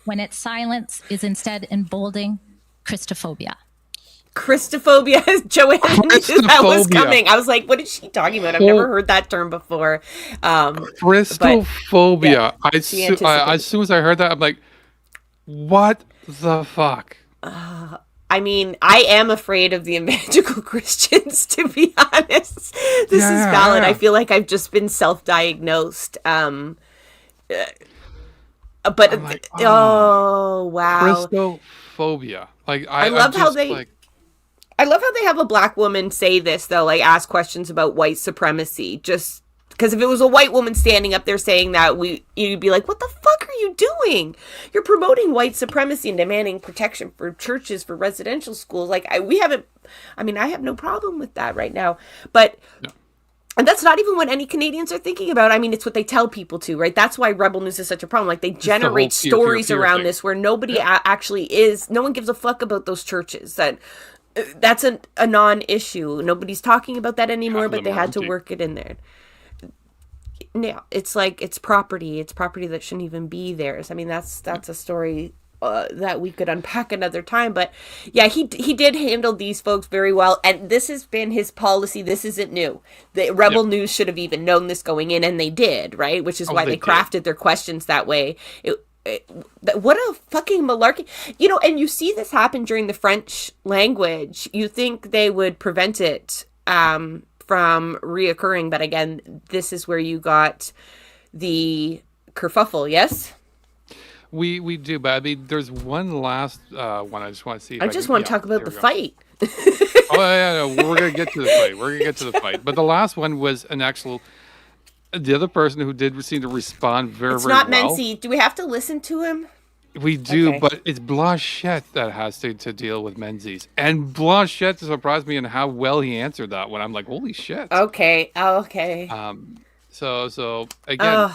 when its silence is instead emboldening Christophobia? Christophobia, Joanne knew that was coming. I was like, what is she talking about? I've never heard that term before. Christophobia. As soon as I heard that, I'm like, what the fuck? I mean, I am afraid of the evangelical Christians, to be honest. This is valid. I feel like I've just been self-diagnosed. But like, oh wow, Christophobia. Like I love how they. I love how they have a black woman say this, though, like ask questions about white supremacy. Just because if it was a white woman standing up there saying that, you'd be like, what the fuck are you doing? You're promoting white supremacy and demanding protection for churches, for residential schools. Like, I have no problem with that right now. But... No. And that's not even what any Canadians are thinking about. I mean, it's what they tell people to, right? That's why Rebel News is such a problem. Like, they generate stories around this where nobody actually is. No one gives a fuck about those churches. That's a non-issue. Nobody's talking about that anymore, but they had to work it in there. Yeah, it's like it's property. It's property that shouldn't even be theirs. I mean, that's a story that we could unpack another time. But yeah, he did handle these folks very well, and this has been his policy. This isn't new. The Rebel News should have even known this going in, and they did, right? Which is why they crafted their questions that way. What a fucking malarkey. And you see this happen during the French language. You think they would prevent it from reoccurring, but again, this is where you got the kerfuffle, yes? We do, but I mean, there's one last one I just want to see. I just want to talk about the fight. Oh, yeah, no, we're going to get to the fight. But the last one was the other person who did seem to respond very well. It's not Menzies. Do we have to listen to him? We do, but it's Blanchette that has to deal with Menzies. And Blanchette surprised me in how well he answered that one. I'm like, holy shit. Okay. So again,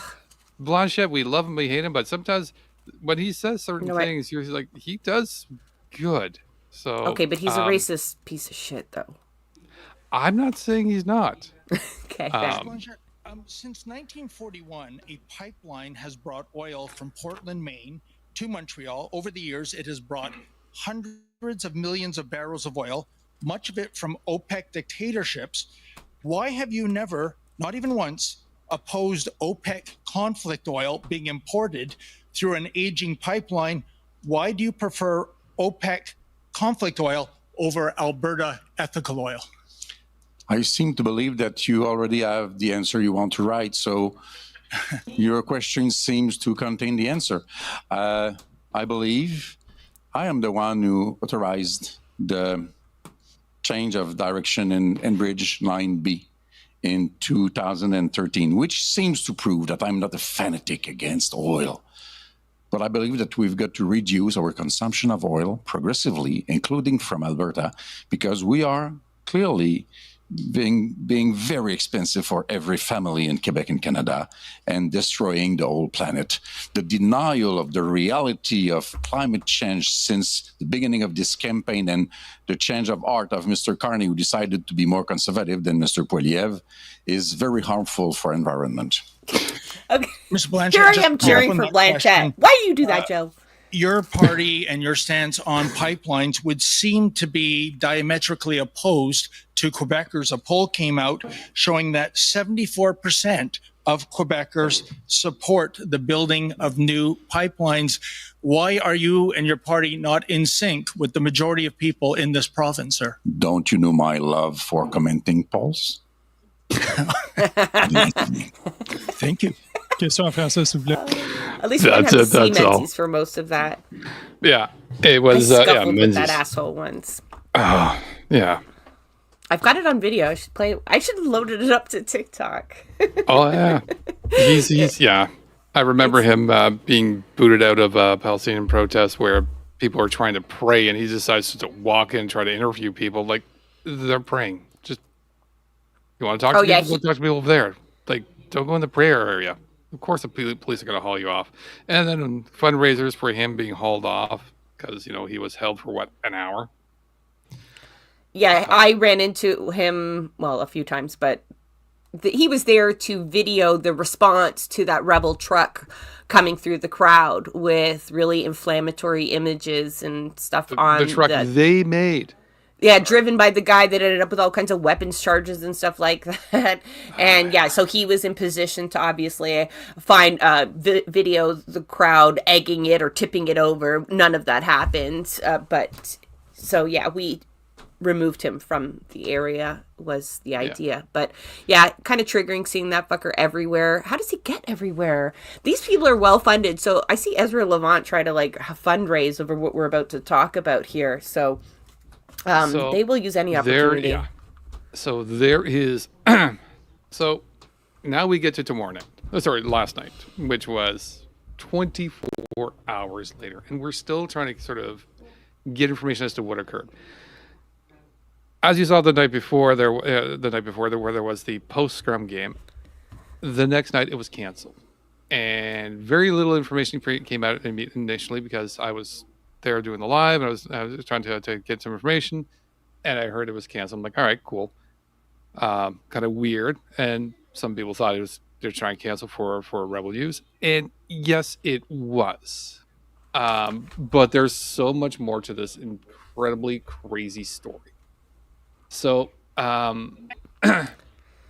Blanchette, we love him, we hate him, but sometimes when he says certain things, you're like, he does good. So okay, but he's a racist piece of shit, though. I'm not saying he's not. Okay. Since 1941, a pipeline has brought oil from Portland, Maine to Montreal. Over the years, it has brought hundreds of millions of barrels of oil, much of it from OPEC dictatorships. Why have you never, not even once, opposed OPEC conflict oil being imported through an aging pipeline? Why do you prefer OPEC conflict oil over Alberta ethical oil? I seem to believe that you already have the answer you want to write, so your question seems to contain the answer. I believe I am the one who authorized the change of direction in Enbridge Line B in 2013, which seems to prove that I'm not a fanatic against oil. But I believe that we've got to reduce our consumption of oil progressively, including from Alberta, because we are clearly being very expensive for every family in Quebec and Canada and destroying the whole planet. The denial of the reality of climate change since the beginning of this campaign and the change of heart of Mr. Carney, who decided to be more conservative than Mr. Poiliev, is very harmful for environment. Okay. Ms. Blanchette, here I am cheering for Blanchette. Why do you do that, Joe? Your party and your stance on pipelines would seem to be diametrically opposed to Quebecers. A poll came out showing that 74% of Quebecers support the building of new pipelines. Why are you and your party not in sync with the majority of people in this province, sir? Don't you know my love for commenting polls? Thank you. At least we had to see Menzies for most of that. Yeah, it was Menzies. with that asshole once. Oh, yeah. I've got it on video. I should play it. I should have loaded it up to TikTok. Oh yeah, he's yeah. I remember him being booted out of a Palestinian protest where people are trying to pray, and he decides to walk in and try to interview people. Like, they're praying. Just, you want to talk to people? Go talk to people over there. Like, don't go in the prayer area. Of course, the police are going to haul you off. And then fundraisers for him being hauled off because, he was held for, an hour? Yeah, I ran into him, a few times, but he was there to video the response to that Rebel truck coming through the crowd with really inflammatory images and stuff on the truck they made. Yeah, driven by the guy that ended up with all kinds of weapons charges and stuff like that. And yeah, so he was in position to obviously find video the crowd egging it or tipping it over. None of that happened. But so yeah, we removed him from the area was the idea. Yeah. But yeah, kind of triggering seeing that fucker everywhere. How does he get everywhere? These people are well funded. So I see Ezra Levant try to fundraise over what we're about to talk about here. So They will use any opportunity. Yeah. So there is. So now we get to tomorrow night. Last night, which was 24 hours later, and we're still trying to sort of get information as to what occurred. As you saw the night before, there was the post-scrum game. The next night, it was canceled, and very little information came out initially because I was there doing the live, and I was trying to get some information, and I heard it was canceled. I'm like, all right, cool, kind of weird, and some people thought they're trying to cancel for Rebel News, and yes, it was. But there's so much more to this incredibly crazy story. So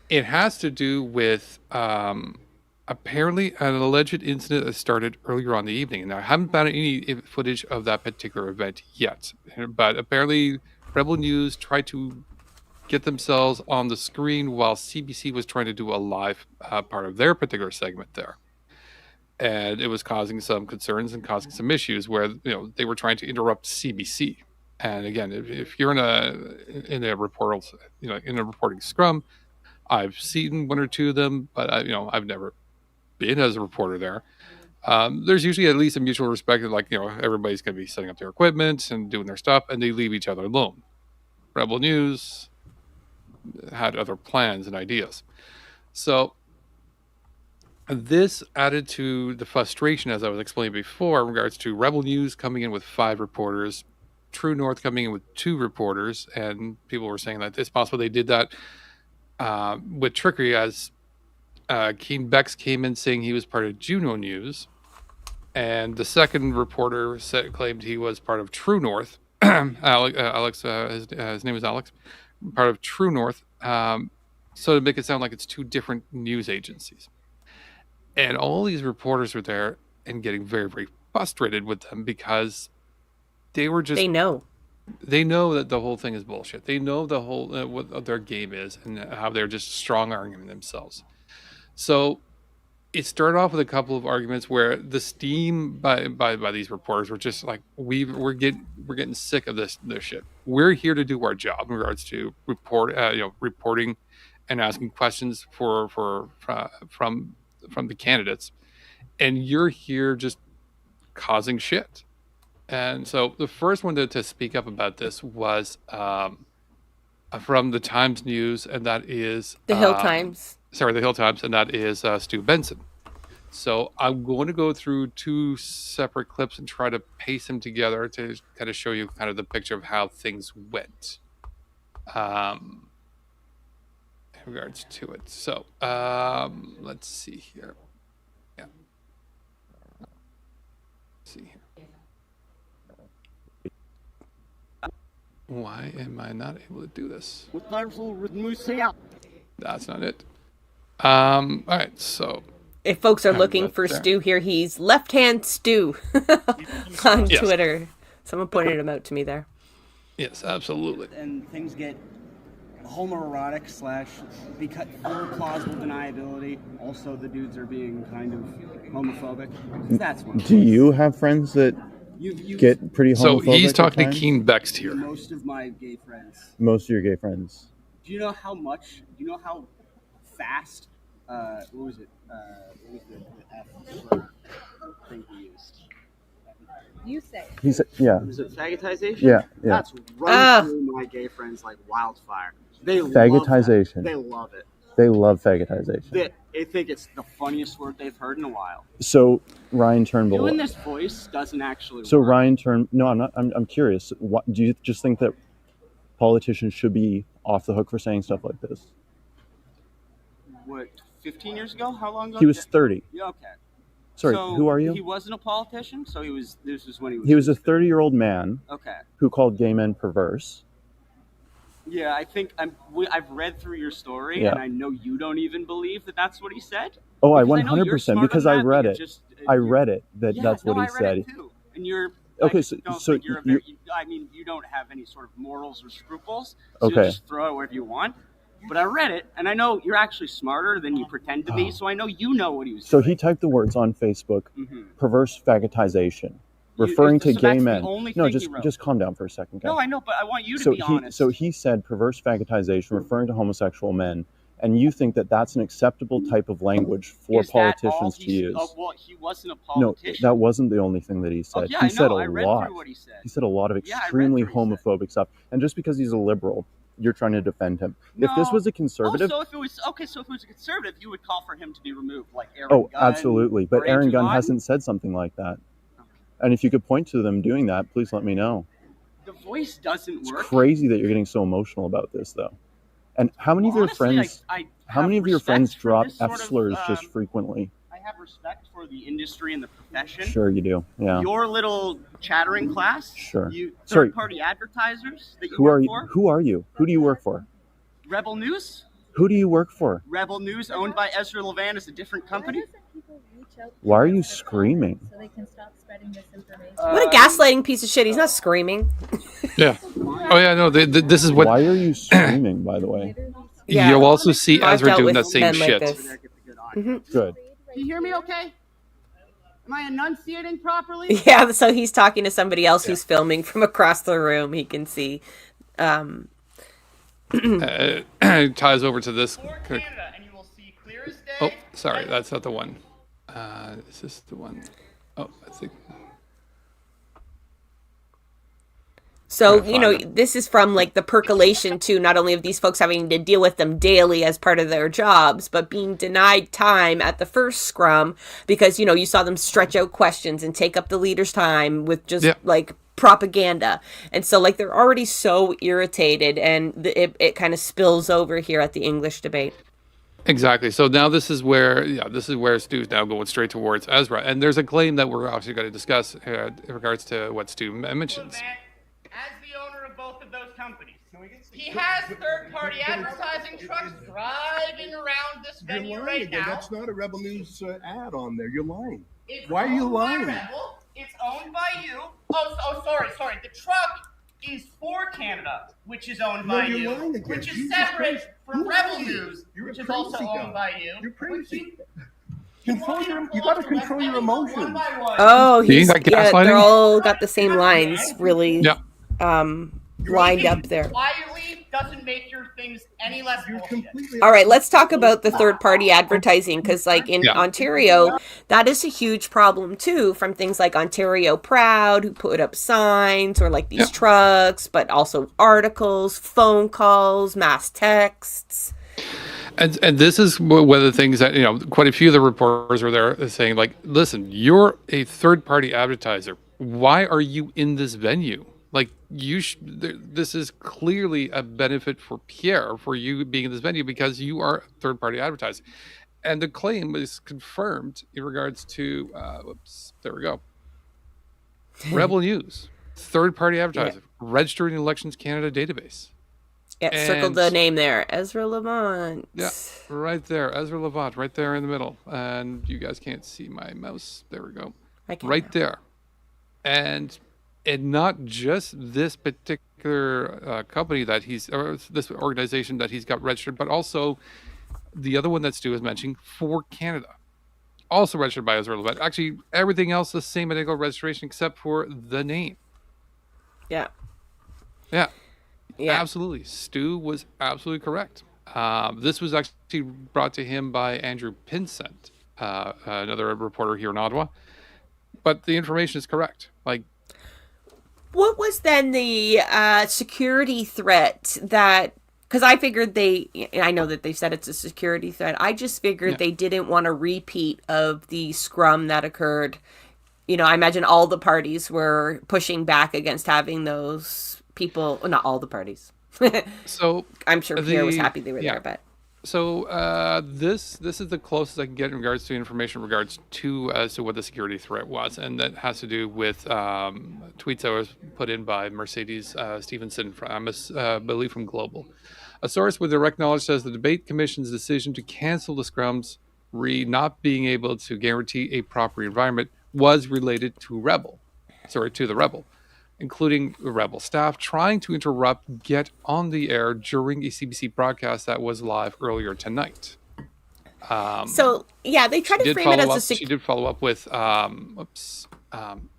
it has to do with apparently an alleged incident that started earlier on the evening. And I haven't found any footage of that particular event yet. But apparently Rebel News tried to get themselves on the screen while CBC was trying to do a live part of their particular segment there. And it was causing some concerns and causing some issues where they were trying to interrupt CBC. And again, if you're in a reporting scrum, I've seen one or two of them, but I've never been as a reporter there. There's usually at least a mutual respect that everybody's going to be setting up their equipment and doing their stuff, and they leave each other alone. Rebel News had other plans and ideas, so this added to the frustration, as I was explaining before, in regards to Rebel News coming in with 5 reporters, True North coming in with 2 reporters, and people were saying that it's possible they did that with trickery, as Keen Bex came in saying he was part of Juno News, and the second reporter claimed he was part of True North. Alex, his name is Alex, part of True North, so to make it sound like it's 2 different news agencies. And all these reporters were there and getting very, very frustrated with them because they were just... They know that the whole thing is bullshit. They know the whole what their game is and how they're just strong-arming themselves. So it started off with a couple of arguments where the steam by these reporters were just like, we're getting sick of this shit. We're here to do our job in regards to reporting and asking questions from the candidates, and you're here just causing shit. And so the first one to speak up about this was from the Times News, and that is the Hill Times. The Hill Times, and that is Stu Benson. So I'm going to go through 2 separate clips and try to paste them together to kind of show you kind of the picture of how things went. In regards to it. So let's see here. Yeah. Let's see here. Why am I not able to do this? That's not it. All right, so if folks are looking for Stu here, he's Left Hand Stu on Twitter. Someone pointed him out to me there. Yes, absolutely. And things get homoerotic / full plausible deniability. Also, the dudes are being kind of homophobic. That's one. Do you have friends that get pretty homophobic? So he's talking to Keen Bext here. Most of my gay friends. Most of your gay friends. Do you know how fast? What was it? What was the F thing he used? You say. He said, yeah. Is it faggotization? Yeah. That's running through my gay friends like wildfire. They faggotization. They love it. They love faggotization. They think it's the funniest word they've heard in a while. So Ryan Turnbull. Doing this voice doesn't actually. So work. Ryan Turnbull. No, I'm not. I'm curious. What, do you just think that politicians should be off the hook for saying stuff like this? What? 15 years ago? How long ago? He was 30. Yeah. Okay. Sorry, so who are you? He wasn't a politician, so this was when he was... He was a 30-year-old man who called gay men perverse. Yeah, I think I've read through your story, and I know you don't even believe that that's what he said. Oh, I 100%, because I read it. I read it, that's what he said. It too. And you're... Okay, I mean, you don't have any sort of morals or scruples, so you just throw it wherever you want. But I read it, and I know you're actually smarter than you pretend to be, so I know you know what he was saying. So he typed the words on Facebook, perverse faggotization. referring to so gay that's the men. only No, thing he wrote. just calm down for a second, guys. No, I know, but I want you to be honest. So he said perverse fagotization, referring to homosexual men, and you think that that's an acceptable type of language for politicians to use? Well, he wasn't a No, politician. that wasn't the only thing that he said. yeah, He I said know. a I read lot. through what he said. He said a lot of Yeah, I read extremely through what he homophobic stuff. And just because he's a liberal, you're trying to defend him. No. If this was a conservative, So if it was a conservative, you would call for him to be removed, like Aaron Gunn. absolutely. But or Aaron Andrew Gunn Lawton. hasn't said something like that. And if you could point to them doing that, please let me know. The voice doesn't It's work. crazy that you're getting so emotional about this, though. And how many of your honestly, friends? I How have many of your respect friends for drop this sort F of, slurs just frequently? I have respect for the industry and the profession. Sure, you do. Yeah. Your little chattering class. Sure. You Sorry. third-party advertisers that you Who work are you? for. Who are you? Who do you work for? Rebel News. Who do you work for? Rebel News, owned by Ezra Levant, is a different company. Why are you screaming? So they can stop spreading misinformation. What a gaslighting piece of shit. He's not screaming. Yeah. Oh yeah, no. This is what. Why are you screaming? By the way. Yeah. You'll also see I've Ezra dealt doing with that same men like shit. this. Mhm. Good. Can you hear me okay? Am I enunciating properly? Yeah, so he's talking to somebody else who's filming from across the room. He can see. Ties over to this. Oh, sorry, that's not the one. Is this the one? Oh, I think. So, this is from like the percolation too, not only of these folks having to deal with them daily as part of their jobs, but being denied time at the first scrum because, you saw them stretch out questions and take up the leader's time with just like propaganda. And so like they're already so irritated and it kind of spills over here at the English debate. Exactly. So now this is where Stu's now going straight towards Ezra. And there's a claim that we're obviously going to discuss in regards to what Stu mentions. As the owner of both of those companies, he has third-party advertising trucks driving around this venue right now. That's not a Rebel News ad on there. You're lying. It's Why are you owned by lying? Rebel. It's owned by you. Sorry. The truck is for Canada, which is owned by you're you, lying again. which is Jesus separate Christ. from Who Rebel are you? News, You're which a is also crazy owned guy. by you. You're crazy. You got to control your emotions. Oh, He's like they're gaslighting? all got the same lines really lined up there. Quietly doesn't make your things any less bullshit. All right, let's talk about the third-party advertising because, like in Ontario, that is a huge problem too. From things like Ontario Proud, who put up signs or like these trucks, but also articles, phone calls, mass texts. And this is one of the things that quite a few of the reporters were there saying, like, listen, you're a third-party advertiser. Why are you in this venue? Like, this is clearly a benefit for Pierre for you being in this venue because you are third-party advertising. And the claim is confirmed in regards to, there we go. Rebel News, third-party advertising, registered in Elections Canada database. Yeah, circle the name there, Ezra Levant. Yeah, right there, Ezra Levant, right there in the middle. And you guys can't see my mouse. There we go. I can right now. There. And not just this particular company that or this organization that he's got registered, but also the other one that Stu was mentioning for Canada. Also registered by Ezra Levant. Actually, everything else the same identical registration except for the name. Yeah. Yeah. Yeah, absolutely. Stu was absolutely correct. This was actually brought to him by Andrew Pinsent, another reporter here in Ottawa. But the information is correct. Like, what was then the security threat that? Because I figured I know that they said it's a security threat. I just figured they didn't want a repeat of the scrum that occurred. I imagine all the parties were pushing back against having those people, well, not all the parties. So I'm sure Pierre was happy they were there, but so this is the closest I can get in regards to information in regards to as to what the security threat was, and that has to do with tweets that was put in by Mercedes Stevenson from I believe from Global. A source with direct knowledge says the debate commission's decision to cancel the scrums not being able to guarantee a proper environment was related to the Rebel, including the Rebel staff trying to get on the air during a CBC broadcast that was live earlier tonight. So, yeah, they tried to frame it as she did follow up with,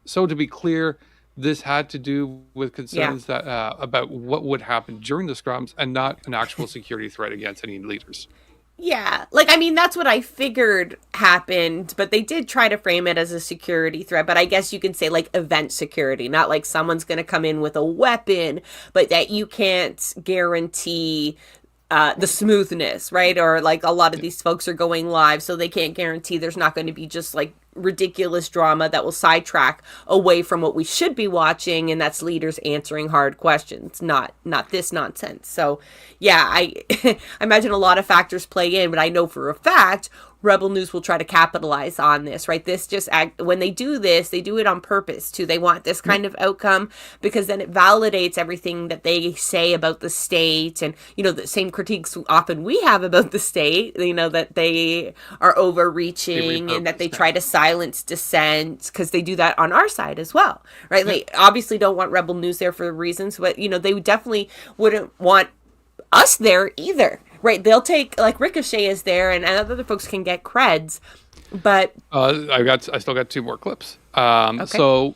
So to be clear, this had to do with concerns that about what would happen during the scrums and not an actual security threat against any leaders. Yeah, like, I mean, that's what I figured happened, but they did try to frame it as a security threat. But I guess you can say, like, event security, not like someone's going to come in with a weapon, but that you can't guarantee the smoothness, right? Or like a lot of these folks are going live, so they can't guarantee there's not going to be just like ridiculous drama that will sidetrack away from what we should be watching, and that's leaders answering hard questions, not this nonsense. So yeah, I I imagine a lot of factors play in, but I know for a fact Rebel News will try to capitalize on this, right? This just when they do this, they do it on purpose too. They want this kind of outcome because then it validates everything that they say about the state, and you know, the same critiques often we have about the state, you know, that they are overreaching and that they try to silence dissent, because they do that on our side as well, right? They obviously don't want Rebel News there for reasons, but you know, they definitely wouldn't want us there either. Right, they'll take, like, Ricochet is there, and other folks can get creds, but I still got 2 more clips. Okay. So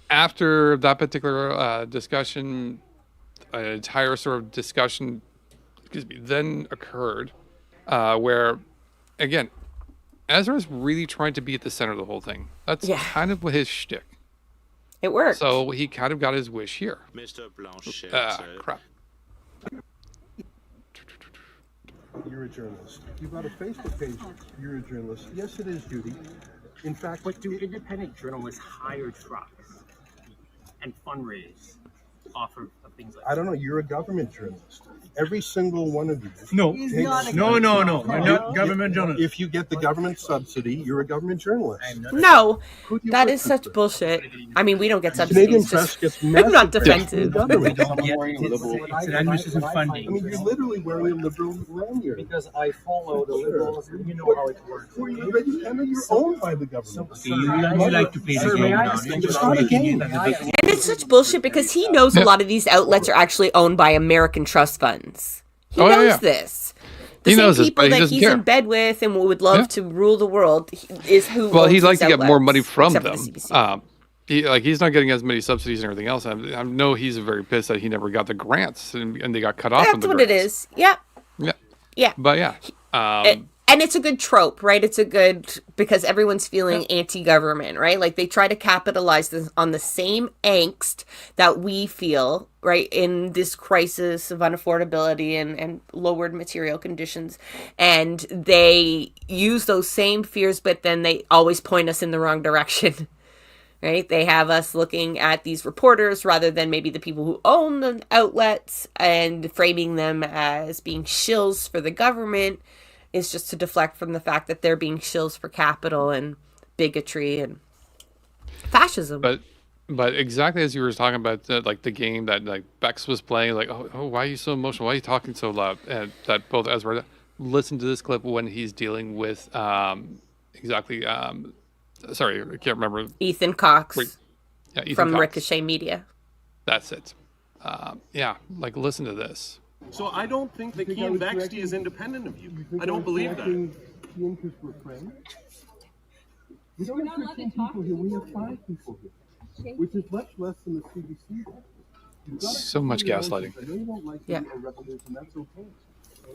after that particular discussion, an entire sort of discussion, then occurred, where again, Ezra's really trying to be at the center of the whole thing. That's kind of his shtick. It worked. So he kind of got his wish here. Mr. Blanchet. Crap. You're a journalist. You've got a Facebook page. You're a journalist. Yes, it is, Judy. In fact, but do independent journalists hire trucks and fundraise off of things like that? I don't know. You're a government journalist. Every single one of you. No. You're not government journalist. If you get the government subsidy, you're a government journalist. no, that is such bullshit. I mean, we don't get Canadian subsidies. press gets I'm massive not press defensive. from the government. It's an administration funding. I mean, you're literally wearing a liberal lanyard. Because I follow the liberals, you know how it works. And you're owned by the government. You like to play the game. It's not a game. And it's such bullshit because he knows a lot of these outlets are actually owned by American trust funds. He knows this. The same people that he's in bed with and would love to rule the world is who. Well, owns he'd like these to get more money outlets, from except them. for the CBC. He's not getting as many subsidies and everything else. I know he's very pissed that he never got the grants and they got cut off. That's what it is. Yeah. Yeah. Yeah. But yeah. And it's a good trope, right? It's a good, because everyone's feeling anti-government, right? Like they try to capitalize on the same angst that we feel, right, in this crisis of unaffordability and lowered material conditions. And they use those same fears, but then they always point us in the wrong direction, right? They have us looking at these reporters rather than maybe the people who own the outlets and framing them as being shills for the government. Is just to deflect from the fact that they're being shills for capital and bigotry and fascism. But exactly as you were talking about, like the game that like Bex was playing, like, oh, why are you so emotional? Why are you talking so loud? And that both Ezra, listen to this clip when he's dealing with sorry, I can't remember. Ethan Cox Ethan from Cox. Ricochet Media. That's it. Yeah, like listen to this. So I don't think that Keane Bexty is independent of you. I don't believe that. Keane because we're friends. We don't have 13 people here. We have 5 people here, which is much less than the CBC. So much gaslighting. I know you don't like Yeah. a revolution. That's okay.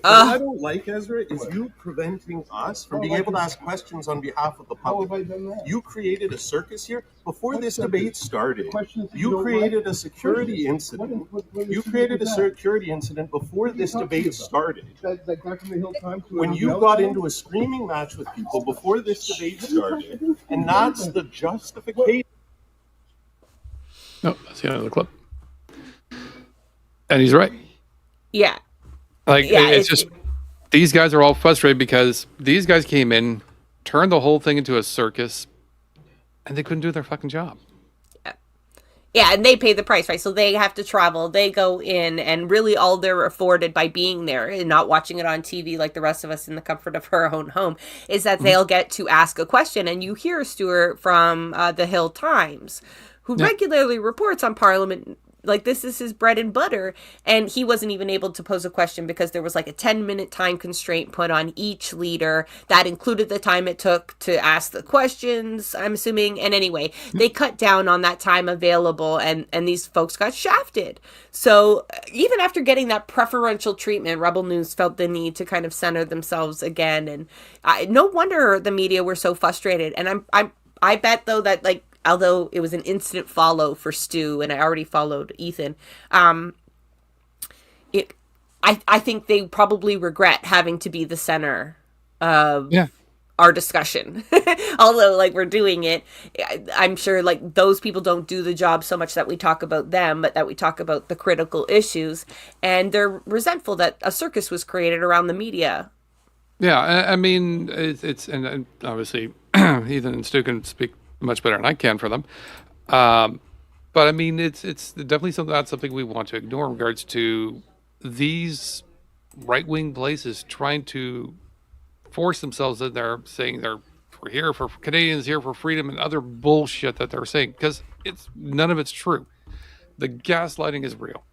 What I don't like, Ezra, is you preventing us from being able to ask questions on behalf of the public. How have I done that? You created a circus here before this debate started. You created a security incident. You created a security incident before this debate started. When you got into a screaming match with people before this debate started, and that's the justification. No, that's the end of the clip. And he's right. Yeah. Like, it's just, these guys are all frustrated because these guys came in, turned the whole thing into a circus, and they couldn't do their fucking job. Yeah, and they pay the price, right? So they have to travel. They go in, and really all they're afforded by being there and not watching it on TV like the rest of us in the comfort of our own home is that they'll get to ask a question. And you hear Stuart from the Hill Times, who regularly reports on Parliament Like, this is his bread and butter. And he wasn't even able to pose a question because there was like a 10-minute time constraint put on each leader. That included the time it took to ask the questions, I'm assuming. And anyway, they cut down on that time available, and these folks got shafted. So even after getting that preferential treatment, Rebel News felt the need to kind of center themselves again. And no wonder the media were so frustrated. And I bet, though, that, like, although it was an instant follow for Stu, and I already followed Ethan, I think they probably regret having to be the center of our discussion. Although, like, we're doing it, I'm sure, like, those people don't do the job so much that we talk about them, but that we talk about the critical issues, and they're resentful that a circus was created around the media. Yeah, I mean, it's and obviously Ethan and Stu can speak much better than I can for them. But I mean, it's definitely something we want to ignore in regards to these right-wing places trying to force themselves in there, saying we're here for Canadians, here for freedom, and other bullshit that they're saying, because none of it's true. The gaslighting is real.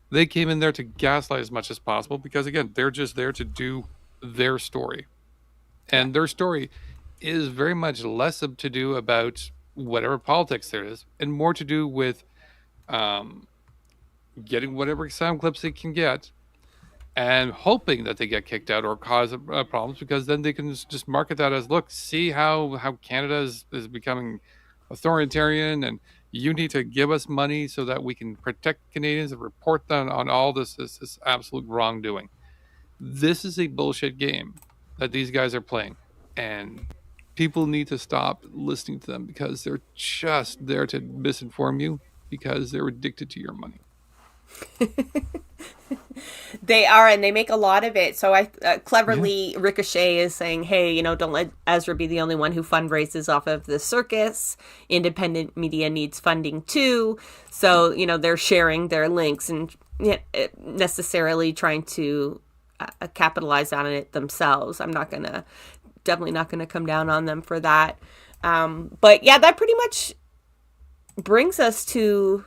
They came in there to gaslight as much as possible because, again, they're just there to do their story. And their story is very much less to do about whatever politics there is and more to do with getting whatever sound clips they can get and hoping that they get kicked out or cause problems, because then they can just market that as, look, see how Canada is becoming authoritarian, and you need to give us money so that we can protect Canadians and report them on all this absolute wrongdoing. This is a bullshit game that these guys are playing, and people need to stop listening to them because they're just there to misinform you because they're addicted to your money. They are, and they make a lot of it. So I cleverly, Ricochet is saying, hey, don't let Ezra be the only one who fundraises off of the circus. Independent media needs funding too. So, they're sharing their links and necessarily trying to capitalize on it themselves. I'm definitely not going to come down on them for that. But yeah, that pretty much brings us to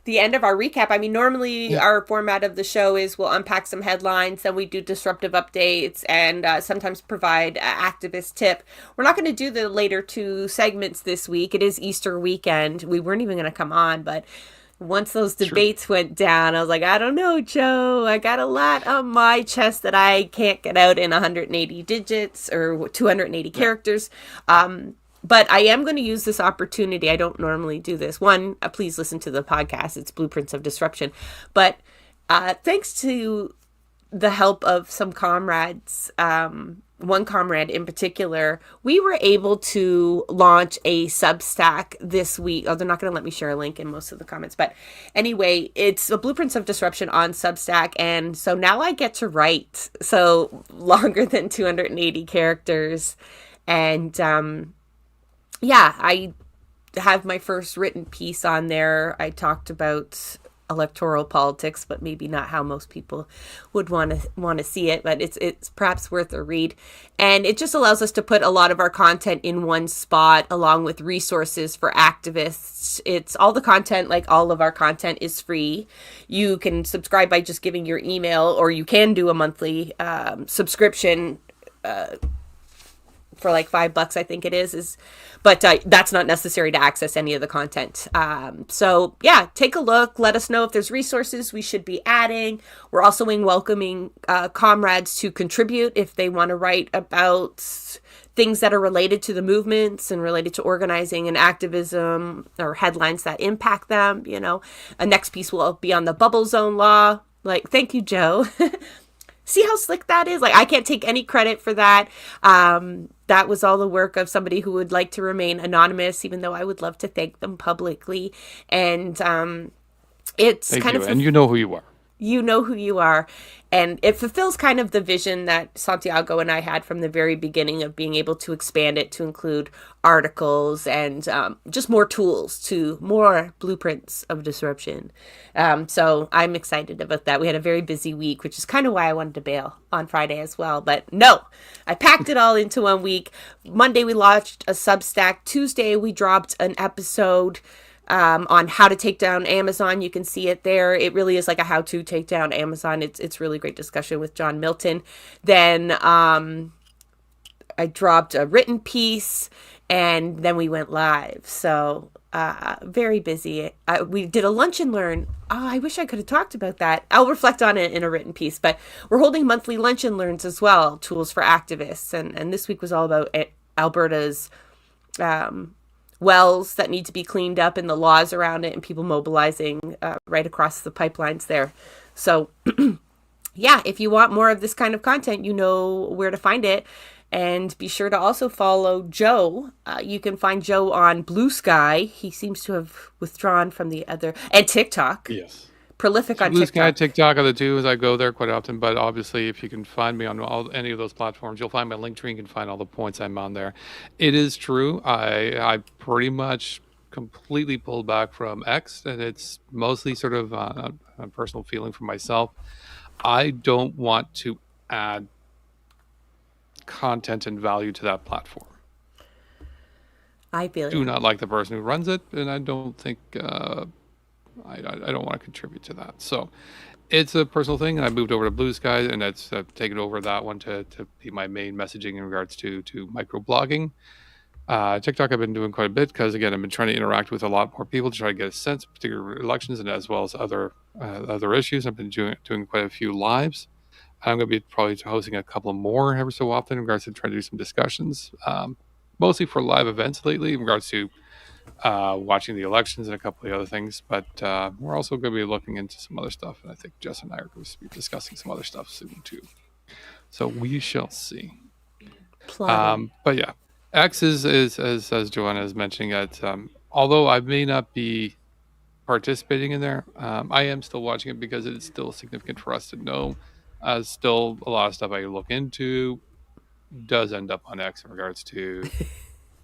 the end of our recap. I mean, normally our format of the show is we'll unpack some headlines, then we do disruptive updates, and sometimes provide activist tip. We're not going to do the later two segments this week. It is Easter weekend. We weren't even going to come on, but once those debates went down, I was like, I don't know, Joe. I got a lot on my chest that I can't get out in 180 digits or 280 characters. But I am going to use this opportunity. I don't normally do this. One, please listen to the podcast. It's Blueprints of Disruption. But thanks to the help of some comrades, one comrade in particular, we were able to launch a Substack this week. Oh, they're not going to let me share a link in most of the comments. But anyway, it's the Blueprints of Disruption on Substack. And so now I get to write. So longer than 280 characters. And yeah, I have my first written piece on there. I talked about electoral politics, but maybe not how most people would want to see it, but it's perhaps worth a read. And it just allows us to put a lot of our content in one spot, along with resources for activists. It's all the content, like all of our content, is free. You can subscribe by just giving your email, or you can do a monthly subscription for like $5, I think it is. But that's not necessary to access any of the content. So yeah, take a look. Let us know if there's resources we should be adding. We're also welcoming comrades to contribute if they want to write about things that are related to the movements and related to organizing and activism, or headlines that impact them. A next piece will be on the bubble zone law. Like, thank you, Joe. See how slick that is? Like, I can't take any credit for that. That was all the work of somebody who would like to remain anonymous, even though I would love to thank them publicly. And it's Thank kind you. of... And you know who you are. You know who you are. And it fulfills kind of the vision that Santiago and I had from the very beginning of being able to expand it to include articles and just more tools, to more blueprints of disruption. So I'm excited about that. We had a very busy week, which is kind of why I wanted to bail on Friday as well. But no, I packed it all into 1 week. Monday, we launched a Substack. Tuesday, we dropped an episode. on how to take down Amazon. You can see it there. It really is like a how to take down Amazon. It's really great discussion with John Milton. Then I dropped a written piece, and then we went live. So very busy. We did a lunch and learn. Oh, I wish I could have talked about that. I'll reflect on it in a written piece, but we're holding monthly lunch and learns as well, tools for activists. And this week was all about Alberta's wells that need to be cleaned up and the laws around it and people mobilizing right across the pipelines there. So yeah, if you want more of this kind of content, you know where to find it. And be sure to also follow Joe. You can find Joe on Blue Sky. He seems to have withdrawn from the other, and TikTok. Yes. Prolific on Blue TikTok. Sky, TikTok are the two, as I go there quite often. But obviously, if you can find me on any of those platforms, you'll find my link tree. You can find all the points I'm on there. It is true. I pretty much completely pulled back from X, and it's mostly sort of a personal feeling for myself. I don't want to add content and value to that platform. I feel do not like the person who runs it, and I don't think I don't want to contribute to that. So it's a personal thing, and I moved over to Blue Sky, and that's taken over that one to be my main messaging in regards to microblogging. TikTok I've been doing quite a bit because, again, I've been trying to interact with a lot more people to try to get a sense of particular elections and as well as other issues. I've been doing quite a few lives. I'm going to be probably hosting a couple more every so often in regards to trying to do some discussions, mostly for live events lately in regards to watching the elections and a couple of the other things. But we're also going to be looking into some other stuff. And I think Jess and I are going to be discussing some other stuff soon too. So we shall see. But yeah, X is as Joanna is mentioning it. Although I may not be participating in there, I am still watching it because it is still significant for us to know. Still a lot of stuff I look into does end up on X in regards to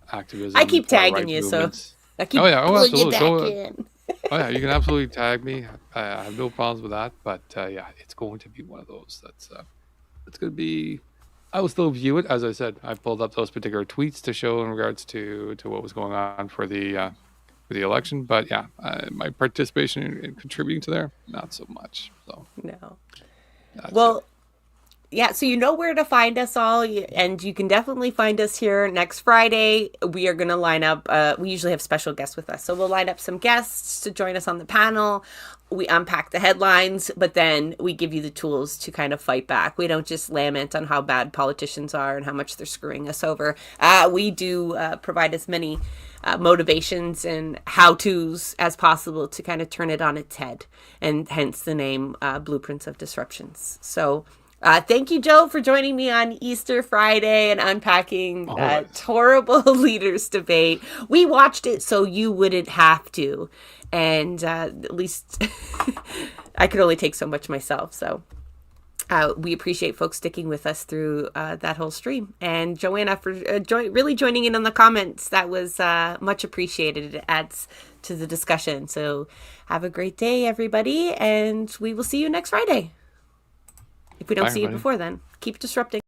activism. I keep tagging you, movements. So I keep absolutely. You back in. Oh yeah, you can absolutely tag me. I have no problems with that. But yeah, it's going to be one of those that's it's going to be. I will still view it. As I said, I pulled up those particular tweets to show in regards to what was going on for the election. But yeah, my participation in contributing to there, not so much. So no. Well, yeah, so you know where to find us all, and you can definitely find us here next Friday. We are going to line up, we usually have special guests with us, so we'll line up some guests to join us on the panel. We unpack the headlines, but then we give you the tools to kind of fight back. We don't just lament on how bad politicians are and how much they're screwing us over. We do provide as many motivations and how-tos as possible to kind of turn it on its head, and hence the name Blueprints of Disruptions. So thank you, Joe, for joining me on Easter Friday and unpacking horrible leaders debate. We watched it so you wouldn't have to, and at least I could only take so much myself. So we appreciate folks sticking with us through that whole stream, and Joanna for really joining in on the comments. That was much appreciated. It adds to the discussion. So have a great day, everybody, and we will see you next Friday. If we don't see you before then, keep disrupting.